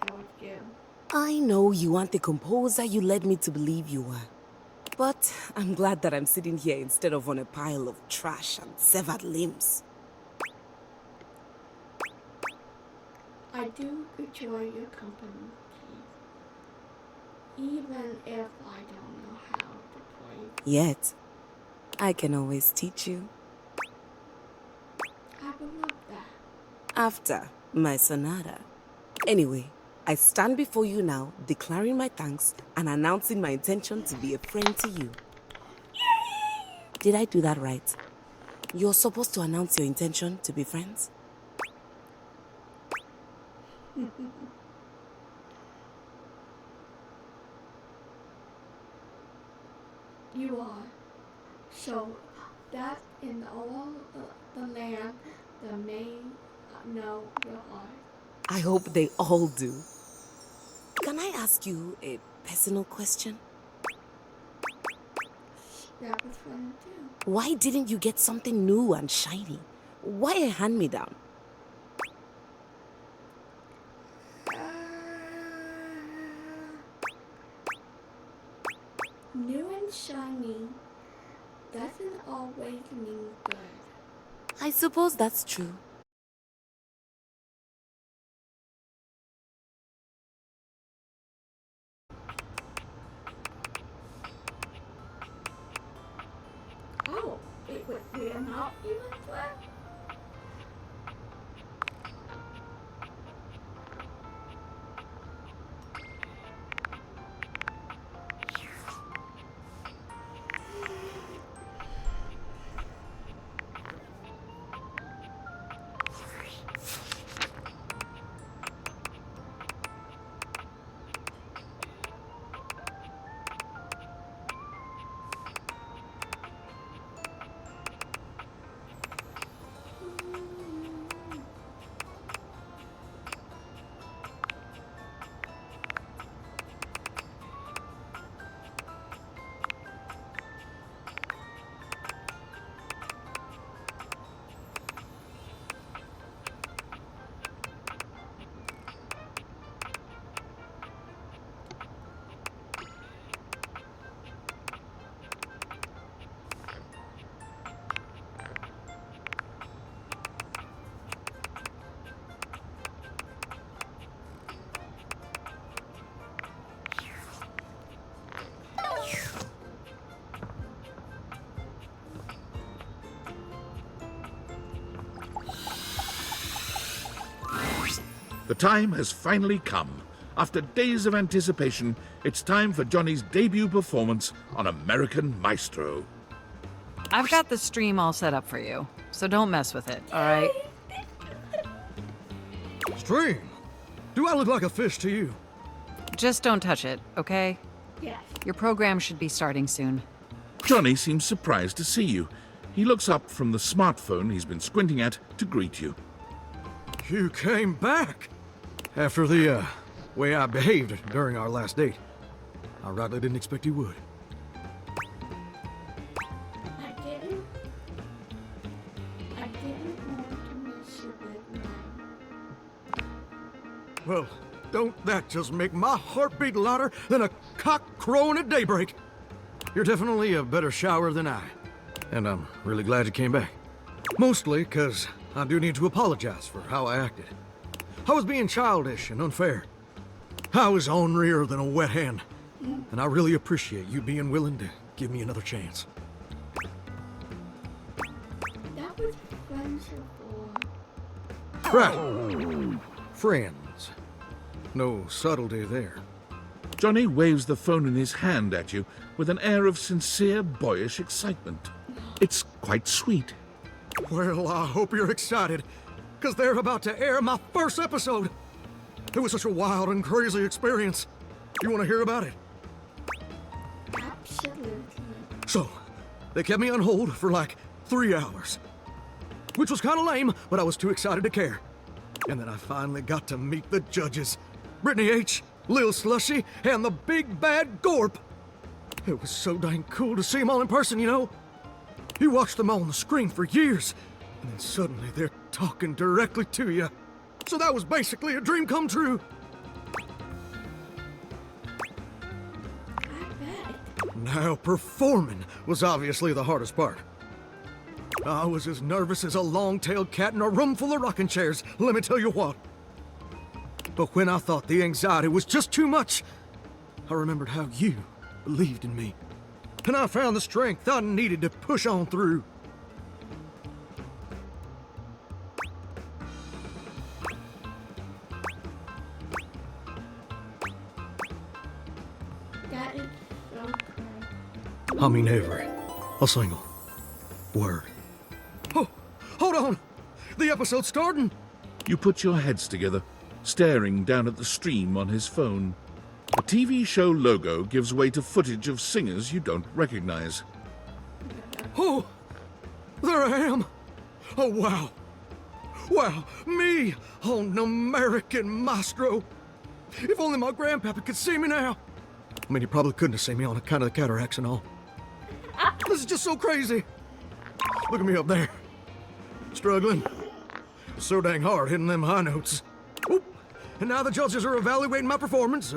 [SPEAKER 1] That was you.
[SPEAKER 12] I know you aren't the composer you led me to believe you were. But I'm glad that I'm sitting here instead of on a pile of trash and severed limbs.
[SPEAKER 1] I do enjoy your company, even if I don't know how to play.
[SPEAKER 12] Yet, I can always teach you.
[SPEAKER 1] I would love that.
[SPEAKER 12] After my sonata. Anyway, I stand before you now, declaring my thanks and announcing my intention to be a friend to you. Yay! Did I do that right? You're supposed to announce your intention to be friends?
[SPEAKER 1] You are. So that in all the land that may know your heart.
[SPEAKER 12] I hope they all do. Can I ask you a personal question?
[SPEAKER 1] That was fun too.
[SPEAKER 12] Why didn't you get something new and shiny? Why a hand-me-down?
[SPEAKER 1] New and shiny doesn't always mean good.
[SPEAKER 12] I suppose that's true.
[SPEAKER 1] Oh, we're not even left.
[SPEAKER 2] The time has finally come. After days of anticipation, it's time for Johnny's debut performance on American Maestro.
[SPEAKER 15] I've got the stream all set up for you, so don't mess with it, all right?
[SPEAKER 14] Stream? Do I look like a fish to you?
[SPEAKER 15] Just don't touch it, okay?
[SPEAKER 1] Yes.
[SPEAKER 15] Your program should be starting soon.
[SPEAKER 2] Johnny seems surprised to see you. He looks up from the smartphone he's been squinting at to greet you.
[SPEAKER 14] You came back! After the, way I behaved during our last date. I rightly didn't expect you would.
[SPEAKER 1] I didn't.
[SPEAKER 14] Well, don't that just make my heart beat louder than a cock crowing at daybreak? You're definitely a better shower than I. And I'm really glad you came back. Mostly because I do need to apologize for how I acted. I was being childish and unfair. I was ornerier than a wet hen. And I really appreciate you being willing to give me another chance.
[SPEAKER 1] That was friendship or...
[SPEAKER 14] Right. Friends. No subtlety there.
[SPEAKER 2] Johnny waves the phone in his hand at you with an air of sincere, boyish excitement. It's quite sweet.
[SPEAKER 14] Well, I hope you're excited, because they're about to air my first episode. It was such a wild and crazy experience. You want to hear about it?
[SPEAKER 1] Absolutely.
[SPEAKER 14] So, they kept me on hold for like 3 hours. Which was kind of lame, but I was too excited to care. And then I finally got to meet the judges. Brittany H., Lil Slushy, and the big bad Gorp. It was so dang cool to see them all in person, you know? You watch them all on the screen for years, and then suddenly they're talking directly to you. So that was basically a dream come true. Now, performing was obviously the hardest part. I was as nervous as a long-tailed cat in a room full of rocking chairs, let me tell you what. But when I thought the anxiety was just too much, I remembered how you believed in me. And I found the strength I needed to push on through.
[SPEAKER 1] That is so good.
[SPEAKER 14] I mean every a single word. Oh, hold on! The episode's starting!
[SPEAKER 2] You put your heads together, staring down at the stream on his phone. The TV show logo gives way to footage of singers you don't recognize.
[SPEAKER 14] Oh, there I am! Oh, wow! Wow, me, an American maestro! If only my grandpapa could see me now! I mean, he probably couldn't have seen me on account of the cataracts and all. This is just so crazy! Look at me up there. Struggling. So dang hard hitting them high notes. Oop. And now the judges are evaluating my performance.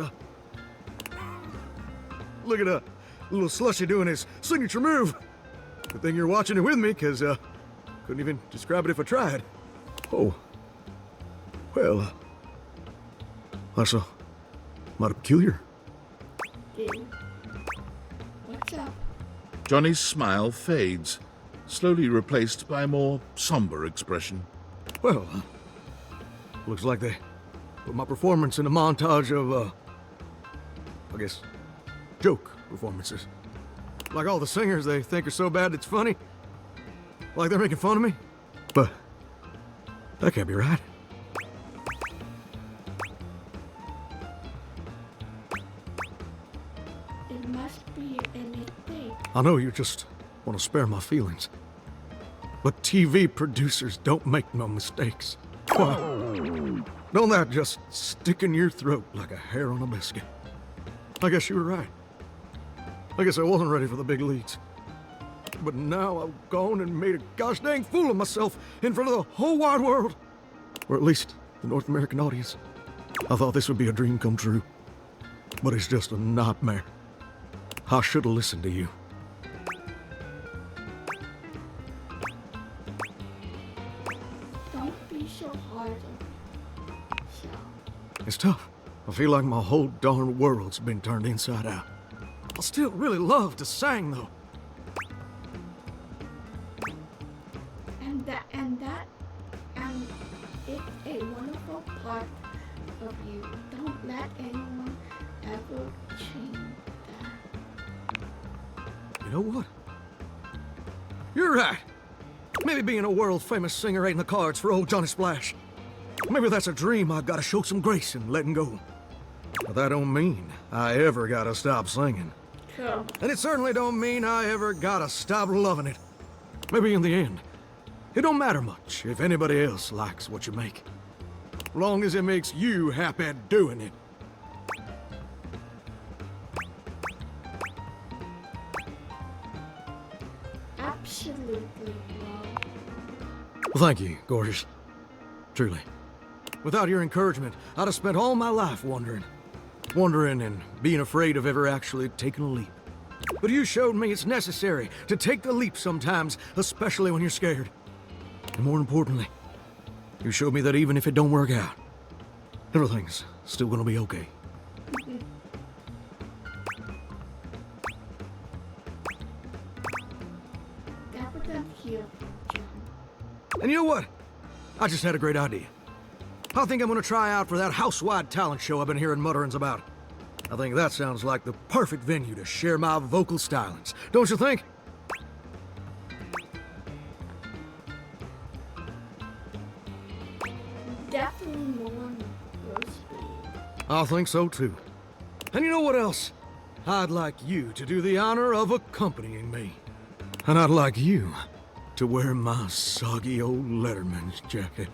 [SPEAKER 14] Look at little Slushy doing his signature move. Good thing you're watching it with me, because couldn't even describe it if I tried. Oh. Well, that's mighty peculiar.
[SPEAKER 1] Dude. What's up?
[SPEAKER 2] Johnny's smile fades, slowly replaced by a more somber expression.
[SPEAKER 14] Well, looks like they put my performance in a montage of, I guess, joke performances. Like all the singers they think are so bad it's funny. Like they're making fun of me. But that can't be right.
[SPEAKER 1] It must be a mistake.
[SPEAKER 14] I know you just want to spare my feelings. But TV producers don't make no mistakes. Why? Don't that just stick in your throat like a hair on a biscuit? I guess you were right. I guess I wasn't ready for the big leagues. But now I've gone and made a gosh dang fool of myself in front of the whole wide world. Or at least the North American audience. I thought this would be a dream come true. But it's just a nightmare. I should have listened to you.
[SPEAKER 1] Don't be so hard on yourself.
[SPEAKER 14] It's tough. I feel like my whole darn world's been turned inside out. I still really love to sing, though.
[SPEAKER 1] And it's a wonderful part of you. Don't let anyone ever change that.
[SPEAKER 14] You know what? You're right. Maybe being a world-famous singer ain't in the cards for old Johnny Splash. Maybe that's a dream I gotta show some grace in letting go. But that don't mean I ever gotta stop singing.
[SPEAKER 1] True.
[SPEAKER 14] And it certainly don't mean I ever gotta stop loving it. Maybe in the end, it don't matter much if anybody else likes what you make. Long as it makes you happy doing it.
[SPEAKER 1] Absolutely, bro.
[SPEAKER 14] Well, thank you, gorgeous. Truly. Without your encouragement, I'd have spent all my life wondering. Wondering and being afraid of ever actually taking a leap. But you showed me it's necessary to take the leap sometimes, especially when you're scared. And more importantly, you showed me that even if it don't work out, everything's still gonna be okay.
[SPEAKER 1] That was up here, John.
[SPEAKER 14] And you know what? I just had a great idea. I think I'm gonna try out for that house-wide talent show I've been hearing mutterings about. I think that sounds like the perfect venue to share my vocal stylings. Don't you think?
[SPEAKER 1] Definitely more on your speed.
[SPEAKER 14] I think so too. And you know what else? I'd like you to do the honor of accompanying me. And I'd like you to wear my soggy old Letterman's jacket.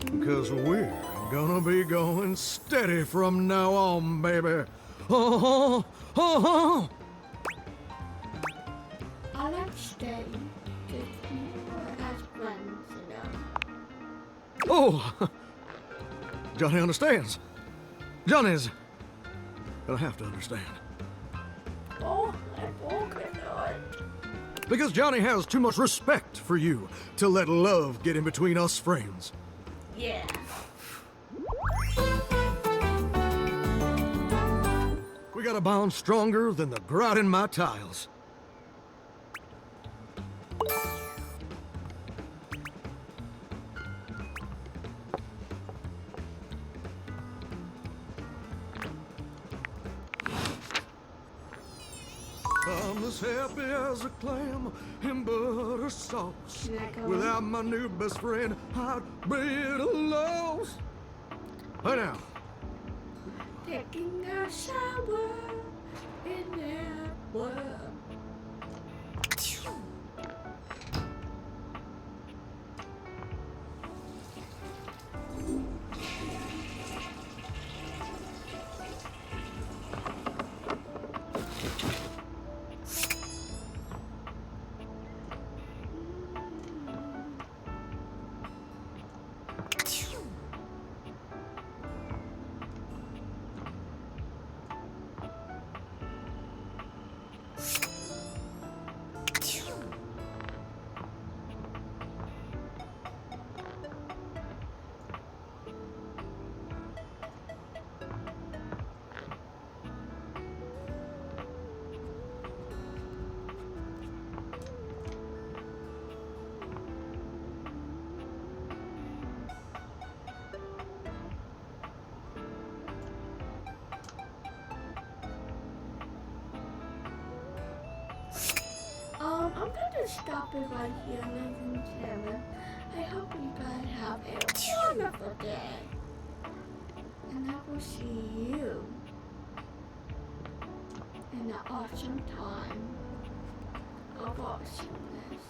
[SPEAKER 14] Because we're gonna be going steady from now on, baby. Oh, oh, oh.
[SPEAKER 1] I like staying. Just more as friends, you know.
[SPEAKER 14] Oh, Johnny understands. Johnny's gonna have to understand.
[SPEAKER 1] Oh, I'm walking on.
[SPEAKER 14] Because Johnny has too much respect for you to let love get in between us friends.
[SPEAKER 1] Yeah.
[SPEAKER 14] We got a bond stronger than the grout in my tiles. I'm as happy as a clam in butter sauce. Without my new best friend, I'd be at a loss. Hey now.
[SPEAKER 1] Taking a shower in that world. I'm gonna stop it right here, ladies and gentlemen. I hope you guys have a wonderful day. And I will see you in the awesome time of awesomeness.